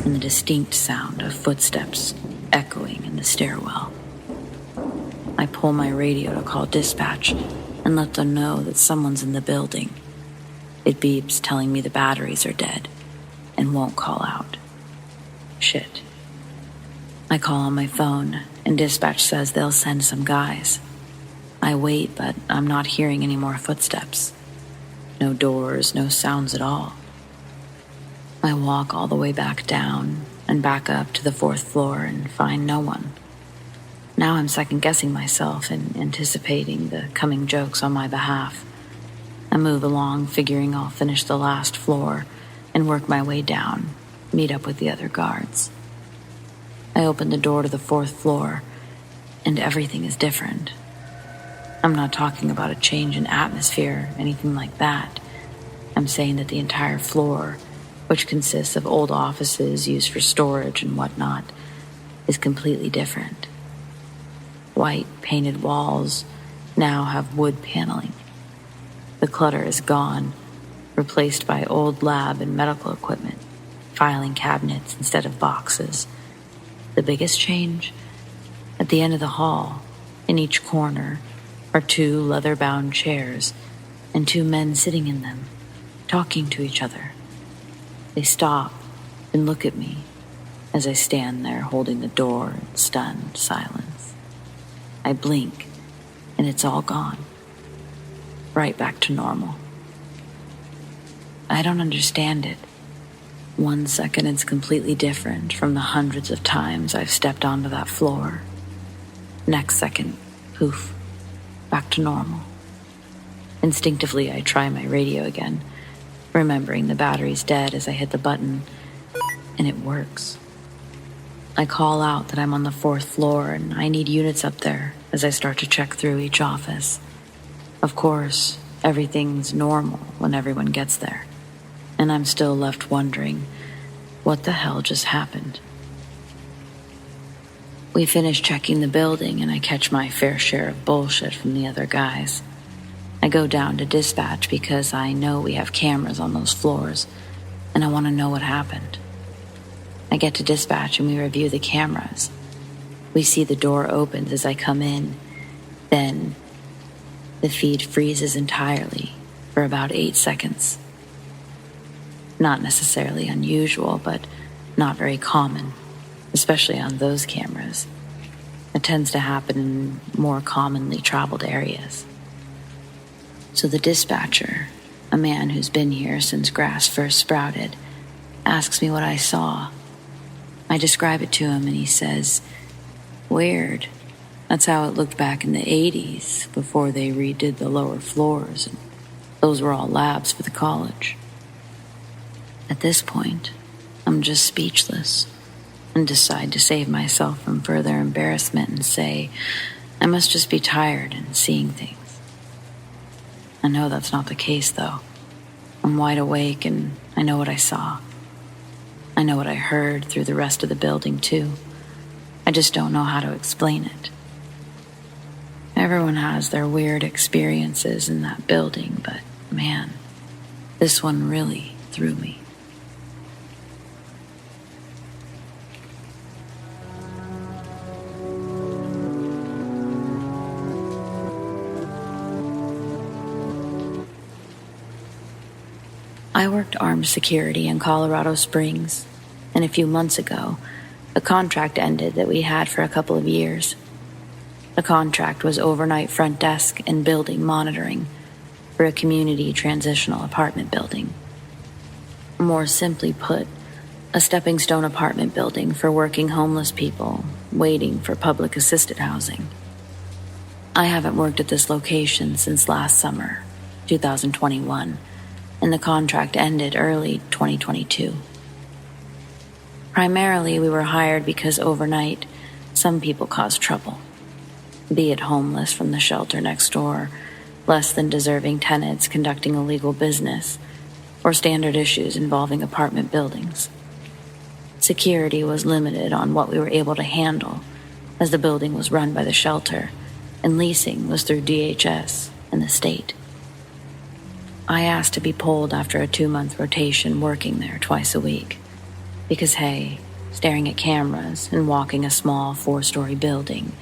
and the distinct sound of footsteps echoing in the stairwell. I pull my radio to call dispatch and let them know that someone's in the building. It beeps telling me the batteries are dead and won't call out. Shit. I call on my phone, and dispatch says they'll send some guys. I wait, but I'm not hearing any more footsteps. No doors, no sounds at all. I walk all the way back down and back up to the 4th floor and find no one. Now I'm second-guessing myself and anticipating the coming jokes on my behalf. I move along, figuring I'll finish the last floor and work my way down, meet up with the other guards. I open the door to the 4th floor, and everything is different. I'm not talking about a change in atmosphere, anything like that. I'm saying that the entire floor, which consists of old offices used for storage and whatnot, is completely different. White painted walls now have wood paneling. The clutter is gone, replaced by old lab and medical equipment, filing cabinets instead of boxes. The biggest change? At the end of the hall, in each corner, are 2 leather-bound chairs and 2 men sitting in them, talking to each other. They stop and look at me as I stand there holding the door in stunned silence. I blink, and it's all gone. Right back to normal. I don't understand it. One second it's completely different from the hundreds of times I've stepped onto that floor. Next second, poof, back to normal. Instinctively, I try my radio again, remembering the battery's dead as I hit the button, and it works. I call out that I'm on the 4th floor and I need units up there as I start to check through each office. Of course, everything's normal when everyone gets there, and I'm still left wondering, what the hell just happened? We finish checking the building and I catch my fair share of bullshit from the other guys. I go down to dispatch because I know we have cameras on those floors, and I want to know what happened. I get to dispatch and we review the cameras. We see the door opens as I come in, then the feed freezes entirely for about 8 seconds. Not necessarily unusual, but not very common, especially on those cameras. It tends to happen in more commonly traveled areas. So the dispatcher, a man who's been here since grass first sprouted, asks me what I saw. I describe it to him and he says, "Weird. That's how it looked back in the 80s before they redid the lower floors, and those were all labs for the college." At this point, I'm just speechless and decide to save myself from further embarrassment and say, I must just be tired and seeing things. I know that's not the case, though. I'm wide awake and I know what I saw. I know what I heard through the rest of the building, too. I just don't know how to explain it. Everyone has their weird experiences in that building, but man, this one really threw me. I worked armed security in Colorado Springs, and a few months ago, a contract ended that we had for a couple of years. The contract was overnight front desk and building monitoring for a community transitional apartment building. More simply put, a stepping stone apartment building for working homeless people waiting for public assisted housing. I haven't worked at this location since last summer, 2021, and the contract ended early 2022. Primarily, we were hired because overnight, some people caused trouble. Be it homeless from the shelter next door, less than deserving tenants conducting illegal business, or standard issues involving apartment buildings. Security was limited on what we were able to handle, as the building was run by the shelter, and leasing was through DHS and the state. I asked to be pulled after a 2-month rotation working there twice a week, because hey, staring at cameras and walking a small 4-story building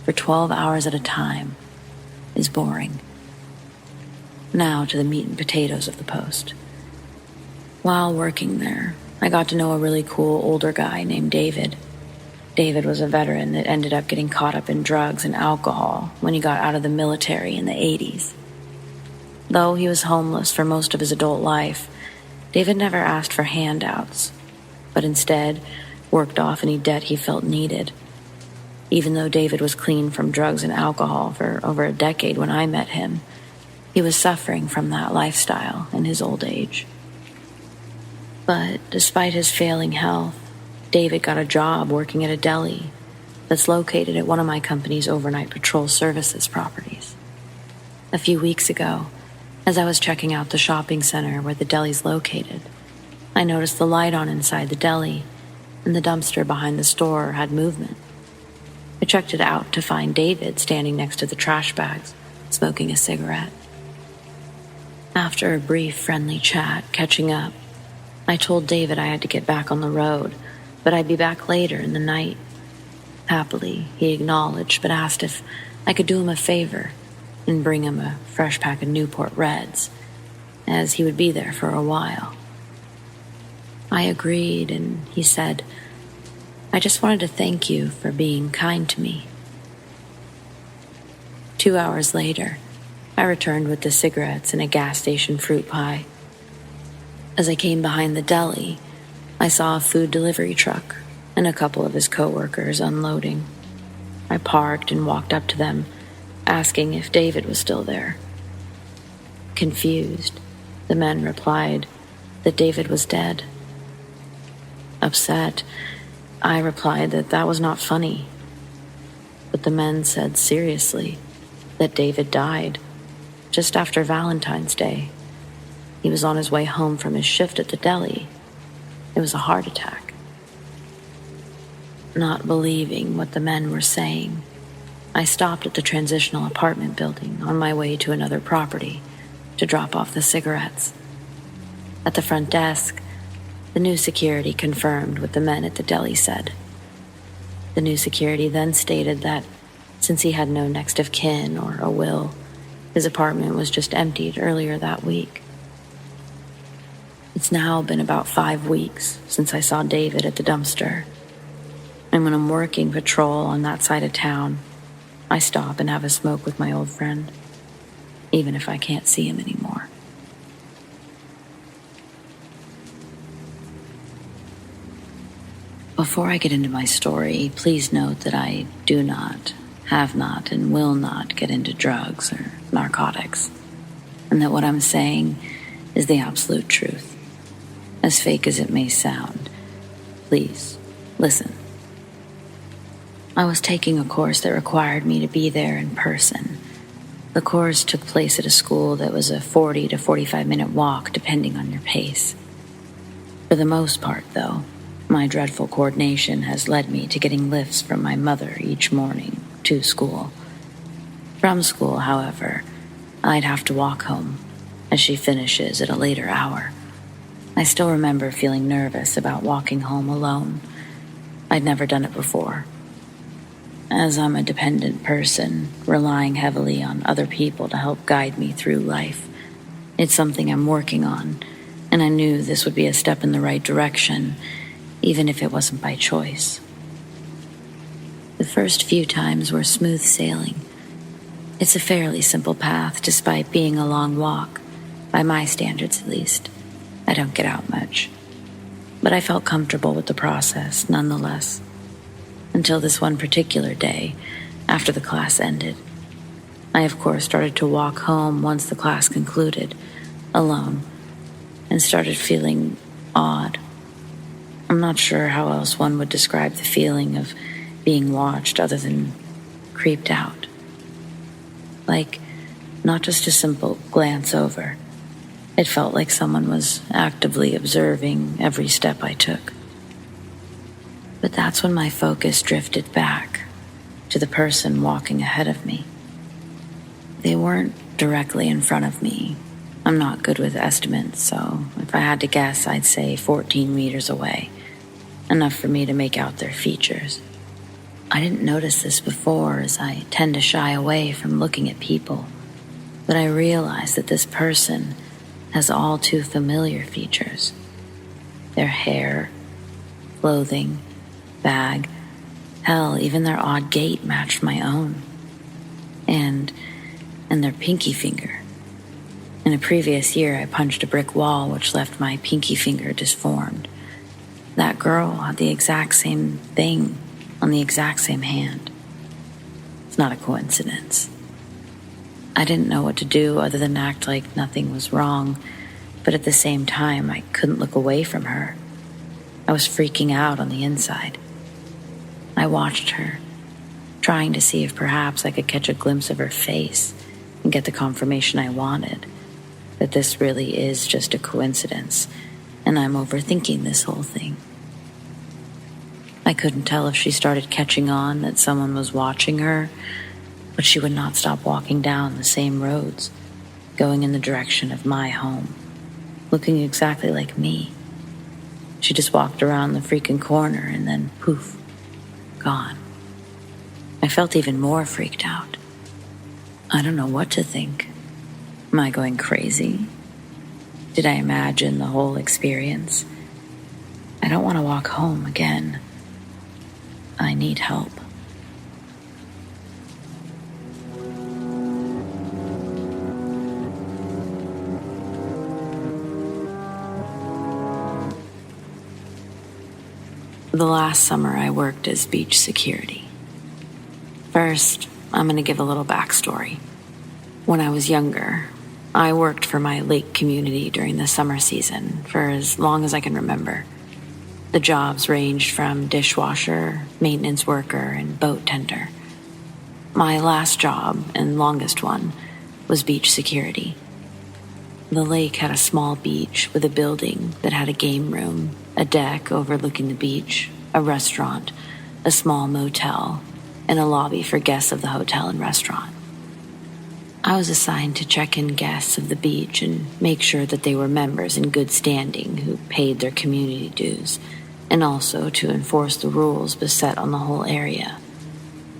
for 12 hours at a time is boring. Now to the meat and potatoes of the post. While working there, I got to know a really cool older guy named David. David was a veteran that ended up getting caught up in drugs and alcohol when he got out of the military in the 80s. Though he was homeless for most of his adult life, David never asked for handouts, but instead worked off any debt he felt needed. Even though David was clean from drugs and alcohol for over a decade when I met him, he was suffering from that lifestyle in his old age. But despite his failing health, David got a job working at a deli that's located at one of my company's overnight patrol services properties. A few weeks ago, as I was checking out the shopping center where the deli's located, I noticed the light on inside the deli, and the dumpster behind the store had movement. I checked it out to find David standing next to the trash bags, smoking a cigarette. After a brief friendly chat, catching up, I told David I had to get back on the road, but I'd be back later in the night. Happily, he acknowledged, but asked if I could do him a favor and bring him a fresh pack of Newport Reds, as he would be there for a while. I agreed, and he said, "I just wanted to thank you for being kind to me." 2 hours later, I returned with the cigarettes and a gas station fruit pie. As I came behind the deli, I saw a food delivery truck and a couple of his coworkers unloading. I parked and walked up to them, asking if David was still there. Confused, the men replied that David was dead. Upset, I replied that was not funny. But the men said seriously that David died just after Valentine's Day. He was on his way home from his shift at the deli. It was a heart attack. Not believing what the men were saying, I stopped at the transitional apartment building on my way to another property to drop off the cigarettes. At the front desk, the new security confirmed what the men at the deli said. The new security then stated that since he had no next of kin or a will, his apartment was just emptied earlier that week. It's now been about 5 weeks since I saw David at the dumpster. And when I'm working patrol on that side of town, I stop and have a smoke with my old friend, even if I can't see him anymore. Before I get into my story, please note that I do not, have not, and will not get into drugs or narcotics, and that what I'm saying is the absolute truth. As fake as it may sound, please listen. I was taking a course that required me to be there in person. The course took place at a school that was a 40 to 45-minute walk, depending on your pace. For the most part, though, my dreadful coordination has led me to getting lifts from my mother each morning to school. From school, however, I'd have to walk home, as she finishes at a later hour. I still remember feeling nervous about walking home alone. I'd never done it before. As I'm a dependent person, relying heavily on other people to help guide me through life, it's something I'm working on, and I knew this would be a step in the right direction, even if it wasn't by choice. The first few times were smooth sailing. It's a fairly simple path, despite being a long walk, by my standards at least. I don't get out much, but I felt comfortable with the process nonetheless. Until this one particular day, after the class ended. I, of course, started to walk home once the class concluded, alone, and started feeling odd. I'm not sure how else one would describe the feeling of being watched other than creeped out. Like, not just a simple glance over. It felt like someone was actively observing every step I took. But that's when my focus drifted back to the person walking ahead of me. They weren't directly in front of me. I'm not good with estimates, so if I had to guess, I'd say 14 meters away, enough for me to make out their features. I didn't notice this before, as I tend to shy away from looking at people, but I realized that this person has all too familiar features. Their hair, clothing, bag, hell, even their odd gait matched my own. And their pinky finger. In a previous year, I punched a brick wall which left my pinky finger disformed. That girl had the exact same thing on the exact same hand. It's not a coincidence. I didn't know what to do other than act like nothing was wrong, but at the same time, I couldn't look away from her. I was freaking out on the inside. I watched her, trying to see if perhaps I could catch a glimpse of her face and get the confirmation I wanted, that this really is just a coincidence, and I'm overthinking this whole thing. I couldn't tell if she started catching on that someone was watching her, but she would not stop walking down the same roads, going in the direction of my home, looking exactly like me. She just walked around the freaking corner and then poof, gone. I felt even more freaked out. I don't know what to think. Am I going crazy? Did I imagine the whole experience? I don't want to walk home again. I need help. The last summer I worked as beach security. First, I'm going to give a little backstory. When I was younger, I worked for my lake community during the summer season for as long as I can remember. The jobs ranged from dishwasher, maintenance worker, and boat tender. My last job, and longest one, was beach security. The lake had a small beach with a building that had a game room, a deck overlooking the beach, a restaurant, a small motel, and a lobby for guests of the hotel and restaurant. I was assigned to check in guests of the beach and make sure that they were members in good standing who paid their community dues, and also to enforce the rules beset on the whole area.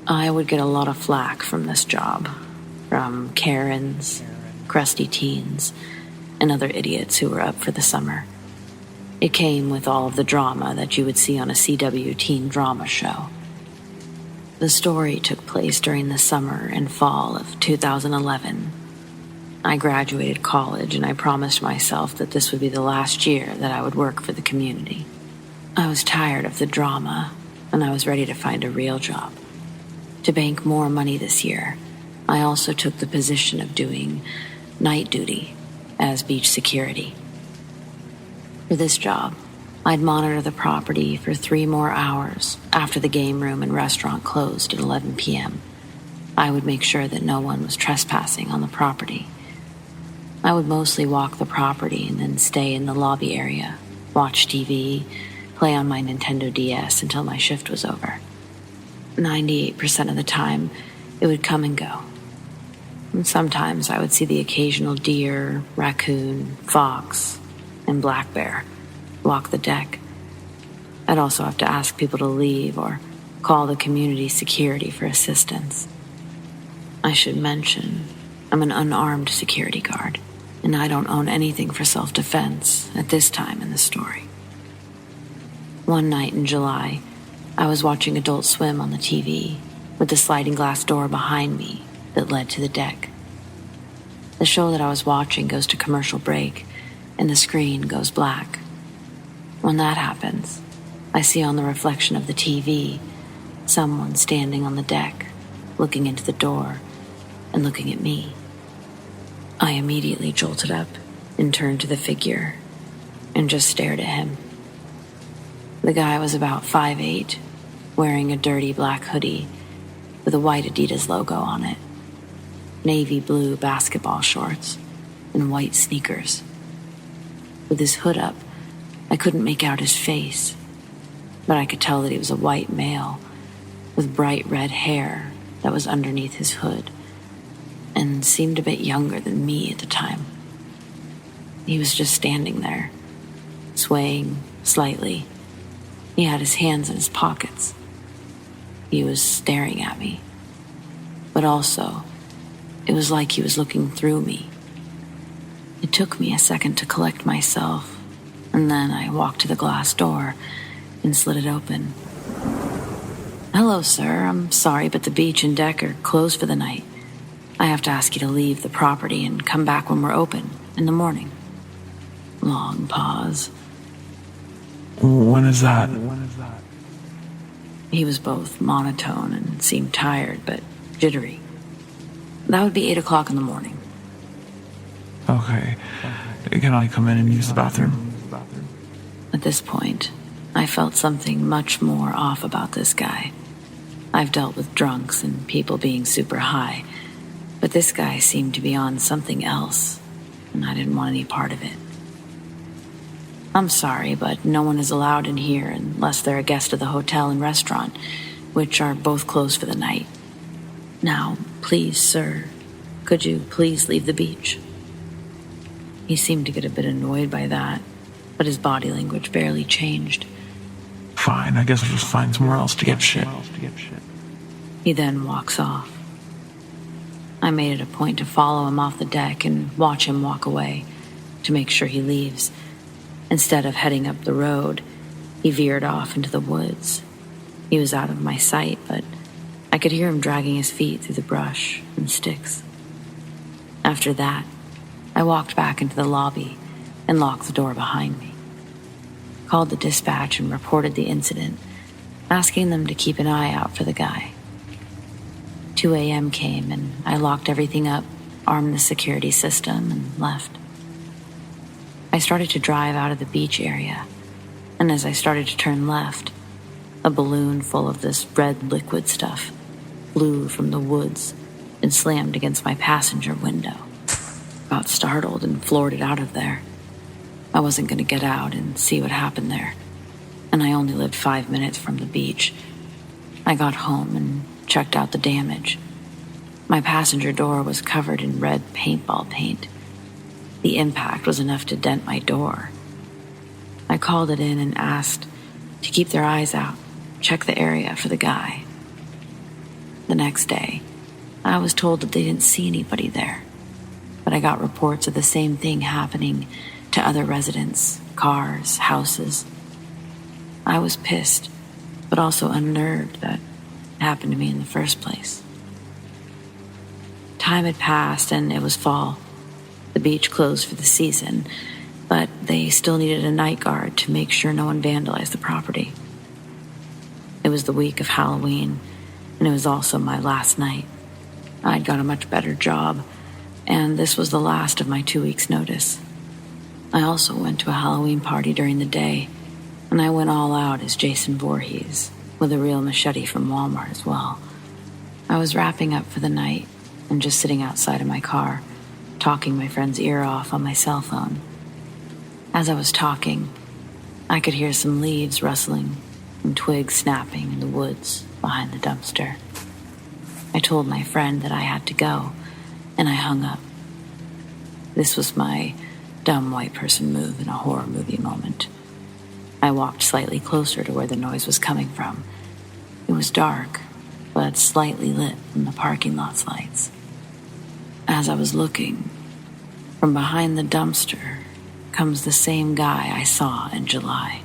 I would get a lot of flack from this job, from Karens, crusty teens, and other idiots who were up for the summer. It came with all of the drama that you would see on a CW teen drama show. The story took place during the summer and fall of 2011. I graduated college and I promised myself that this would be the last year that I would work for the community. I was tired of the drama and I was ready to find a real job. To bank more money this year, I also took the position of doing night duty as beach security. For this job, I'd monitor the property for 3 more hours after the game room and restaurant closed at 11 p.m. I would make sure that no one was trespassing on the property. I would mostly walk the property and then stay in the lobby area, watch TV, play on my Nintendo DS until my shift was over. 98% of the time, it would come and go. And sometimes I would see the occasional deer, raccoon, fox, and black bear walk the deck. I'd also have to ask people to leave or call the community security for assistance. I should mention, I'm an unarmed security guard, and I don't own anything for self-defense at this time in the story. One night in July, I was watching Adult Swim on the TV with the sliding glass door behind me that led to the deck. The show that I was watching goes to commercial break, and the screen goes black. When that happens, I see on the reflection of the TV someone standing on the deck, looking into the door and looking at me. I immediately jolted up and turned to the figure and just stared at him. The guy was about 5'8", wearing a dirty black hoodie with a white Adidas logo on it, navy blue basketball shorts, and white sneakers. with his hood up. I couldn't make out his face, but I could tell that he was a white male with bright red hair that was underneath his hood and seemed a bit younger than me at the time. He was just standing there, swaying slightly. He had his hands in his pockets. He was staring at me, but also it was like he was looking through me. It took me a second to collect myself, and then I walked to the glass door and slid it open. "Hello, sir. I'm sorry, but the beach and deck are closed for the night. I have to ask you to leave the property and come back when we're open in the morning." Long pause. When is that? He was both monotone and seemed tired, but jittery. That would be 8 o'clock in the morning. Okay. Can I come in and use the bathroom? At this point, I felt something much more off about this guy. I've dealt with drunks and people being super high, but this guy seemed to be on something else, and I didn't want any part of it. "I'm sorry, but no one is allowed in here unless they're a guest of the hotel and restaurant, which are both closed for the night. Now, please, sir, could you please leave the beach?" He seemed to get a bit annoyed by that, but his body language barely changed. Fine, I guess I'll just find somewhere else to get shit. He then walks off. I made it a point to follow him off the deck and watch him walk away to make sure he leaves. Instead of heading up the road, he veered off into the woods. He was out of my sight, but I could hear him dragging his feet through the brush and sticks. After that, I walked back into the lobby and locked the door behind me. Called the dispatch and reported the incident, asking them to keep an eye out for the guy. 2 a.m. came and I locked everything up, armed the security system, and left. I started to drive out of the beach area, and as I started to turn left, a balloon full of this red liquid stuff flew from the woods and slammed against my passenger window. Got startled and floored it out of there. I wasn't going to get out and see what happened there, and I only lived 5 minutes from the beach. I got home and checked out the damage. My passenger door was covered in red paintball paint. The impact was enough to dent my door. I called it in and asked to keep their eyes out, check the area for the guy. The next day, I was told that they didn't see anybody there, but I got reports of the same thing happening to other residents, cars, houses. I was pissed, but also unnerved that it happened to me in the first place. Time had passed and it was fall. The beach closed for the season, but they still needed a night guard to make sure no one vandalized the property. It was the week of Halloween, and it was also my last night. I'd got a much better job, and this was the last of my 2 weeks' notice. I also went to a Halloween party during the day, and I went all out as Jason Voorhees, with a real machete from Walmart as well. I was wrapping up for the night and just sitting outside of my car, talking my friend's ear off on my cell phone. As I was talking, I could hear some leaves rustling and twigs snapping in the woods behind the dumpster. I told my friend that I had to go, and I hung up. This was my dumb white person move in a horror movie moment. I walked slightly closer to where the noise was coming from. It was dark, but slightly lit from the parking lot's lights. As I was looking, from behind the dumpster comes the same guy I saw in July.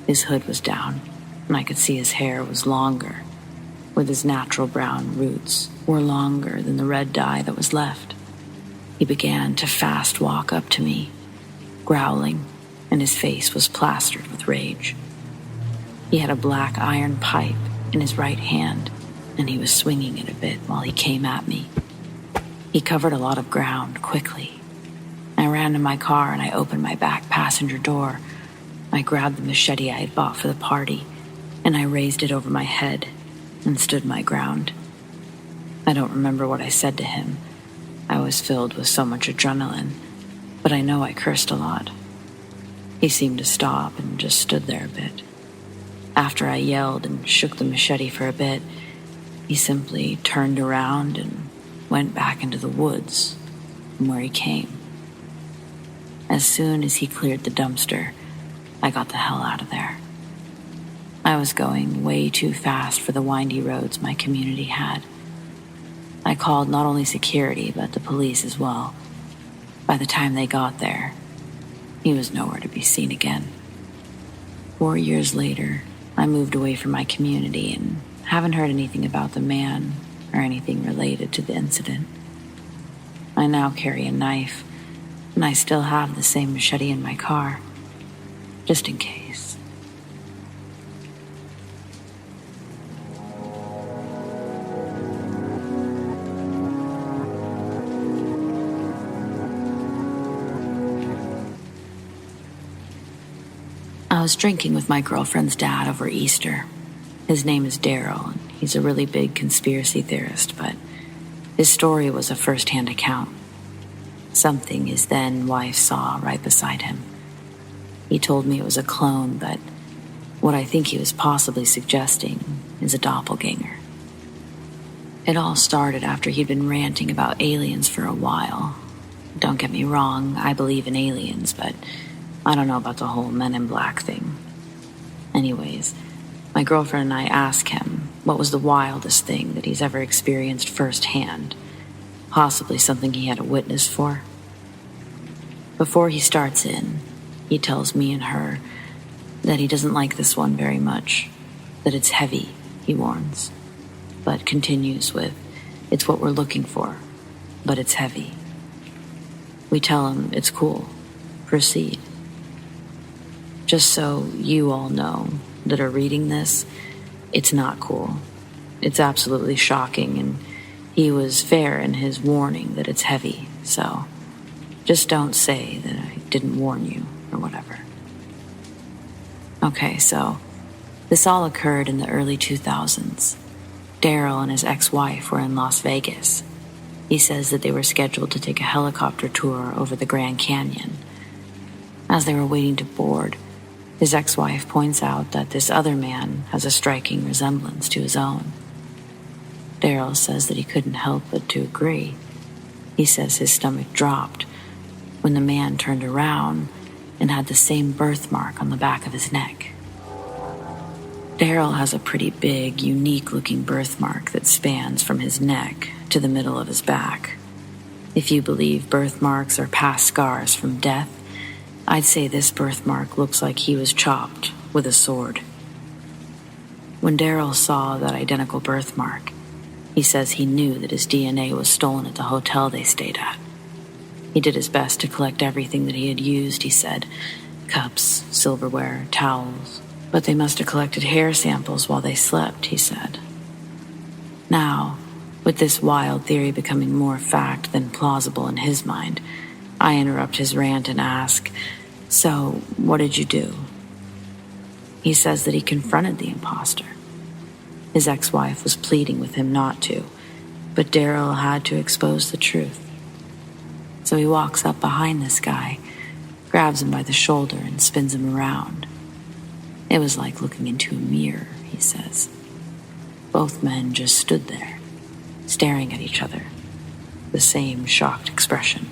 His hood was down, and I could see his hair was longer, with his natural brown roots were longer than the red dye that was left. He began to fast walk up to me, growling, and his face was plastered with rage. He had a black iron pipe in his right hand, and he was swinging it a bit while he came at me. He covered a lot of ground quickly. I ran to my car and I opened my back passenger door. I grabbed the machete I had bought for the party, and I raised it over my head and stood my ground. I don't remember what I said to him. I was filled with so much adrenaline, but I know I cursed a lot. He seemed to stop and just stood there a bit. After I yelled and shook the machete for a bit, he simply turned around and went back into the woods from where he came. As soon as he cleared the dumpster, I got the hell out of there. I was going way too fast for the windy roads my community had. I called not only security, but the police as well. By the time they got there, he was nowhere to be seen again. 4 years later, I moved away from my community and haven't heard anything about the man or anything related to the incident. I now carry a knife, and I still have the same machete in my car, just in case. I was drinking with my girlfriend's dad over Easter. His name is Daryl, and he's a really big conspiracy theorist, but his story was a first-hand account. Something his then-wife saw right beside him. He told me it was a clone, but what I think he was possibly suggesting is a doppelganger. It all started after he'd been ranting about aliens for a while. Don't get me wrong, I believe in aliens, but I don't know about the whole Men in Black thing. Anyways, my girlfriend and I asked him what was the wildest thing that he's ever experienced firsthand, possibly something he had a witness for. Before he starts in, he tells me and her that he doesn't like this one very much, that it's heavy, he warns, but continues with, it's what we're looking for, but it's heavy. We tell him it's cool, proceed. Just so you all know that are reading this, it's not cool. It's absolutely shocking, and he was fair in his warning that it's heavy, so just don't say that I didn't warn you or whatever. Okay, so this all occurred in the early 2000s. Daryl and his ex-wife were in Las Vegas. He says that they were scheduled to take a helicopter tour over the Grand Canyon. As they were waiting to board, his ex-wife points out that this other man has a striking resemblance to his own. Daryl says that he couldn't help but to agree. He says his stomach dropped when the man turned around and had the same birthmark on the back of his neck. Daryl has a pretty big, unique-looking birthmark that spans from his neck to the middle of his back. If you believe birthmarks are past scars from death, I'd say this birthmark looks like he was chopped with a sword. When Daryl saw that identical birthmark, he says he knew that his DNA was stolen at the hotel they stayed at. He did his best to collect everything that he had used, he said. Cups, silverware, towels. But they must have collected hair samples while they slept, he said. Now, with this wild theory becoming more fact than plausible in his mind, I interrupt his rant and ask, so what did you do? He says that he confronted the imposter. His ex-wife was pleading with him not to, but Daryl had to expose the truth. So he walks up behind this guy, grabs him by the shoulder and spins him around. It was like looking into a mirror, he says. Both men just stood there, staring at each other, the same shocked expression.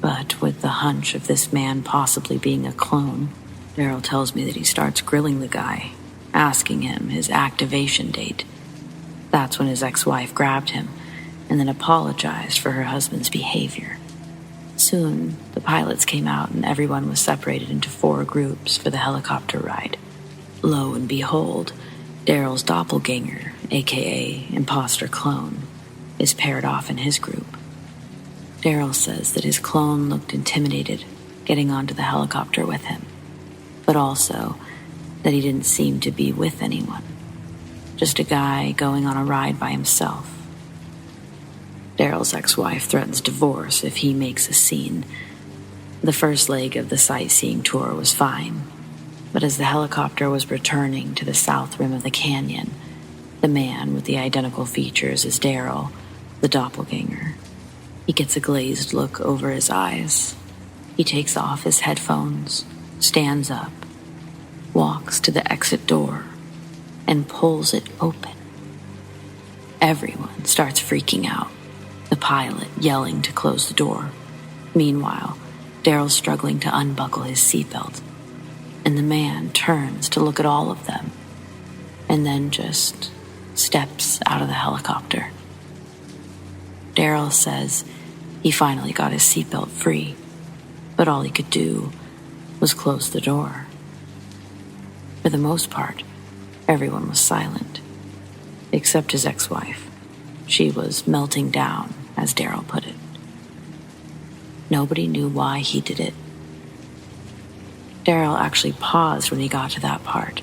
But with the hunch of this man possibly being a clone, Daryl tells me that he starts grilling the guy, asking him his activation date. That's when his ex-wife grabbed him and then apologized for her husband's behavior. Soon, the pilots came out and everyone was separated into 4 groups for the helicopter ride. Lo and behold, Daryl's doppelganger, aka imposter clone, is paired off in his group. Daryl says that his clone looked intimidated getting onto the helicopter with him, but also that he didn't seem to be with anyone, just a guy going on a ride by himself. Daryl's ex-wife threatens divorce if he makes a scene. The first leg of the sightseeing tour was fine, but as the helicopter was returning to the south rim of the canyon, the man with the identical features as Daryl, the doppelganger, he gets a glazed look over his eyes. He takes off his headphones, stands up, walks to the exit door, and pulls it open. Everyone starts freaking out, the pilot yelling to close the door. Meanwhile, Daryl's struggling to unbuckle his seatbelt, and the man turns to look at all of them, and then just steps out of the helicopter. Daryl says he finally got his seatbelt free, but all he could do was close the door. For the most part, everyone was silent, except his ex-wife. She was melting down, as Daryl put it. Nobody knew why he did it. Daryl actually paused when he got to that part.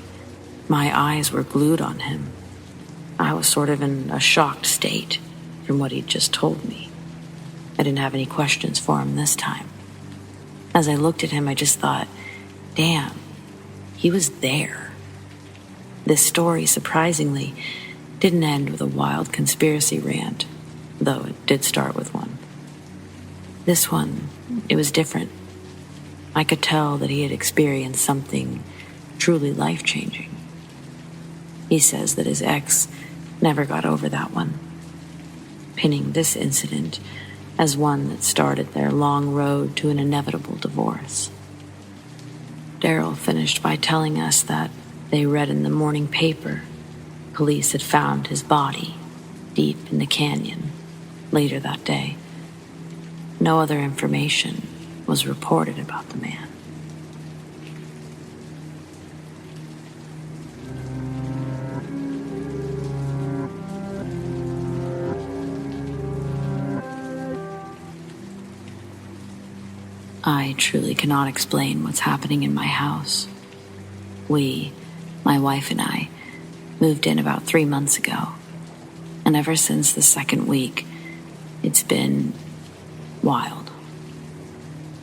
My eyes were glued on him. I was sort of in a shocked state from what he'd just told me. I didn't have any questions for him this time. As I looked at him, I just thought, damn, he was there. This story, surprisingly, didn't end with a wild conspiracy rant, though it did start with one. This one, it was different. I could tell that he had experienced something truly life-changing. He says that his ex never got over that one, pinning this incident as one that started their long road to an inevitable divorce. Daryl finished by telling us that they read in the morning paper police had found his body deep in the canyon later that day. No other information was reported about the man. I truly cannot explain what's happening in my house. We, my wife and I, moved in about 3 months ago. And ever since the second week, it's been wild.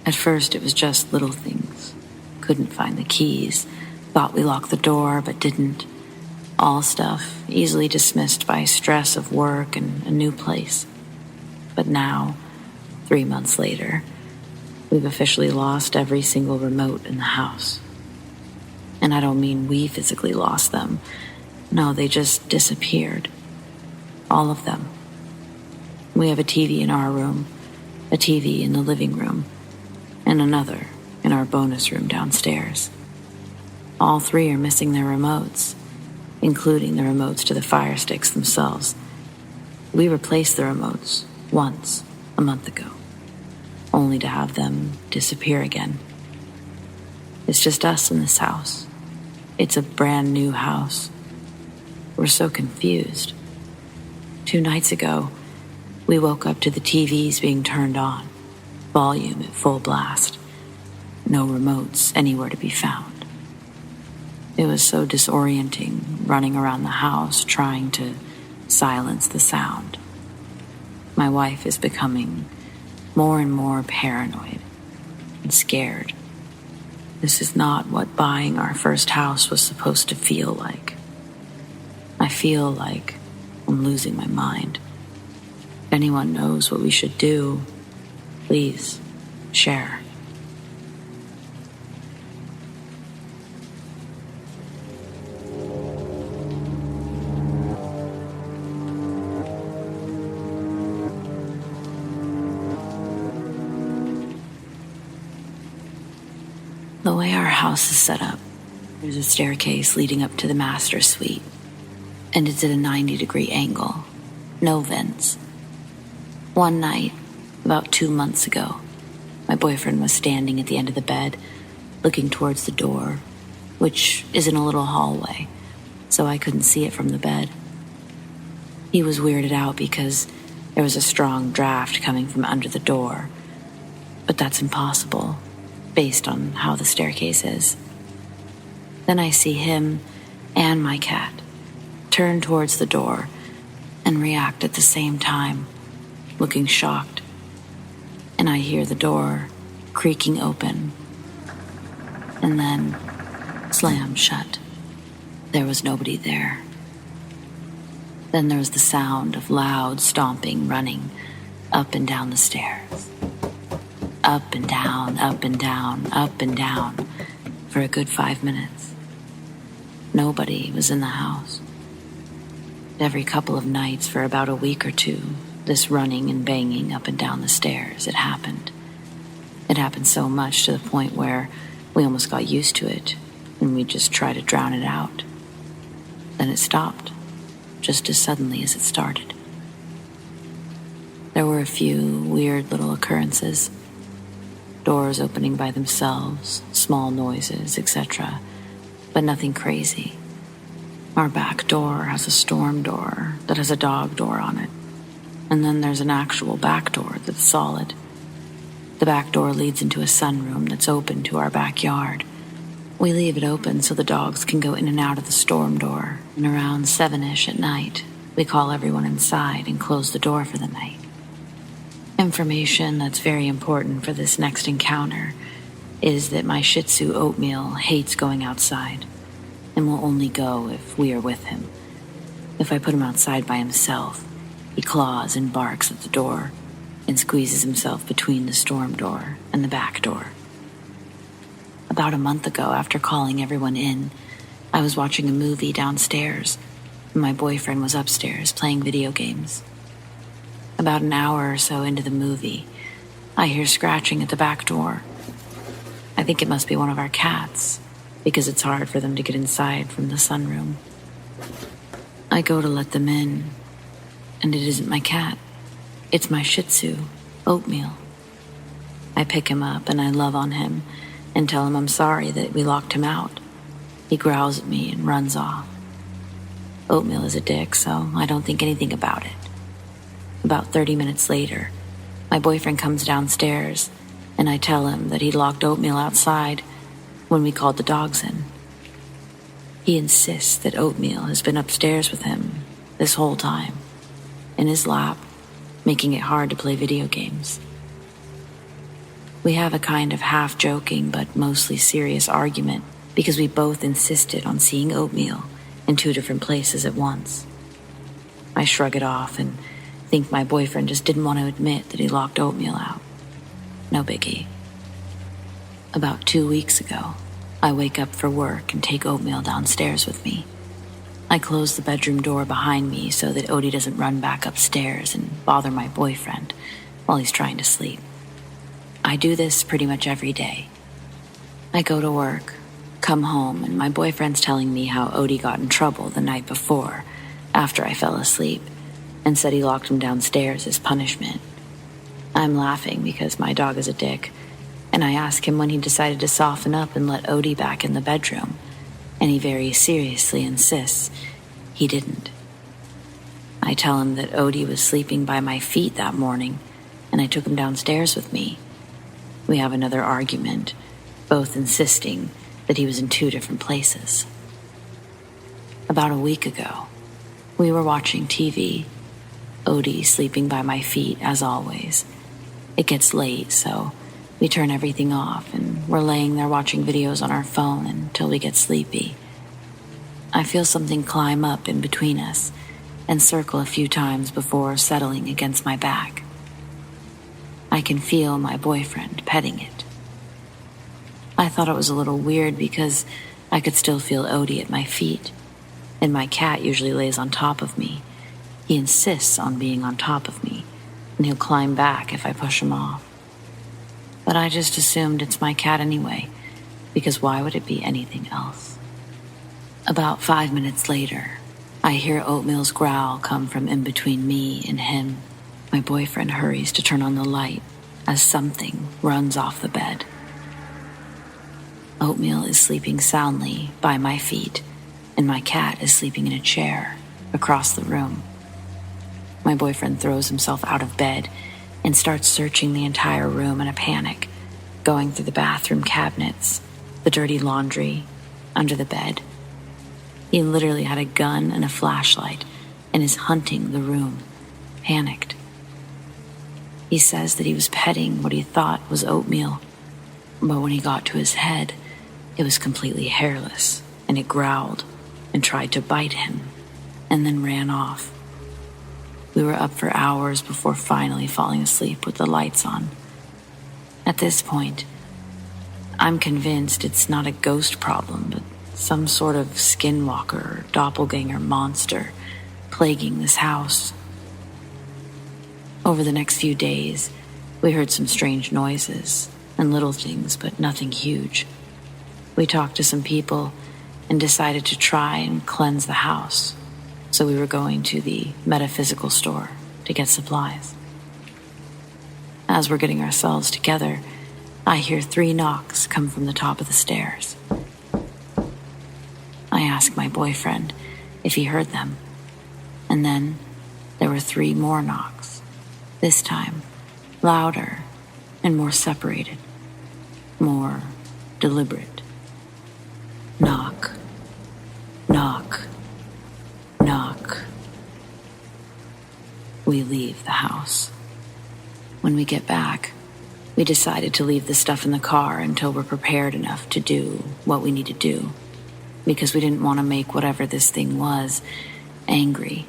At first, it was just little things. Couldn't find the keys. Thought we locked the door, but didn't. All stuff easily dismissed by stress of work and a new place. But now, 3 months later, we've officially lost every single remote in the house. And I don't mean we physically lost them. No, they just disappeared. All of them. We have a TV in our room, a TV in the living room, and another in our bonus room downstairs. All three are missing their remotes, including the remotes to the Fire Sticks themselves. We replaced the remotes once, a month ago, only to have them disappear again. It's just us in this house. It's a brand new house. We're so confused. 2 nights ago, we woke up to the TVs being turned on, volume at full blast. No remotes anywhere to be found. It was so disorienting running around the house trying to silence the sound. My wife is becoming more and more paranoid and scared. This is not what buying our first house was supposed to feel like. I feel like I'm losing my mind. If anyone knows what we should do, please share. The way our house is set up, there's a staircase leading up to the master suite, and it's at a 90-degree angle. No vents. One night, about 2 months ago, my boyfriend was standing at the end of the bed, looking towards the door, which is in a little hallway, so I couldn't see it from the bed. He was weirded out because there was a strong draft coming from under the door, but that's impossible, based on how the staircase is. Then I see him and my cat turn towards the door and react at the same time, looking shocked. And I hear the door creaking open and then slam shut. There was nobody there. Then there was the sound of loud stomping running up and down the stairs. Up and down, up and down, up and down, for a good 5 minutes. Nobody was in the house. Every couple of nights for about a week or two, this running and banging up and down the stairs, it happened. It happened so much to the point where we almost got used to it, and we'd just try to drown it out. Then it stopped, just as suddenly as it started. There were a few weird little occurrences. Doors opening by themselves, small noises, etc., but nothing crazy. Our back door has a storm door that has a dog door on it, and then there's an actual back door that's solid. The back door leads into a sunroom that's open to our backyard. We leave it open so the dogs can go in and out of the storm door, and around 7-ish at night, we call everyone inside and close the door for the night. Information that's very important for this next encounter is that my Shih Tzu Oatmeal hates going outside and will only go if we are with him. If I put him outside by himself, he claws and barks at the door and squeezes himself between the storm door and the back door. About a month ago, after calling everyone in, I was watching a movie downstairs and my boyfriend was upstairs playing video games. About an hour or so into the movie, I hear scratching at the back door. I think it must be one of our cats, because it's hard for them to get inside from the sunroom. I go to let them in, and it isn't my cat. It's my Shih Tzu, Oatmeal. I pick him up and I love on him and tell him I'm sorry that we locked him out. He growls at me and runs off. Oatmeal is a dick, so I don't think anything about it. About 30 minutes later, my boyfriend comes downstairs, and I tell him that he locked Oatmeal outside when we called the dogs in. He insists that Oatmeal has been upstairs with him this whole time, in his lap, making it hard to play video games. We have a kind of half-joking but mostly serious argument because we both insisted on seeing Oatmeal in 2 different places at once. I shrug it off and think my boyfriend just didn't want to admit that he locked Oatmeal out. No biggie. About 2 weeks ago, I wake up for work and take Oatmeal downstairs with me. I close the bedroom door behind me so that Odie doesn't run back upstairs and bother my boyfriend while he's trying to sleep. I do this pretty much every day. I go to work, come home, and my boyfriend's telling me how Odie got in trouble the night before, after I fell asleep, and said he locked him downstairs as punishment. I'm laughing because my dog is a dick, and I ask him when he decided to soften up and let Odie back in the bedroom, and he very seriously insists he didn't. I tell him that Odie was sleeping by my feet that morning, and I took him downstairs with me. We have another argument, both insisting that he was in 2 different places. About a week ago, we were watching TV, Odie sleeping by my feet as always. It gets late, so we turn everything off and we're laying there watching videos on our phone until we get sleepy. I feel something climb up in between us and circle a few times before settling against my back. I can feel my boyfriend petting it. I thought it was a little weird because I could still feel Odie at my feet, and my cat usually lays on top of me. He insists on being on top of me, and he'll climb back if I push him off. But I just assumed it's my cat anyway, because why would it be anything else? About 5 minutes later, I hear Oatmeal's growl come from in between me and him. My boyfriend hurries to turn on the light as something runs off the bed. Oatmeal is sleeping soundly by my feet, and my cat is sleeping in a chair across the room. My boyfriend throws himself out of bed and starts searching the entire room in a panic, going through the bathroom cabinets, the dirty laundry, under the bed. He literally had a gun and a flashlight and is hunting the room, panicked. He says that he was petting what he thought was Oatmeal, but when he got to his head, it was completely hairless, and it growled and tried to bite him, and then ran off. We were up for hours before finally falling asleep with the lights on. At this point, I'm convinced it's not a ghost problem, but some sort of skinwalker or doppelganger monster plaguing this house. Over the next few days, we heard some strange noises and little things, but nothing huge. We talked to some people and decided to try and cleanse the house, so we were going to the metaphysical store to get supplies. As we're getting ourselves together, I hear 3 knocks come from the top of the stairs. I ask my boyfriend if he heard them, and then there were 3 more knocks, this time louder and more separated, more deliberate. Knock, knock, knock. We leave the house. When we get back, we decided to leave the stuff in the car until we're prepared enough to do what we need to do, because we didn't want to make whatever this thing was angry.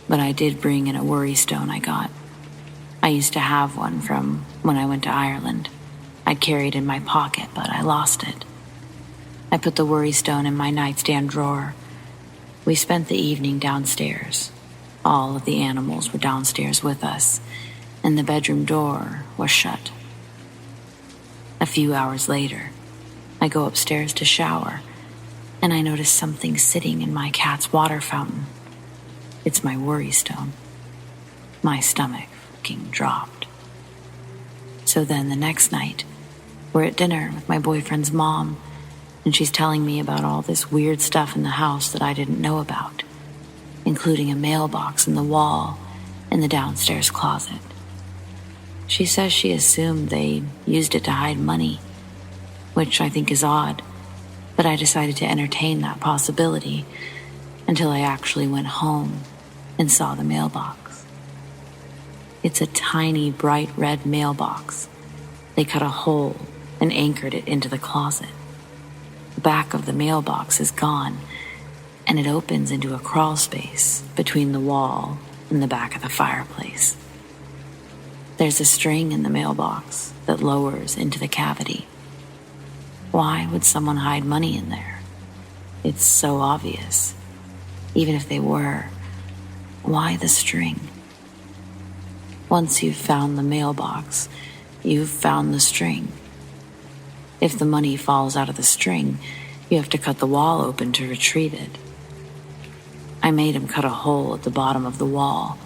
But I did bring in a worry stone I got. I used to have one from when I went to Ireland. I'd carry it in my pocket, but I lost it. I put the worry stone in my nightstand drawer. We spent the evening downstairs. All of the animals were downstairs with us, and the bedroom door was shut. A few hours later, I go upstairs to shower, and I notice something sitting in my cat's water fountain. It's my worry stone. My stomach fucking dropped. So then the next night, we're at dinner with my boyfriend's mom, and she's telling me about all this weird stuff in the house that I didn't know about, including a mailbox in the wall in the downstairs closet. She says she assumed they used it to hide money, which I think is odd, but I decided to entertain that possibility until I actually went home and saw the mailbox. It's a tiny, bright red mailbox. They cut a hole and anchored it into the closet. The back of the mailbox is gone, and it opens into a crawl space between the wall and the back of the fireplace. There's a string in the mailbox that lowers into the cavity. Why would someone hide money in there? It's so obvious. Even if they were, why the string? Once you've found the mailbox, you've found the string. If the money falls out of the string, you have to cut the wall open to retrieve it. I made him cut a hole at the bottom of the wall,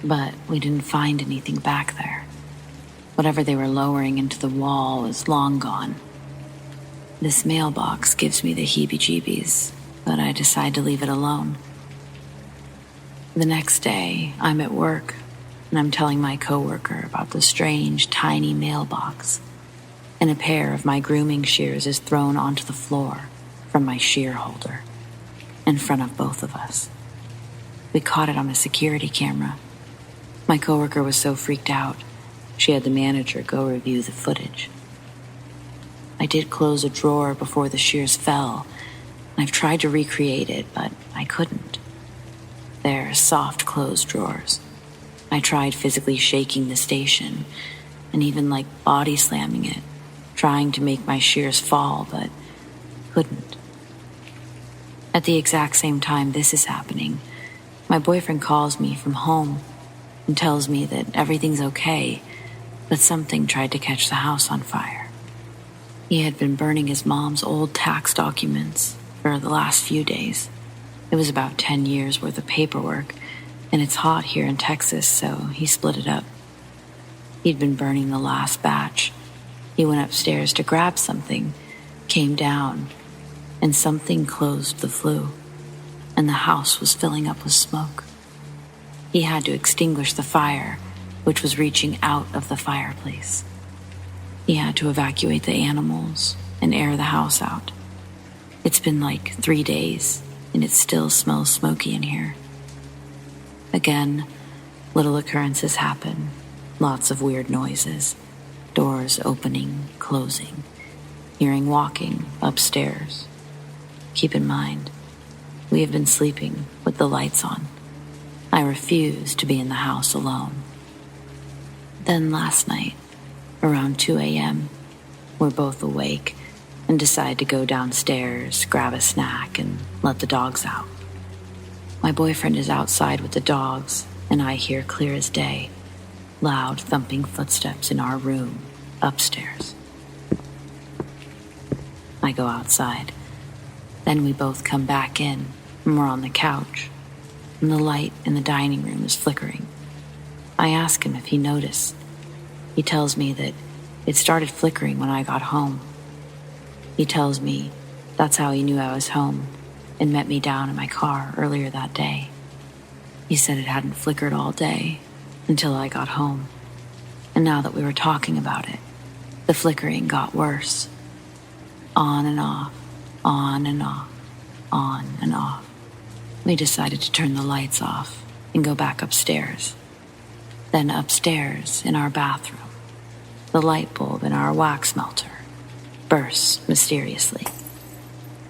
but we didn't find anything back there. Whatever they were lowering into the wall is long gone. This mailbox gives me the heebie-jeebies, but I decide to leave it alone. The next day, I'm at work, and I'm telling my coworker about the strange, tiny mailbox, and a pair of my grooming shears is thrown onto the floor from my shear holder, in front of both of us. We caught it on a security camera. My coworker was so freaked out, she had the manager go review the footage. I did close a drawer before the shears fell, and I've tried to recreate it, but I couldn't. They're soft closed drawers. I tried physically shaking the station, and even body slamming it, trying to make my shears fall, but couldn't. At the exact same time this is happening, my boyfriend calls me from home and tells me that everything's okay, but something tried to catch the house on fire. He had been burning his mom's old tax documents for the last few days. It was about 10 years worth of paperwork, and it's hot here in Texas, so he split it up. He'd been burning the last batch. He went upstairs to grab something, came down, and something closed the flue, and the house was filling up with smoke. He had to extinguish the fire, which was reaching out of the fireplace. He had to evacuate the animals and air the house out. It's been 3 days, and it still smells smoky in here. Again, little occurrences happen, lots of weird noises, doors opening, closing, hearing walking upstairs. Keep in mind, we have been sleeping with the lights on. I refuse to be in the house alone. Then last night, Around 2 a.m., we're both awake and decide to go downstairs, grab a snack, and let the dogs out. My boyfriend is outside with the dogs, and I hear clear as day, loud thumping footsteps in our room, upstairs. I go outside. Then we both come back in, and we're on the couch, and the light in the dining room is flickering. I ask him if he noticed. He tells me that it started flickering when I got home. He tells me that's how he knew I was home and met me down in my car earlier that day. He said it hadn't flickered all day until I got home. And now that we were talking about it, the flickering got worse. On and off, on and off, on and off. We decided to turn the lights off and go back upstairs. Then upstairs in our bathroom, the light bulb in our wax melter bursts mysteriously.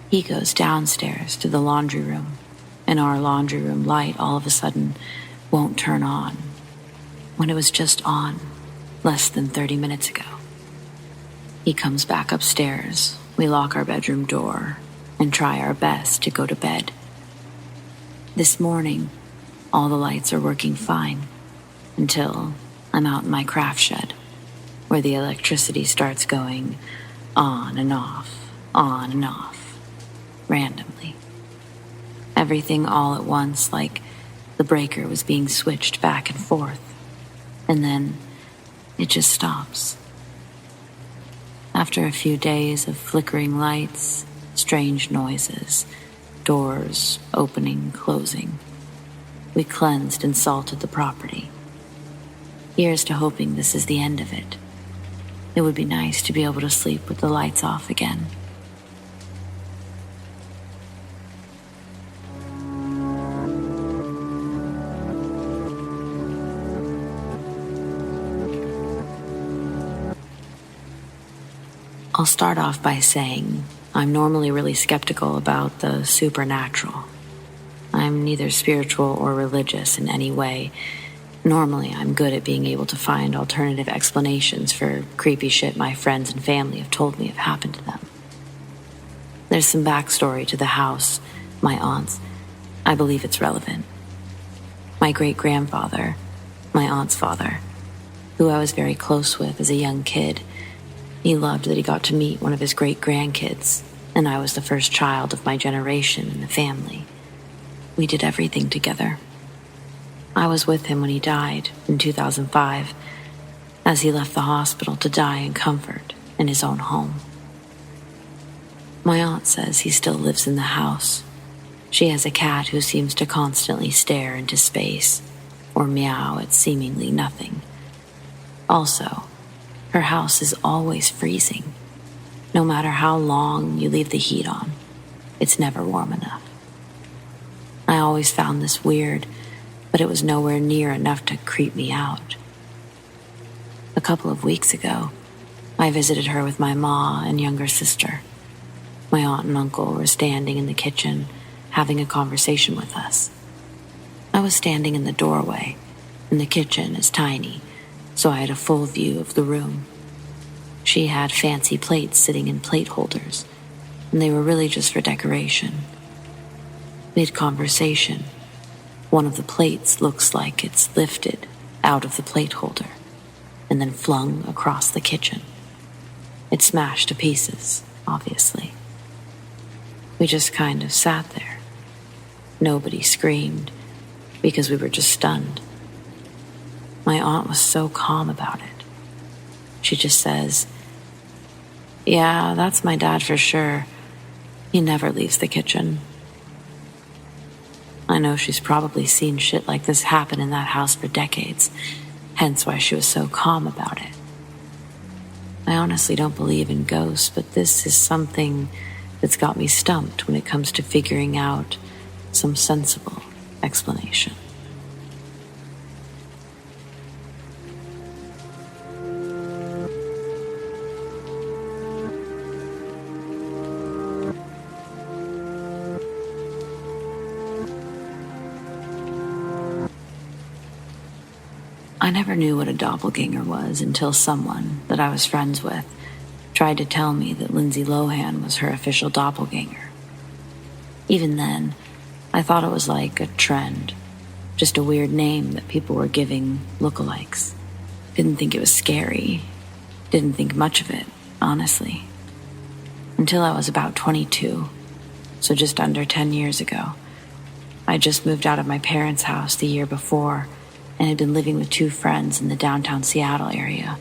He goes downstairs to the laundry room, and our laundry room light all of a sudden won't turn on when it was just on less than 30 minutes ago. He comes back upstairs. We lock our bedroom door and try our best to go to bed. This morning, all the lights are working fine until I'm out in my craft shed, where the electricity starts going on and off, randomly. Everything all at once, like the breaker was being switched back and forth, and then it just stops. After a few days of flickering lights, strange noises, doors opening, closing, we cleansed and salted the property. Here's to hoping this is the end of it. It would be nice to be able to sleep with the lights off again. I'll start off by saying I'm normally really skeptical about the supernatural. I'm neither spiritual or religious in any way. Normally, I'm good at being able to find alternative explanations for creepy shit my friends and family have told me have happened to them. There's some backstory to the house, my aunts. I believe it's relevant. My great-grandfather, my aunt's father, who I was very close with as a young kid, he loved that he got to meet one of his great-grandkids, and I was the first child of my generation in the family. We did everything together. I was with him when he died in 2005, as he left the hospital to die in comfort in his own home. My aunt says he still lives in the house. She has a cat who seems to constantly stare into space or meow at seemingly nothing. Also, her house is always freezing. No matter how long you leave the heat on, it's never warm enough. I always found this weird, but it was nowhere near enough to creep me out. A couple of weeks ago, I visited her with my ma and younger sister. My aunt and uncle were standing in the kitchen, having a conversation with us. I was standing in the doorway, and the kitchen is tiny, so I had a full view of the room. She had fancy plates sitting in plate holders, and they were really just for decoration. Mid-conversation, one of the plates looks like it's lifted out of the plate holder and then flung across the kitchen. It smashed to pieces, obviously. We just kind of sat there. Nobody screamed because we were just stunned. My aunt was so calm about it. She just says, "Yeah, that's my dad for sure. He never leaves the kitchen." I know she's probably seen shit like this happen in that house for decades, hence why she was so calm about it. I honestly don't believe in ghosts, but this is something that's got me stumped when it comes to figuring out some sensible explanation. I never knew what a doppelganger was until someone that I was friends with tried to tell me that Lindsay Lohan was her official doppelganger. Even then, I thought it was like a trend, just a weird name that people were giving lookalikes. Didn't think it was scary. Didn't think much of it, honestly. Until I was about 22, so just under 10 years ago. I just moved out of my parents' house the year before and had been living with two friends in the downtown Seattle area,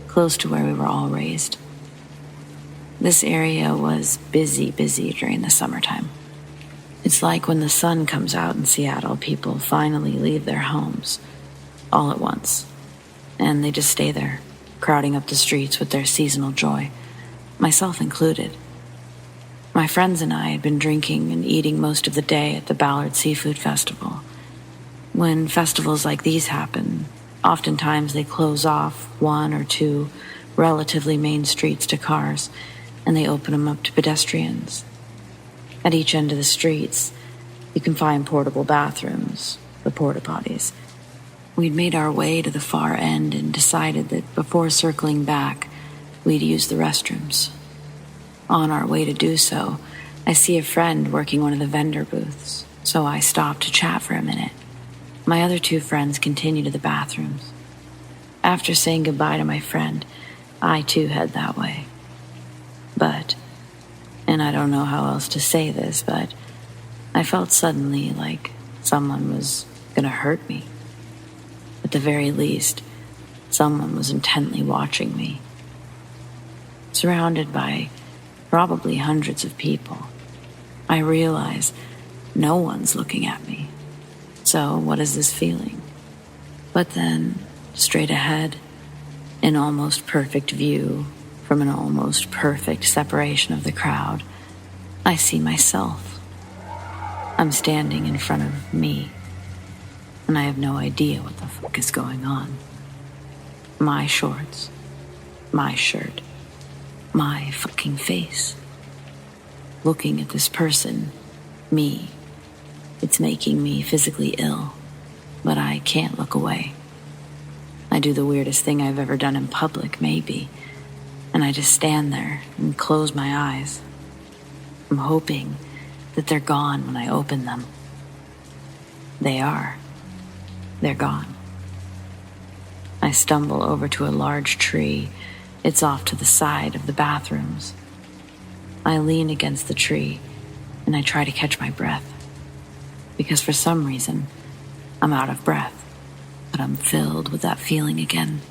close to where we were all raised. This area was busy during the summertime. It's like when the sun comes out in Seattle, people finally leave their homes, all at once, and they just stay there, crowding up the streets with their seasonal joy, myself included. My friends and I had been drinking and eating most of the day at the Ballard Seafood Festival. When festivals like these happen, oftentimes they close off one or two relatively main streets to cars, and they open them up to pedestrians. At each end of the streets, you can find portable bathrooms, the porta potties. We'd made our way to the far end and decided that before circling back, we'd use the restrooms. On our way to do so, I see a friend working one of the vendor booths, so I stop to chat for a minute. My other two friends continue to the bathrooms. After saying goodbye to my friend, I too head that way. But, and I don't know how else to say this, but I felt suddenly like someone was gonna hurt me. At the very least, someone was intently watching me. Surrounded by probably hundreds of people, I realize no one's looking at me. So what is this feeling? But then, straight ahead, an almost perfect view from an almost perfect separation of the crowd, I see myself. I'm standing in front of me, and I have no idea what the fuck is going on. My shorts, my shirt, my fucking face. Looking at this person, me, it's making me physically ill, but I can't look away. I do the weirdest thing I've ever done in public, maybe, and I just stand there and close my eyes. I'm hoping that they're gone when I open them. They are. They're gone. I stumble over to a large tree. It's off to the side of the bathrooms. I lean against the tree and I try to catch my breath. Because for some reason, I'm out of breath, but I'm filled with that feeling again.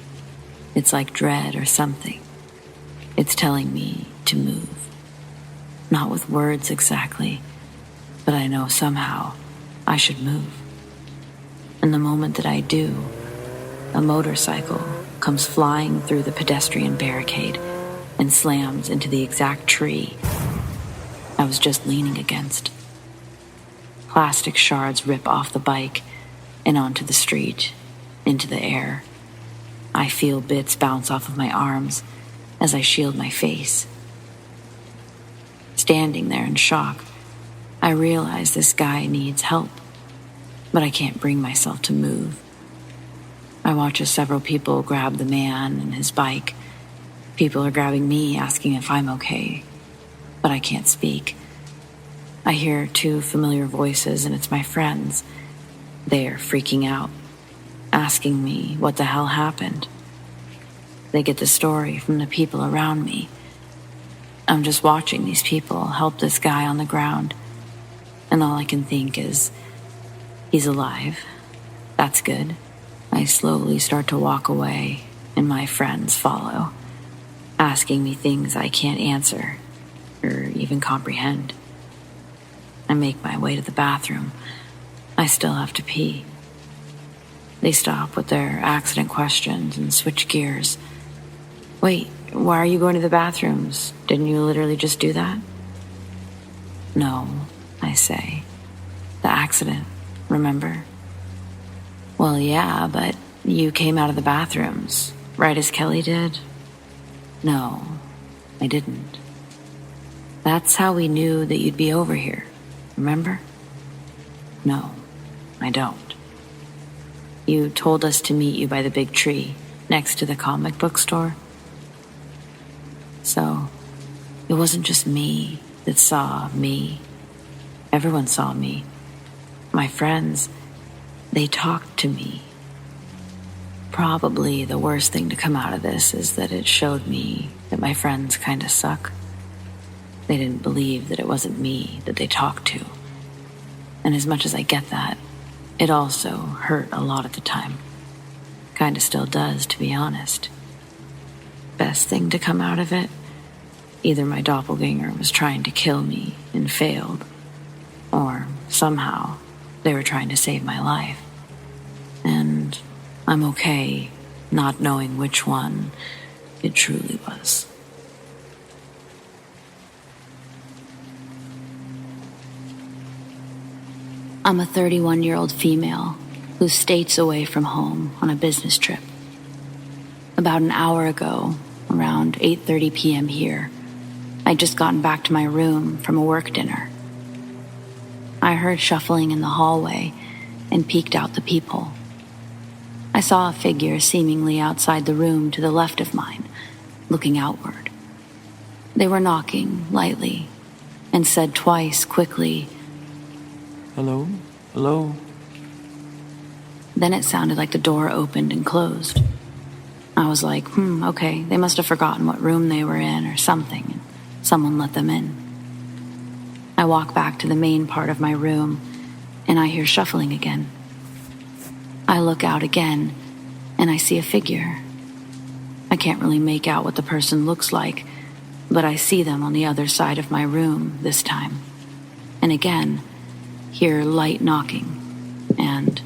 It's like dread or something. It's telling me to move. Not with words exactly, but I know somehow I should move. And the moment that I do, a motorcycle comes flying through the pedestrian barricade and slams into the exact tree I was just leaning against. Plastic shards rip off the bike and onto the street, into the air. I feel bits bounce off of my arms as I shield my face. Standing there in shock, I realize this guy needs help, but I can't bring myself to move. I watch as several people grab the man and his bike. People are grabbing me, asking if I'm okay, but I can't speak. I hear two familiar voices, and it's my friends. They are freaking out, asking me what the hell happened. They get the story from the people around me. I'm just watching these people help this guy on the ground, and all I can think is, he's alive. That's good. I slowly start to walk away, and my friends follow, asking me things I can't answer or even comprehend. I make my way to the bathroom. I still have to pee. They stop with their accident questions and switch gears. Wait, why are you going to the bathrooms? Didn't you literally just do that? No, I say. The accident, remember? Well, yeah, but you came out of the bathrooms, right as Kelly did? No, I didn't. That's how we knew that you'd be over here, remember? No, I don't. You told us to meet you by the big tree next to the comic book store. So, it wasn't just me that saw me. Everyone saw me. My friends, they talked to me. Probably the worst thing to come out of this is that it showed me that my friends kinda suck. They didn't believe that it wasn't me that they talked to. And as much as I get that, it also hurt a lot at the time. Kinda still does, to be honest. Best thing to come out of it? Either my doppelganger was trying to kill me and failed, or somehow they were trying to save my life. And I'm okay not knowing which one it truly was. I'm a 31-year-old female who's states away from home on a business trip. About an hour ago, around 8:30 p.m. here, I'd just gotten back to my room from a work dinner. I heard shuffling in the hallway and peeked out the people. I saw a figure seemingly outside the room to the left of mine, looking outward. They were knocking lightly and said twice quickly, Hello? Hello? Then it sounded like the door opened and closed. I was like, okay, they must have forgotten what room they were in or something, and someone let them in. I walk back to the main part of my room, and I hear shuffling again. I look out again, and I see a figure. I can't really make out what the person looks like, but I see them on the other side of my room this time. And again, hear light knocking, and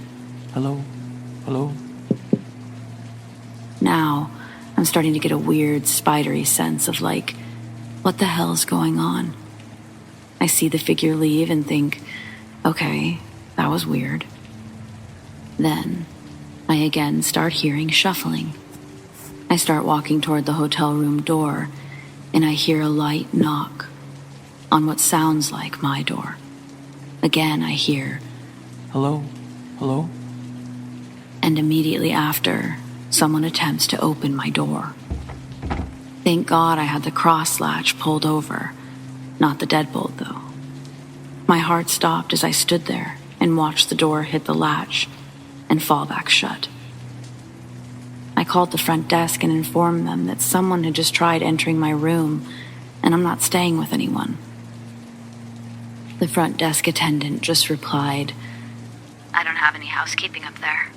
Hello? Hello? now I'm starting to get a weird, spidery sense of like, what the hell's going on? I see the figure leave and think, okay, that was weird. Then I again start hearing shuffling. I start walking toward the hotel room door, and I hear a light knock on what sounds like my door. Again, I hear, Hello? Hello? and immediately after, someone attempts to open my door. Thank God I had the cross latch pulled over, not the deadbolt though. My heart stopped as I stood there and watched the door hit the latch and fall back shut. I called the front desk and informed them that someone had just tried entering my room and I'm not staying with anyone. The front desk attendant just replied, "I don't have any housekeeping up there."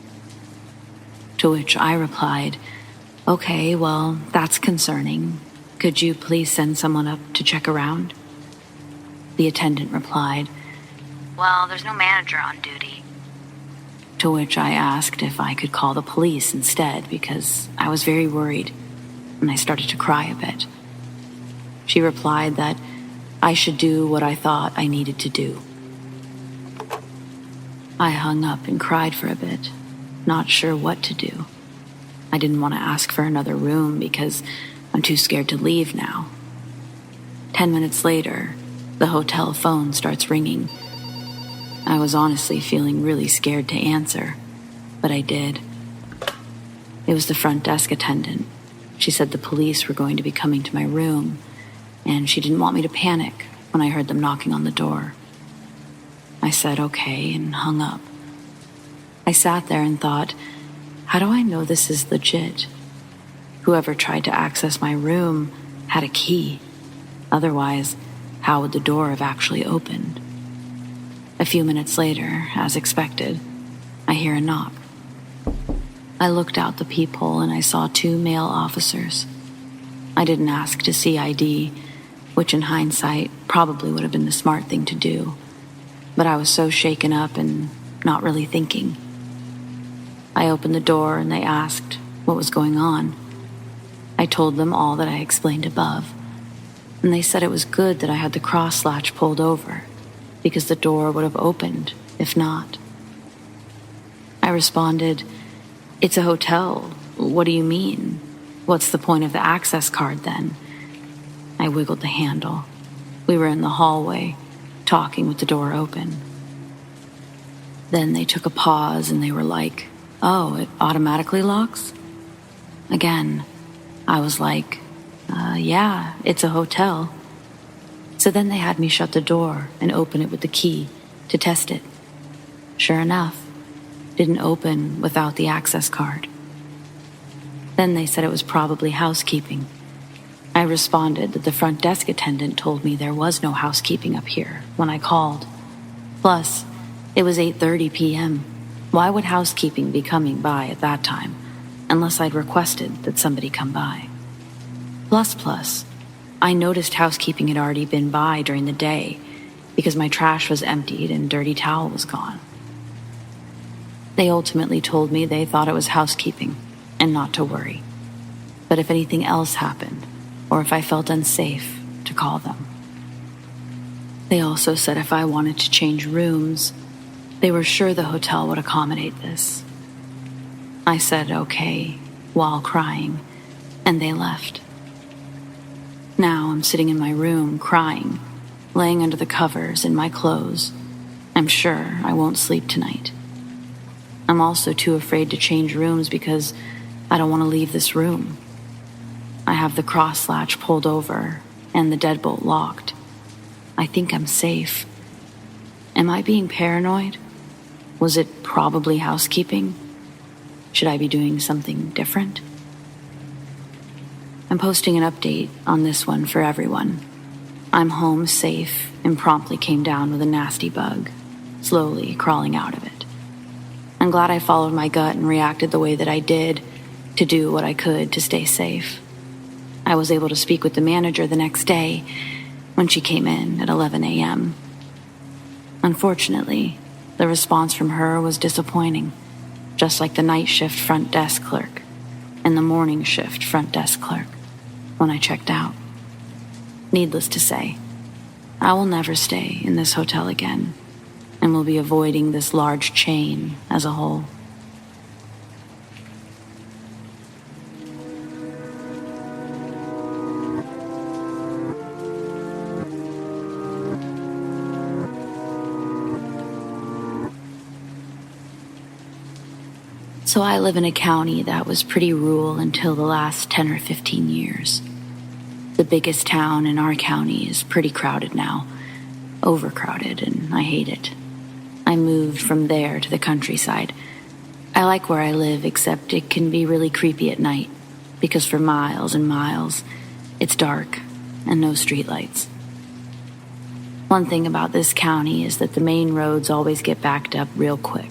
To which I replied, "Okay, well, that's concerning. Could you please send someone up to check around?" The attendant replied, "Well, there's no manager on duty." To which I asked if I could call the police instead because I was very worried and I started to cry a bit. She replied that I should do what I thought I needed to do. I hung up and cried for a bit, not sure what to do. I didn't want to ask for another room because I'm too scared to leave now. 10 minutes later, the hotel phone starts ringing. I was honestly feeling really scared to answer, but I did. It was the front desk attendant. She said the police were going to be coming to my room, and she didn't want me to panic when I heard them knocking on the door. I said okay and hung up. I sat there and thought, how do I know this is legit? Whoever tried to access my room had a key. Otherwise, how would the door have actually opened? A few minutes later, as expected, I hear a knock. I looked out the peephole and I saw 2 male officers. I didn't ask to see ID, which in hindsight probably would have been the smart thing to do, but I was so shaken up and not really thinking. I opened the door and they asked what was going on. I told them all that I explained above, and they said it was good that I had the cross latch pulled over, because the door would have opened if not. I responded, "It's a hotel. What do you mean? What's the point of the access card then?" I wiggled the handle. We were in the hallway, talking with the door open. Then they took a pause and they were like, "Oh, it automatically locks?" Again, I was like, yeah, it's a hotel. So then they had me shut the door and open it with the key to test it. Sure enough, didn't open without the access card. Then they said it was probably housekeeping. I responded that the front desk attendant told me there was no housekeeping up here when I called. Plus, it was 8:30 p.m. Why would housekeeping be coming by at that time, unless I'd requested that somebody come by? Plus, I noticed housekeeping had already been by during the day because my trash was emptied and dirty towel was gone. They ultimately told me they thought it was housekeeping and not to worry. But if anything else happened, or if I felt unsafe, to call them. They also said if I wanted to change rooms, they were sure the hotel would accommodate this. I said okay, while crying, and they left. Now I'm sitting in my room crying, laying under the covers in my clothes. I'm sure I won't sleep tonight. I'm also too afraid to change rooms because I don't want to leave this room. I have the cross latch pulled over and the deadbolt locked. I think I'm safe. Am I being paranoid? Was it probably housekeeping? Should I be doing something different? I'm posting an update on this one for everyone. I'm home safe and promptly came down with a nasty bug, slowly crawling out of it. I'm glad I followed my gut and reacted the way that I did to do what I could to stay safe. I was able to speak with the manager the next day when she came in at 11 a.m. Unfortunately, the response from her was disappointing, just like the night shift front desk clerk and the morning shift front desk clerk when I checked out. Needless to say, I will never stay in this hotel again and will be avoiding this large chain as a whole. So I live in a county that was pretty rural until the last 10 or 15 years. The biggest town in our county is pretty crowded now, overcrowded, and I hate it. I moved from there to the countryside. I like where I live, except it can be really creepy at night, because for miles and miles, it's dark and no streetlights. One thing about this county is that the main roads always get backed up real quick.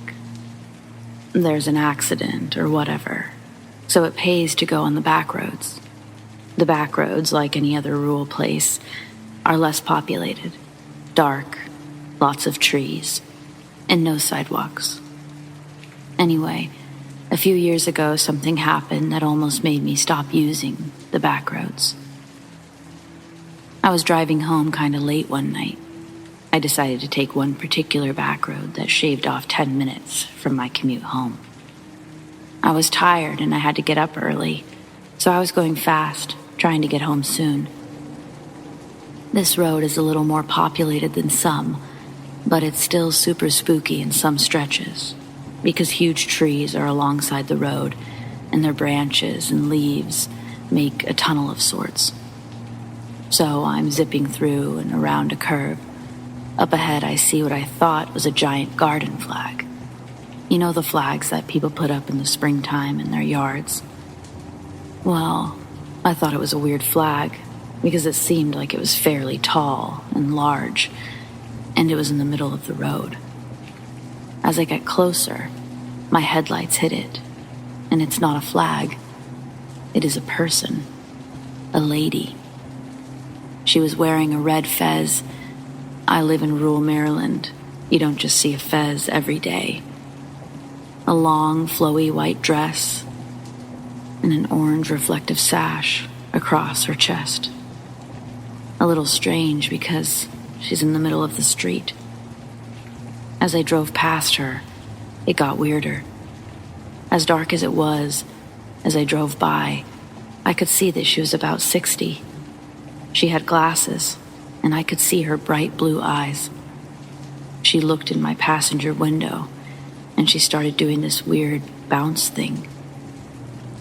There's an accident or whatever, so it pays to go on the back roads. The back roads, like any other rural place, are less populated, dark, lots of trees, and no sidewalks. Anyway, a few years ago something happened that almost made me stop using the back roads. I was driving home kind of late one night. I decided to take one particular back road that shaved off 10 minutes from my commute home. I was tired and I had to get up early, so I was going fast, trying to get home soon. This road is a little more populated than some, but it's still super spooky in some stretches, because huge trees are alongside the road, and their branches and leaves make a tunnel of sorts. So I'm zipping through and around a curve. Up ahead, I see what I thought was a giant garden flag. You know the flags that people put up in the springtime in their yards? Well, I thought it was a weird flag because it seemed like it was fairly tall and large, and it was in the middle of the road. As I get closer, my headlights hit it, and it's not a flag. It is a person, a lady. She was wearing a red fez. I live in rural Maryland. You don't just see a fez every day. A long, flowy white dress and an orange reflective sash across her chest. A little strange because she's in the middle of the street. As I drove past her, it got weirder. As dark as it was, as I drove by, I could see that she was about 60. She had glasses, and I could see her bright blue eyes. She looked in my passenger window, and she started doing this weird bounce thing.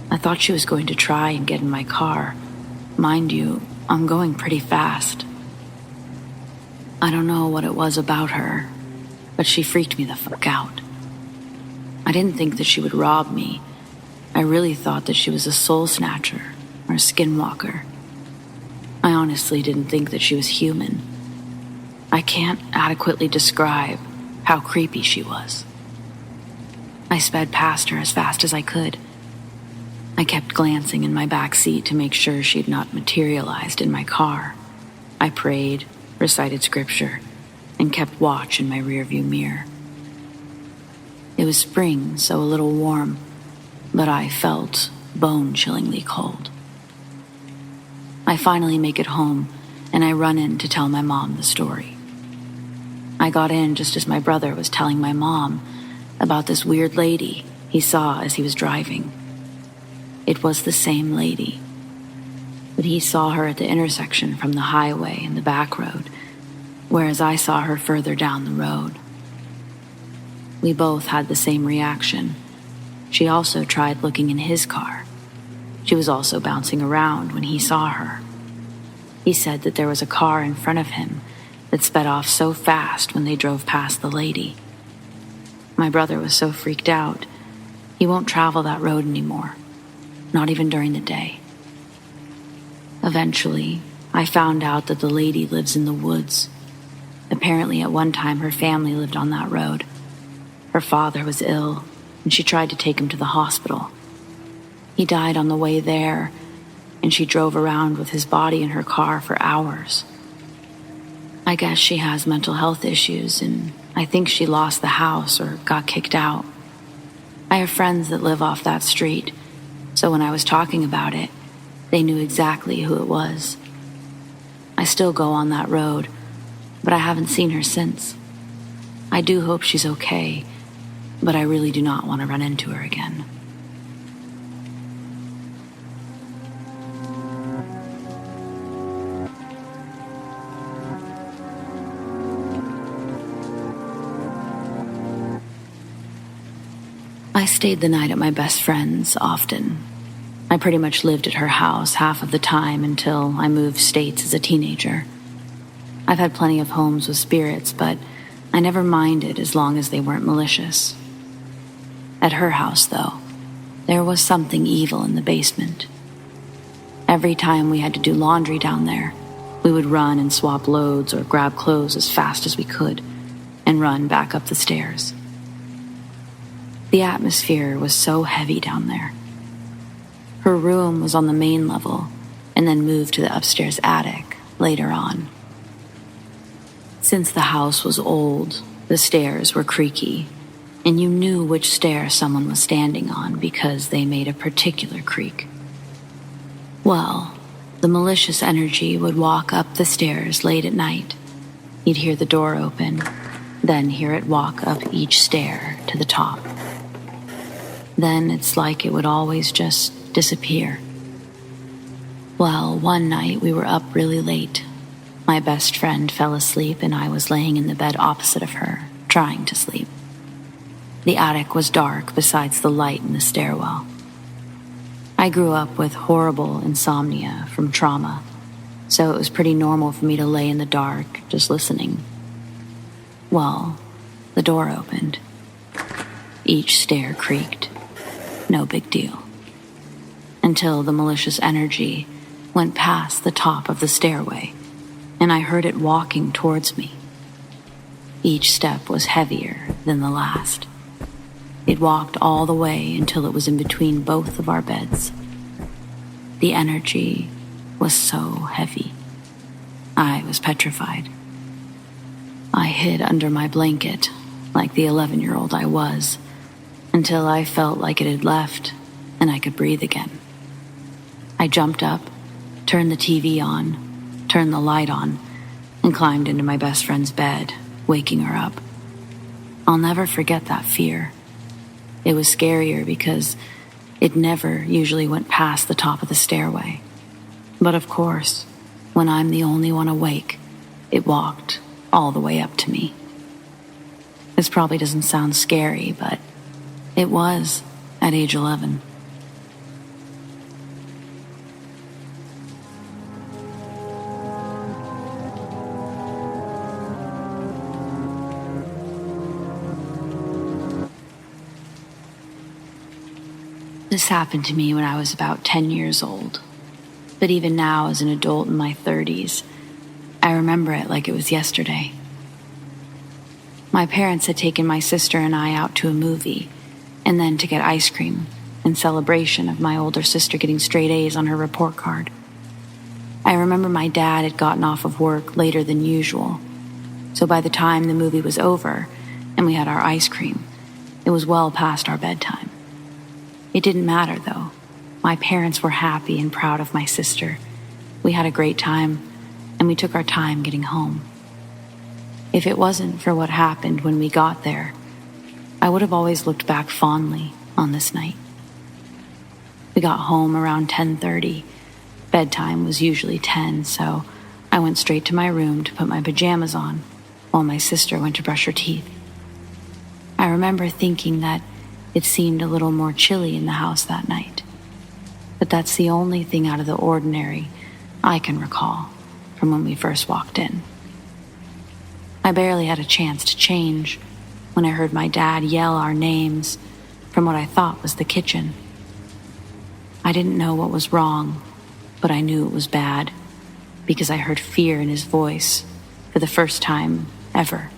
I thought she was going to try and get in my car. Mind you, I'm going pretty fast. I don't know what it was about her, but she freaked me the fuck out. I didn't think that she would rob me. I really thought that she was a soul snatcher or a skinwalker. I honestly didn't think that she was human. I can't adequately describe how creepy she was. I sped past her as fast as I could. I kept glancing in my back seat to make sure she had not materialized in my car. I prayed, recited scripture, and kept watch in my rearview mirror. It was spring, so a little warm, but I felt bone-chillingly cold. I finally make it home, and I run in to tell my mom the story. I got in just as my brother was telling my mom about this weird lady he saw as he was driving. It was the same lady, but he saw her at the intersection from the highway and the back road, whereas I saw her further down the road. We both had the same reaction. She also tried looking in his car. She was also bouncing around when he saw her. He said that there was a car in front of him that sped off so fast when they drove past the lady. My brother was so freaked out, he won't travel that road anymore, not even during the day. Eventually, I found out that the lady lives in the woods. Apparently, at one time, her family lived on that road. Her father was ill, and she tried to take him to the hospital. He died on the way there, and she drove around with his body in her car for hours. I guess she has mental health issues, and I think she lost the house or got kicked out. I have friends that live off that street, so when I was talking about it, they knew exactly who it was. I still go on that road, but I haven't seen her since. I do hope she's okay, but I really do not want to run into her again. I stayed the night at my best friend's often. I pretty much lived at her house half of the time until I moved states as a teenager. I've had plenty of homes with spirits, but I never minded as long as they weren't malicious. At her house, though, there was something evil in the basement. Every time we had to do laundry down there, we would run and swap loads or grab clothes as fast as we could and run back up the stairs. The atmosphere was so heavy down there. Her room was on the main level and then moved to the upstairs attic later on. Since the house was old, the stairs were creaky, and you knew which stair someone was standing on because they made a particular creak. Well, the malicious energy would walk up the stairs late at night. You'd hear the door open, then hear it walk up each stair to the top. Then it's like it would always just disappear. Well, one night we were up really late. My best friend fell asleep and I was laying in the bed opposite of her, trying to sleep. The attic was dark besides the light in the stairwell. I grew up with horrible insomnia from trauma, so it was pretty normal for me to lay in the dark, just listening. Well, the door opened. Each stair creaked. No big deal. Until the malicious energy went past the top of the stairway, and I heard it walking towards me. Each step was heavier than the last. It walked all the way until it was in between both of our beds. The energy was so heavy. I was petrified. I hid under my blanket, like the 11-year-old I was, until I felt like it had left and I could breathe again. I jumped up, turned the TV on, turned the light on, and climbed into my best friend's bed, waking her up. I'll never forget that fear. It was scarier because it never usually went past the top of the stairway. But of course, when I'm the only one awake, it walked all the way up to me. This probably doesn't sound scary, but It was at age 11. This happened to me when I was about 10 years old. But even now, as an adult in my 30s, I remember it like it was yesterday. My parents had taken my sister and I out to a movie, and then to get ice cream in celebration of my older sister getting straight A's on her report card. I remember my dad had gotten off of work later than usual, so by the time the movie was over and we had our ice cream, it was well past our bedtime. It didn't matter, though. My parents were happy and proud of my sister. We had a great time, and we took our time getting home. If it wasn't for what happened when we got there, I would have always looked back fondly on this night. We got home around 10:30. Bedtime was usually 10, so I went straight to my room to put my pajamas on while my sister went to brush her teeth. I remember thinking that it seemed a little more chilly in the house that night, but that's the only thing out of the ordinary I can recall from when we first walked in. I barely had a chance to change when I heard my dad yell our names from what I thought was the kitchen. I didn't know what was wrong, but I knew it was bad because I heard fear in his voice for the first time ever.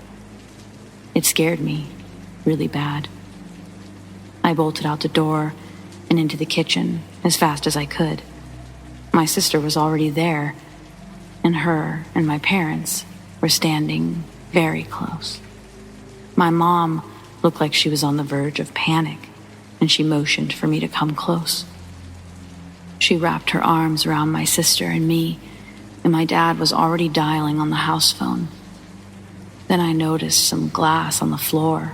It scared me really bad. I bolted out the door and into the kitchen as fast as I could. My sister was already there, and her and my parents were standing very close. My mom looked like she was on the verge of panic, and she motioned for me to come close. She wrapped her arms around my sister and me, and my dad was already dialing on the house phone. Then I noticed some glass on the floor.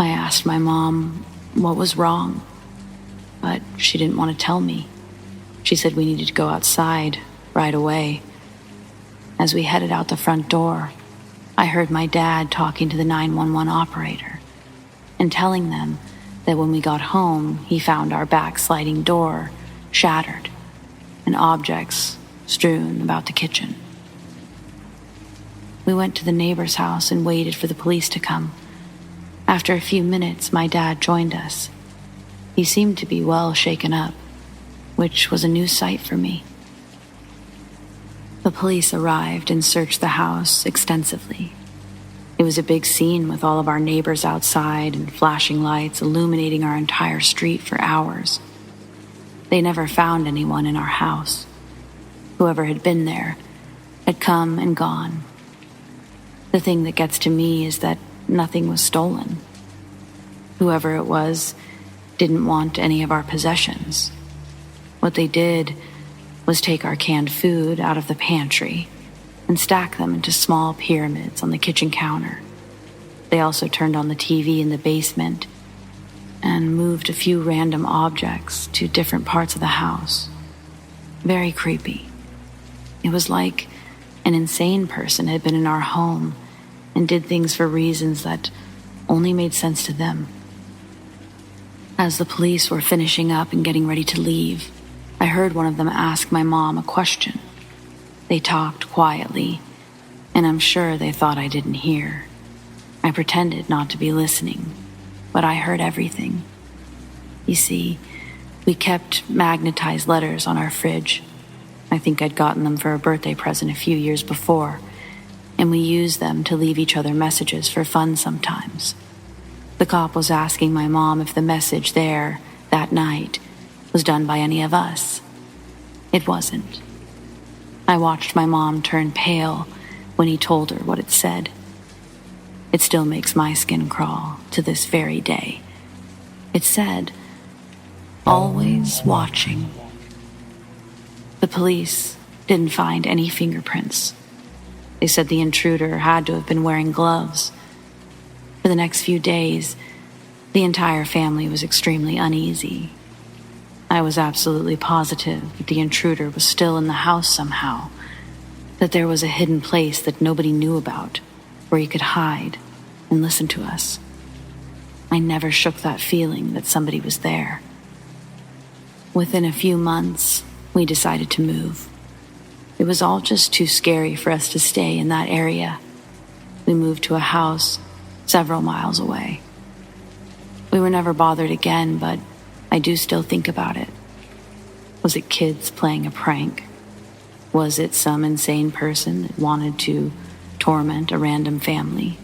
I asked my mom what was wrong, but she didn't want to tell me. She said we needed to go outside right away. As we headed out the front door, I heard my dad talking to the 911 operator and telling them that when we got home, he found our back sliding door shattered and objects strewn about the kitchen. We went to the neighbor's house and waited for the police to come. After a few minutes, my dad joined us. He seemed to be well shaken up, which was a new sight for me. The police arrived and searched the house extensively. It was a big scene with all of our neighbors outside and flashing lights illuminating our entire street for hours. They never found anyone in our house. Whoever had been there had come and gone. The thing that gets to me is that nothing was stolen. Whoever it was didn't want any of our possessions. What they did was take our canned food out of the pantry and stack them into small pyramids on the kitchen counter. They also turned on the TV in the basement and moved a few random objects to different parts of the house. Very creepy. It was like an insane person had been in our home and did things for reasons that only made sense to them. As the police were finishing up and getting ready to leave, I heard one of them ask my mom a question. They talked quietly, and I'm sure they thought I didn't hear. I pretended not to be listening, but I heard everything. You see, we kept magnetized letters on our fridge. I think I'd gotten them for a birthday present a few years before, and we used them to leave each other messages for fun sometimes. The cop was asking my mom if the message there, that night, was done by any of us. It wasn't. I watched my mom turn pale when he told her what it said. It still makes my skin crawl to this very day. It said, "Always watching." The police didn't find any fingerprints. They said the intruder had to have been wearing gloves. For the next few days, the entire family was extremely uneasy. I was absolutely positive that the intruder was still in the house somehow, that there was a hidden place that nobody knew about where he could hide and listen to us. I never shook that feeling that somebody was there. Within a few months, we decided to move. It was all just too scary for us to stay in that area. We moved to a house several miles away. We were never bothered again, but I do still think about it. Was it kids playing a prank? Was it some insane person that wanted to torment a random family?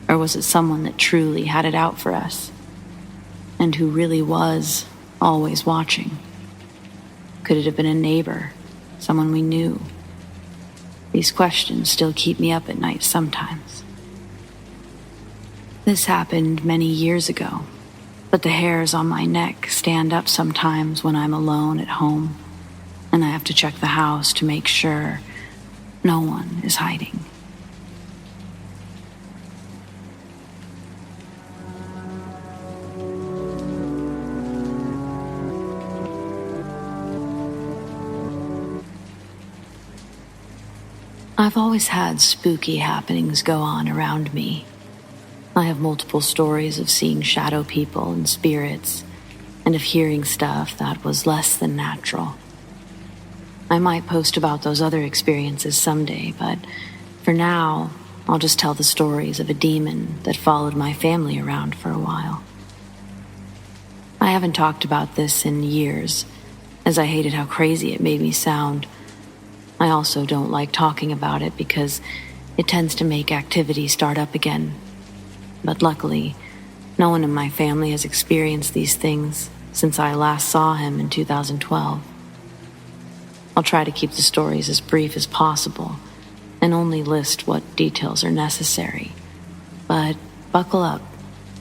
Or was it someone that truly had it out for us, and who really was always watching? Could it have been a neighbor, someone we knew? These questions still keep me up at night sometimes. This happened many years ago, but the hairs on my neck stand up sometimes when I'm alone at home, and I have to check the house to make sure no one is hiding. I've always had spooky happenings go on around me. I have multiple stories of seeing shadow people and spirits, and of hearing stuff that was less than natural. I might post about those other experiences someday, but for now, I'll just tell the stories of a demon that followed my family around for a while. I haven't talked about this in years, as I hated how crazy it made me sound. I also don't like talking about it because it tends to make activity start up again. But luckily, no one in my family has experienced these things since I last saw him in 2012. I'll try to keep the stories as brief as possible and only list what details are necessary. But buckle up,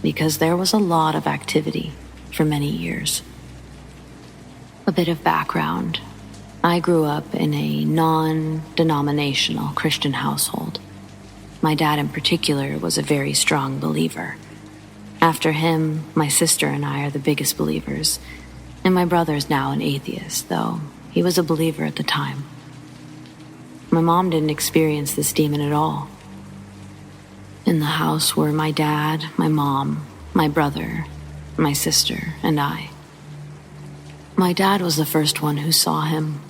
because there was a lot of activity for many years. A bit of background. I grew up in a non-denominational Christian household. My dad in particular was a very strong believer. After him, my sister and I are the biggest believers, and my brother is now an atheist, though he was a believer at the time. My mom didn't experience this demon at all. In the house were my dad, my mom, my brother, my sister, and I. My dad was the first one who saw him.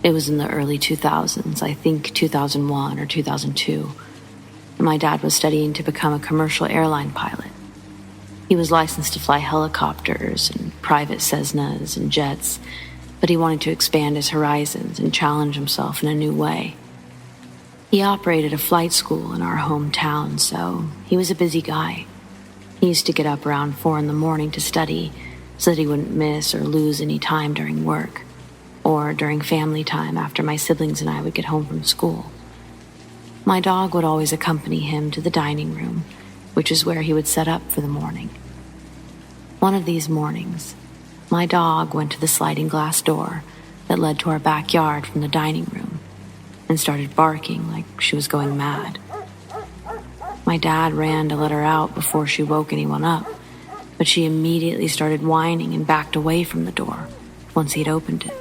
It was in the early 2000s, I think 2001 or 2002. My dad was studying to become a commercial airline pilot. He was licensed to fly helicopters and private Cessnas and jets, but he wanted to expand his horizons and challenge himself in a new way. He operated a flight school in our hometown, so he was a busy guy. He used to get up around 4 a.m. to study so that he wouldn't miss or lose any time during work, or during family time after my siblings and I would get home from school. My dog would always accompany him to the dining room, which is where he would set up for the morning. One of these mornings, my dog went to the sliding glass door that led to our backyard from the dining room and started barking like she was going mad. My dad ran to let her out before she woke anyone up, but she immediately started whining and backed away from the door once he'd opened it.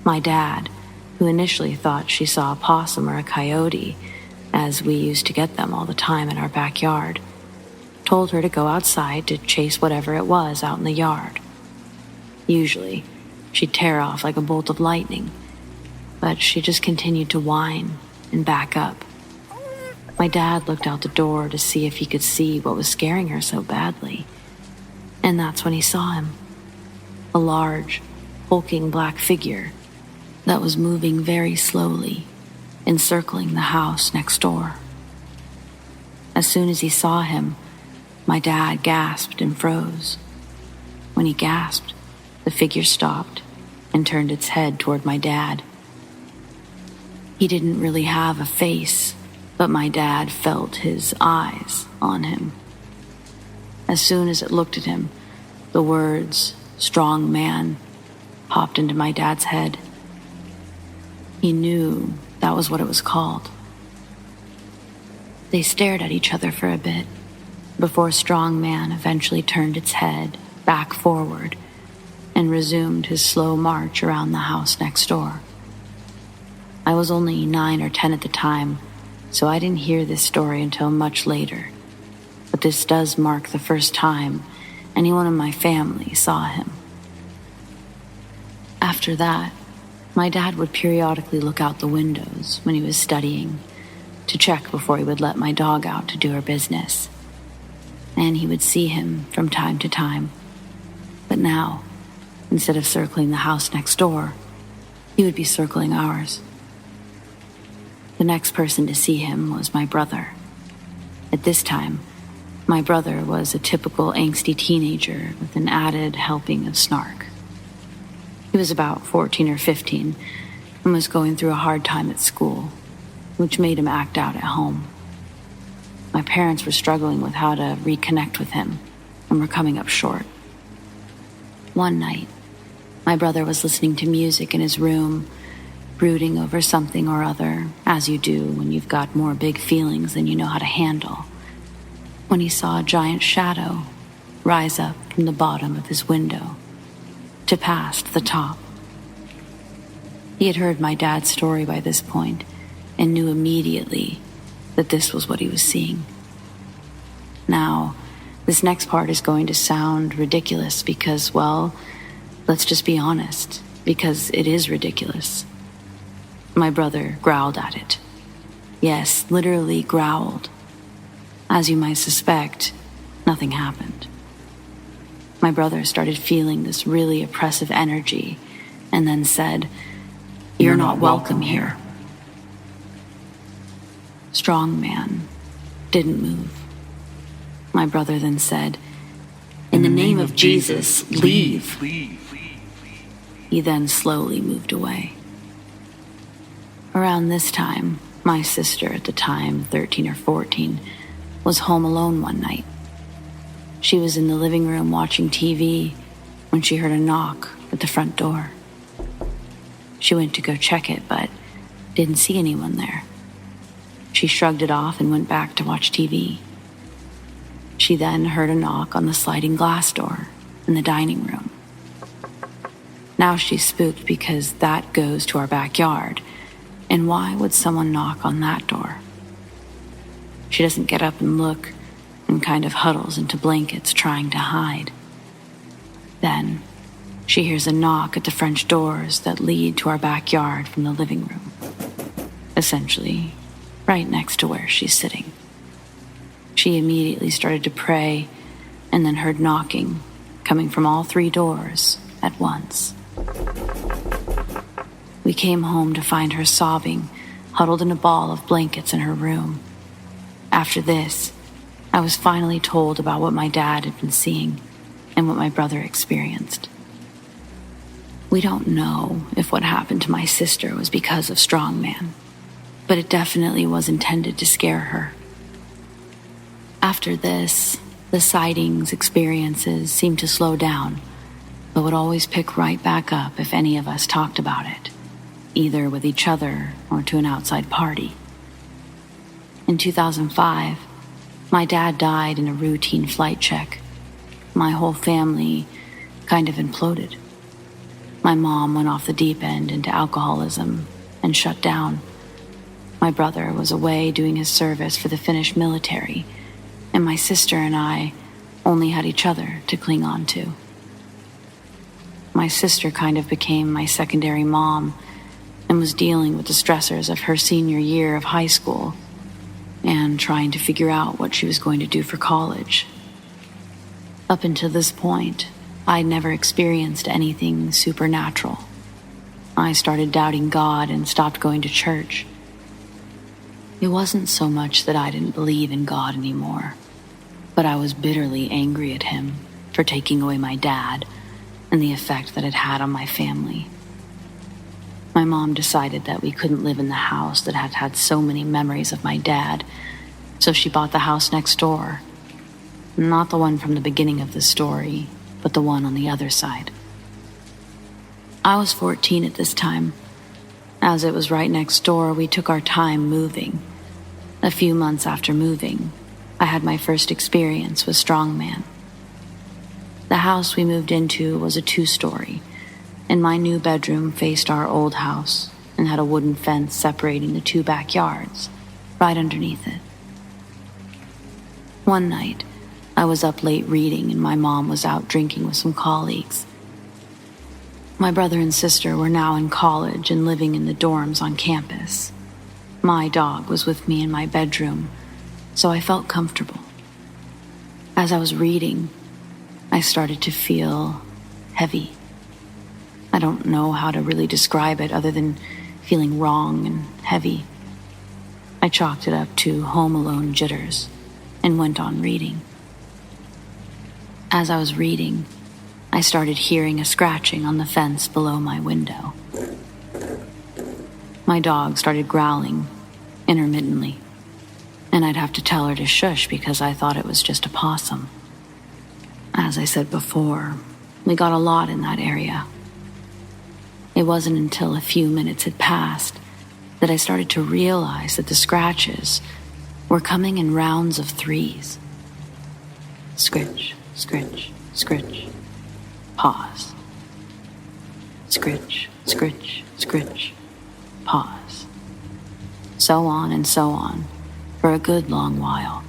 My dad, who initially thought she saw a possum or a coyote, as we used to get them all the time in our backyard, told her to go outside to chase whatever it was out in the yard. Usually, she'd tear off like a bolt of lightning, but she just continued to whine and back up. My dad looked out the door to see if he could see what was scaring her so badly, and that's when he saw him. A large, hulking black figure that was moving very slowly, encircling the house next door. As soon as he saw him, my dad gasped and froze. When he gasped, the figure stopped and turned its head toward my dad. He didn't really have a face, but my dad felt his eyes on him. As soon as it looked at him, the words, "strong man," popped into my dad's head. He knew that was what it was called. They stared at each other for a bit, before Strong Man eventually turned its head back forward and resumed his slow march around the house next door. I was only 9 or 10 at the time, so I didn't hear this story until much later. But but this does mark the first time anyone in my family saw him. After that, my dad would periodically look out the windows when he was studying to check before he would let my dog out to do her business. And he would see him from time to time. But now, instead of circling the house next door, he would be circling ours. The next person to see him was my brother. At this time, my brother was a typical angsty teenager with an added helping of snark. He was about 14 or 15 and was going through a hard time at school, which made him act out at home. My parents were struggling with how to reconnect with him and were coming up short. One night, my brother was listening to music in his room, brooding over something or other, as you do when you've got more big feelings than you know how to handle, when he saw a giant shadow rise up from the bottom of his window to past the top. He had heard my dad's story by this point and knew immediately that this was what he was seeing. Now, this next part is going to sound ridiculous because, well, let's just be honest, because it is ridiculous. My brother growled at it. Yes, literally growled. As you might suspect, nothing happened. My brother started feeling this really oppressive energy and then said, "You're not welcome here." Strong man didn't move. My brother then said, "In the name of Jesus, leave." He then slowly moved away. Around this time, my sister, at the time 13 or 14, was home alone one night. She was in the living room watching TV when she heard a knock at the front door. She went to go check it, but didn't see anyone there. She shrugged it off and went back to watch TV. She then heard a knock on the sliding glass door in the dining room. Now she's spooked because that goes to our backyard, and why would someone knock on that door? She doesn't get up and look and kind of huddles into blankets trying to hide. Then she hears a knock at the French doors that lead to our backyard from the living room, essentially right next to where she's sitting. She immediately started to pray and then heard knocking coming from all 3 doors at once. We came home to find her sobbing, huddled in a ball of blankets in her room. After this, I was finally told about what my dad had been seeing and what my brother experienced. We don't know if what happened to my sister was because of strongman, but it definitely was intended to scare her. After this, the sightings experiences seemed to slow down, but would always pick right back up if any of us talked about it, either with each other or to an outside party. In 2005, my dad died in a routine flight check. My whole family kind of imploded. My mom went off the deep end into alcoholism and shut down. My brother was away doing his service for the Finnish military, and my sister and I only had each other to cling on to. My sister kind of became my secondary mom and was dealing with the stressors of her senior year of high school and trying to figure out what she was going to do for college. Up until this point, I'd never experienced anything supernatural. I started doubting God and stopped going to church. It wasn't so much that I didn't believe in God anymore, but I was bitterly angry at him for taking away my dad and the effect that it had on my family. My mom decided that we couldn't live in the house that had had so many memories of my dad, so she bought the house next door. Not the one from the beginning of the story, but the one on the other side. I was 14 at this time. As it was right next door, we took our time moving. A few months after moving, I had my first experience with strongman. The house we moved into was a 2-story, and my new bedroom faced our old house and had a wooden fence separating the 2 backyards right underneath it. One night, I was up late reading and my mom was out drinking with some colleagues. My brother and sister were now in college and living in the dorms on campus. My dog was with me in my bedroom, so I felt comfortable. As I was reading, I started to feel heavy. I don't know how to really describe it other than feeling wrong and heavy. I chalked it up to Home Alone jitters and went on reading. As I was reading, I started hearing a scratching on the fence below my window. My dog started growling intermittently, and I'd have to tell her to shush because I thought it was just a possum. As I said before, we got a lot in that area. It wasn't until a few minutes had passed that I started to realize that the scratches were coming in rounds of threes. Scritch, scritch, scritch. Pause. Scritch, scritch, scritch. Pause. So on and so on for a good long while.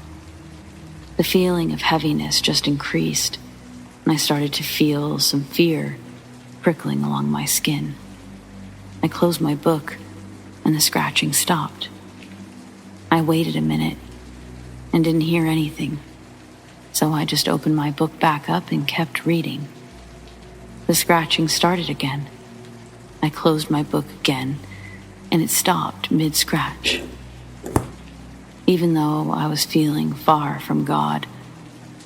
The feeling of heaviness just increased, and I started to feel some fear prickling along my skin. I closed my book, and the scratching stopped. I waited a minute and didn't hear anything, so I just opened my book back up and kept reading. The scratching started again. I closed my book again, and it stopped mid-scratch. Even though I was feeling far from God,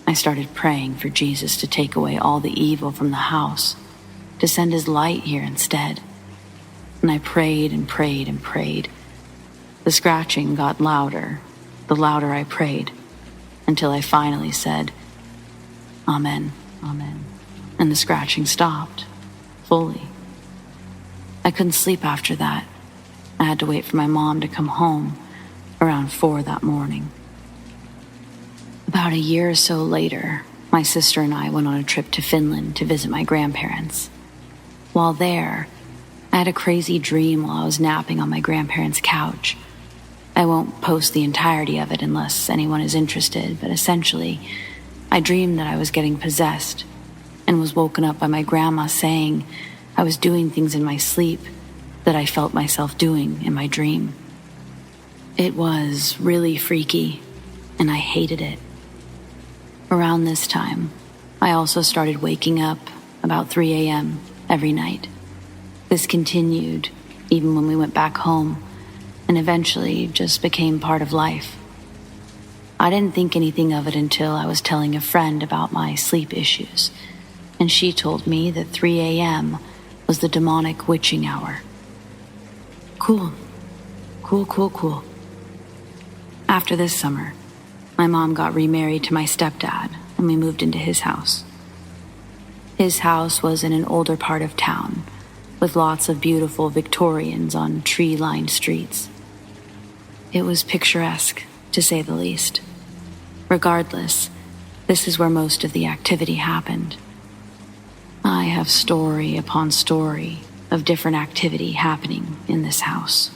I started praying for Jesus to take away all the evil from the house, to send his light here instead. And I prayed and prayed and prayed. The scratching got louder, the louder I prayed, until I finally said, Amen, Amen. And the scratching stopped, fully. I couldn't sleep after that. I had to wait for my mom to come home around 4 that morning. About a year or so later, my sister and I went on a trip to Finland to visit my grandparents. While there, I had a crazy dream while I was napping on my grandparents' couch. I won't post the entirety of it unless anyone is interested, but essentially, I dreamed that I was getting possessed and was woken up by my grandma saying I was doing things in my sleep that I felt myself doing in my dream. It was really freaky, and I hated it. Around this time, I also started waking up about 3 a.m. every night. This continued even when we went back home, and eventually just became part of life. I didn't think anything of it until I was telling a friend about my sleep issues, and she told me that 3 a.m. was the demonic witching hour. Cool. After this summer, my mom got remarried to my stepdad, and we moved into his house. His house was in an older part of town, with lots of beautiful Victorians on tree-lined streets. It was picturesque, to say the least. Regardless, this is where most of the activity happened. I have story upon story of different activity happening in this house.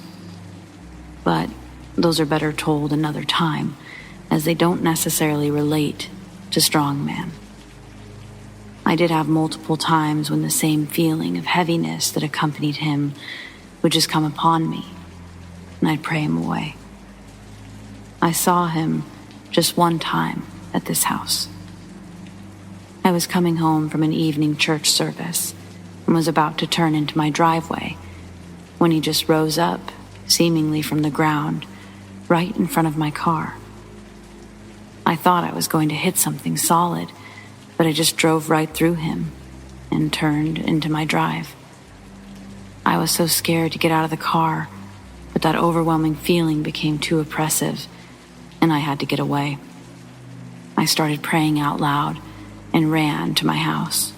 But those are better told another time, as they don't necessarily relate to strongman. I did have multiple times when the same feeling of heaviness that accompanied him would just come upon me, and I'd pray him away. I saw him just one time at this house. I was coming home from an evening church service and was about to turn into my driveway when he just rose up, seemingly from the ground, right in front of my car. I thought I was going to hit something solid, but I just drove right through him and turned into my drive. I was so scared to get out of the car, but that overwhelming feeling became too oppressive, and I had to get away. I started praying out loud and ran to my house.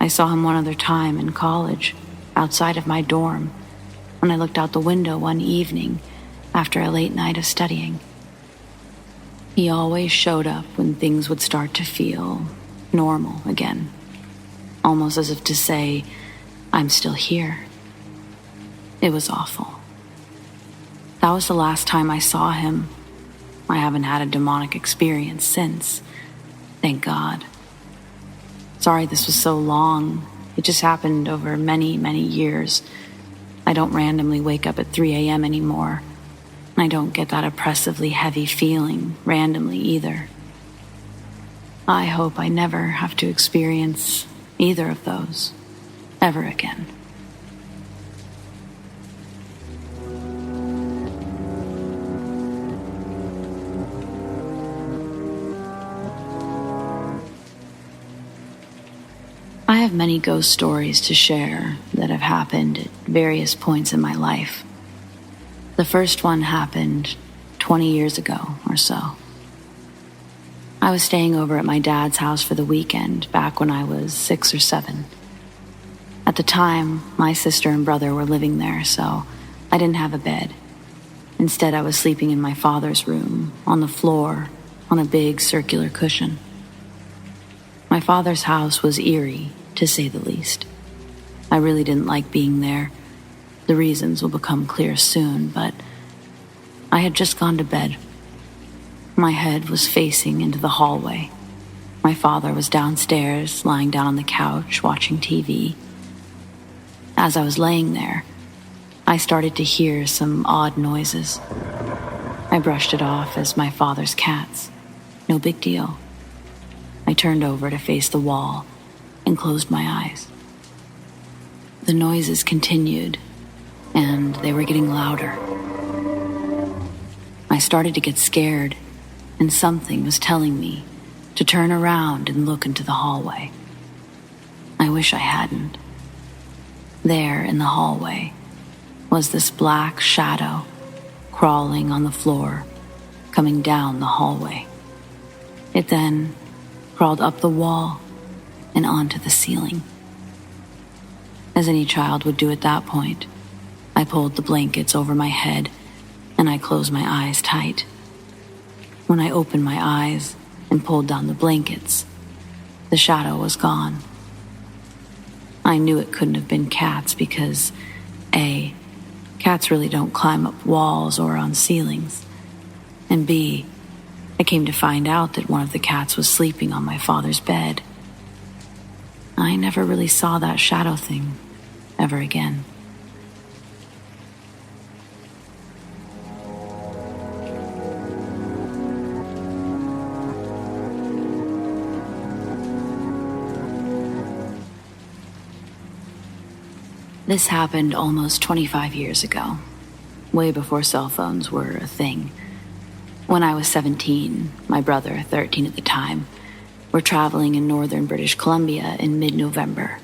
I saw him one other time in college, outside of my dorm, when I looked out the window one evening after a late night of studying. He always showed up when things would start to feel normal again, almost as if to say, I'm still here. It was awful. That was the last time I saw him, I haven't had a demonic experience since. Thank God. Sorry this was so long. It just happened over many, many years. I don't randomly wake up at 3 a.m. anymore. I don't get that oppressively heavy feeling randomly either. I hope I never have to experience either of those ever again. I have many ghost stories to share that have happened at various points in my life. The first one happened 20 years ago or so. I was staying over at my dad's house for the weekend back when I was 6 or 7. At the time, my sister and brother were living there, so I didn't have a bed. Instead, I was sleeping in my father's room, on the floor, on a big circular cushion. My father's house was eerie, to say the least. I really didn't like being there. The reasons will become clear soon, but I had just gone to bed. My head was facing into the hallway. My father was downstairs, lying down on the couch, watching TV. As I was laying there, I started to hear some odd noises. I brushed it off as my father's cats. No big deal. I turned over to face the wall and closed my eyes. The noises continued, and they were getting louder. I started to get scared, and something was telling me to turn around and look into the hallway. I wish I hadn't. There in the hallway was this black shadow crawling on the floor, coming down the hallway. It then crawled up the wall and onto the ceiling. As any child would do at that point, I pulled the blankets over my head and I closed my eyes tight. When I opened my eyes and pulled down the blankets, the shadow was gone. I knew it couldn't have been cats because, A, cats really don't climb up walls or on ceilings, and B, I came to find out that one of the cats was sleeping on my father's bed. I never really saw that shadow thing ever again. This happened almost 25 years ago, way before cell phones were a thing. When I was 17, my brother, 13 at the time, were traveling in northern British Columbia in mid-November.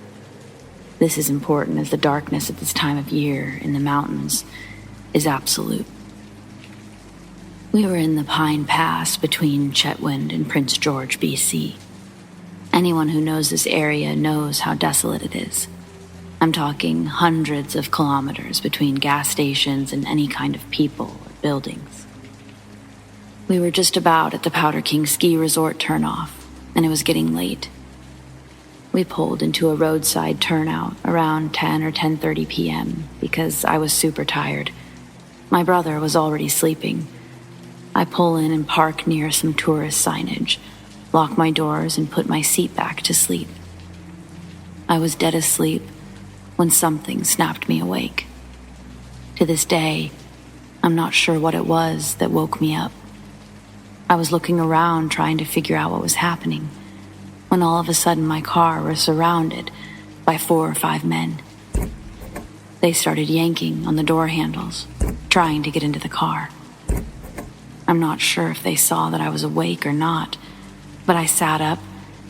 This is important as the darkness at this time of year in the mountains is absolute. We were in the Pine Pass between Chetwynd and Prince George, BC. Anyone who knows this area knows how desolate it is. I'm talking hundreds of kilometers between gas stations and any kind of people or buildings. We were just about at the Powder King ski resort turnoff, and it was getting late. We pulled into a roadside turnout around 10 or 10:30 p.m. because I was super tired. My brother was already sleeping. I pull in and park near some tourist signage, lock my doors, and put my seat back to sleep. I was dead asleep when something snapped me awake. To this day, I'm not sure what it was that woke me up. I was looking around trying to figure out what was happening, when all of a sudden my car was surrounded by 4 or 5 men. They started yanking on the door handles, trying to get into the car. I'm not sure if they saw that I was awake or not, but I sat up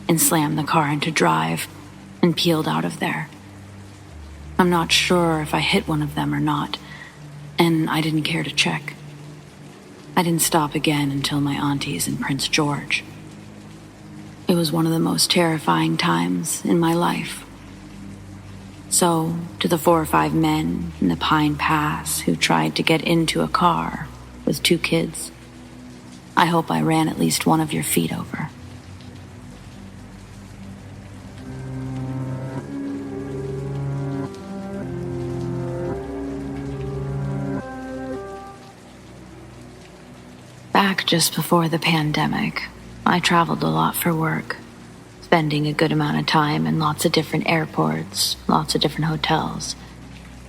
and slammed the car into drive and peeled out of there. I'm not sure if I hit one of them or not, and I didn't care to check. I didn't stop again until my aunties in Prince George. It was one of the most terrifying times in my life. So, to the 4 or 5 men in the Pine Pass who tried to get into a car with 2 kids, I hope I ran at least one of your feet over. Back just before the pandemic, I traveled a lot for work, spending a good amount of time in lots of different airports, lots of different hotels.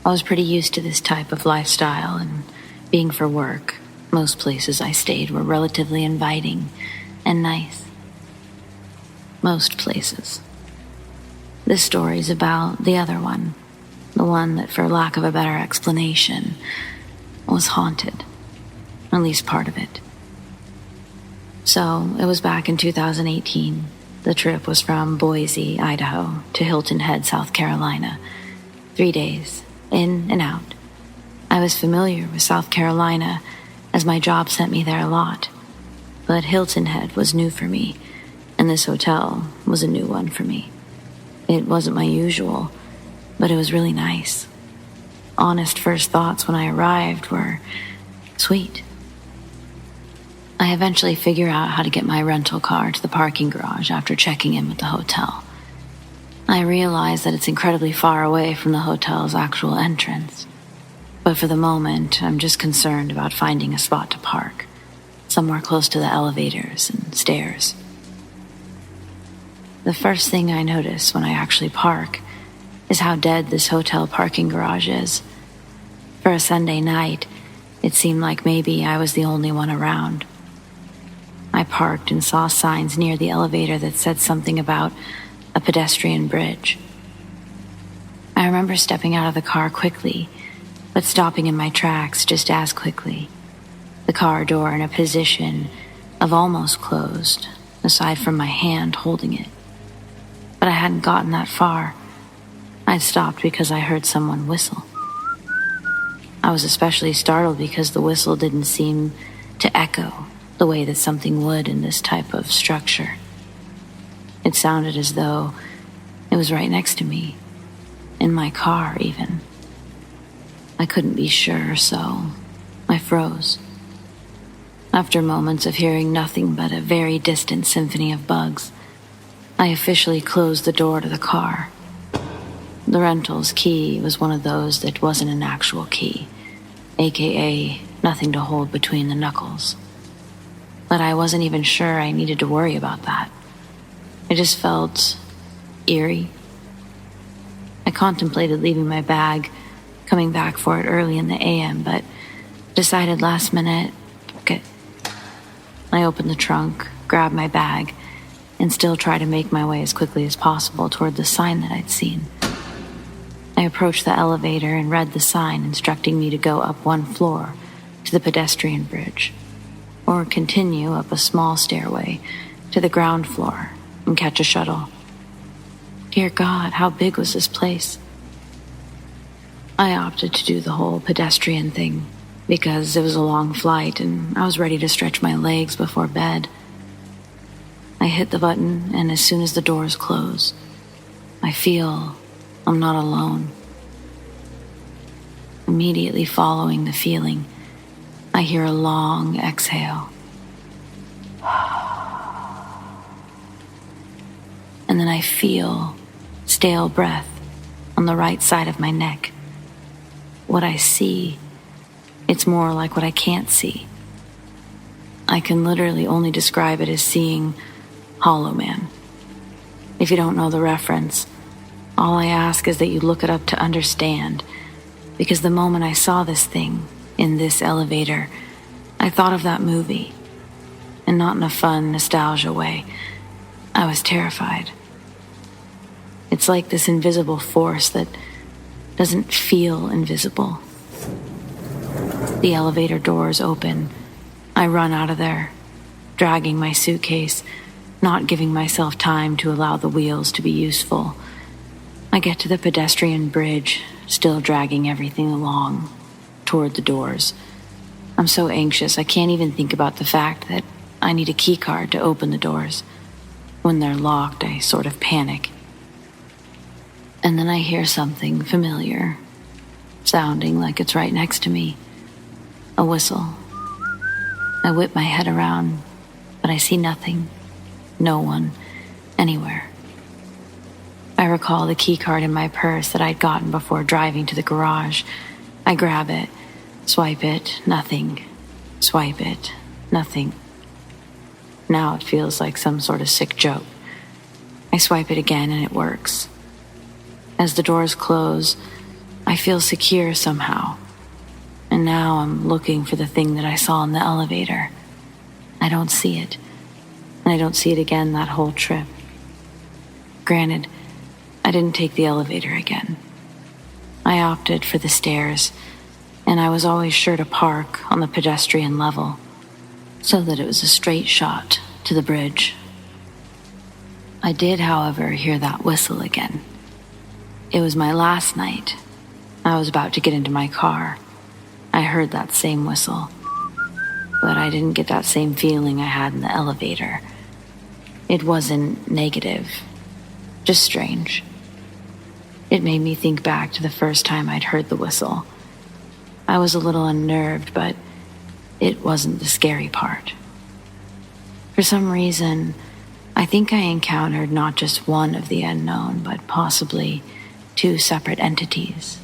I was pretty used to this type of lifestyle, and being for work, most places I stayed were relatively inviting and nice. Most places. This story's about the other one, the one that, for lack of a better explanation, was haunted, at least part of it. So, it was back in 2018. The trip was from Boise, Idaho, to Hilton Head, South Carolina. 3 days, in and out. I was familiar with South Carolina, as my job sent me there a lot. But Hilton Head was new for me, and this hotel was a new one for me. It wasn't my usual, but it was really nice. Honest first thoughts when I arrived were sweet. I eventually figure out how to get my rental car to the parking garage after checking in with the hotel. I realize that it's incredibly far away from the hotel's actual entrance. But for the moment, I'm just concerned about finding a spot to park, somewhere close to the elevators and stairs. The first thing I notice when I actually park is how dead this hotel parking garage is. For a Sunday night, it seemed like maybe I was the only one around. I parked and saw signs near the elevator that said something about a pedestrian bridge. I remember stepping out of the car quickly, but stopping in my tracks just as quickly, the car door in a position of almost closed, aside from my hand holding it. But I hadn't gotten that far. I'd stopped because I heard someone whistle. I was especially startled because the whistle didn't seem to echo the way that something would in this type of structure. It sounded as though it was right next to me, in my car even. I couldn't be sure, so I froze. After moments of hearing nothing but a very distant symphony of bugs, I officially closed the door to the car. The rental's key was one of those that wasn't an actual key, aka nothing to hold between the knuckles. But I wasn't even sure I needed to worry about that. It just felt eerie. I contemplated leaving my bag, coming back for it early in the AM, but decided last minute, fuck it. I opened the trunk, grabbed my bag, and still tried to make my way as quickly as possible toward the sign that I'd seen. I approached the elevator and read the sign instructing me to go up one floor to the pedestrian bridge, or continue up a small stairway to the ground floor and catch a shuttle. Dear God, how big was this place? I opted to do the whole pedestrian thing because it was a long flight and I was ready to stretch my legs before bed. I hit the button, and as soon as the doors close, I feel I'm not alone. Immediately following the feeling, I hear a long exhale. And then I feel stale breath on the right side of my neck. What I see, it's more like what I can't see. I can literally only describe it as seeing Hollow Man. If you don't know the reference, all I ask is that you look it up to understand, because the moment I saw this thing in this elevator, I thought of that movie, and not in a fun nostalgia way. I was terrified. It's like this invisible force that doesn't feel invisible. The elevator doors open. I run out of there, dragging my suitcase, not giving myself time to allow the wheels to be useful. I get to the pedestrian bridge, still dragging everything along toward the doors. I'm so anxious I can't even think about the fact that I need a key card to open the doors. When they're locked, I sort of panic. And then I hear something familiar, sounding like it's right next to me. A whistle. I whip my head around, but I see nothing. No one. Anywhere. I recall the key card in my purse that I'd gotten before driving to the garage. I grab it, swipe it, nothing. Swipe it, Nothing. Now it feels like some sort of sick joke. I swipe it again and it works. As the doors close, I feel secure somehow. And now I'm looking for the thing that I saw in the elevator. I don't see it. And I don't see it again that whole trip. Granted, I didn't take the elevator again. I opted for the stairs, and I was always sure to park on the pedestrian level, so that it was a straight shot to the bridge. I did, however, hear that whistle again. It was my last night. I was about to get into my car. I heard that same whistle, but I didn't get that same feeling I had in the elevator. It wasn't negative, just strange. It made me think back to the first time I'd heard the whistle. I was a little unnerved, but it wasn't the scary part. For some reason, I think I encountered not just one of the unknown, but possibly two separate entities,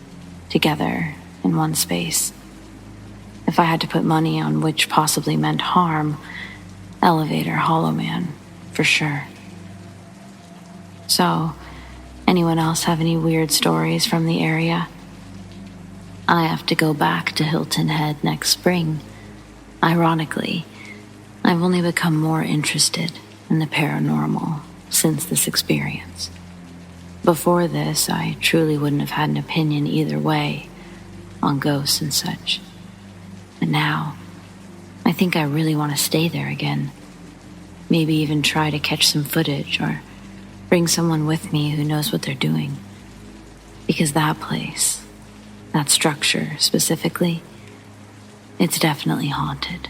together in one space. If I had to put money on which possibly meant harm, elevator Hollow Man, for sure. So, anyone else have any weird stories from the area? I have to go back to Hilton Head next spring. Ironically, I've only become more interested in the paranormal since this experience. Before this, I truly wouldn't have had an opinion either way on ghosts and such. But now, I think I really want to stay there again. Maybe even try to catch some footage or bring someone with me who knows what they're doing. Because that place, that structure specifically, it's definitely haunted.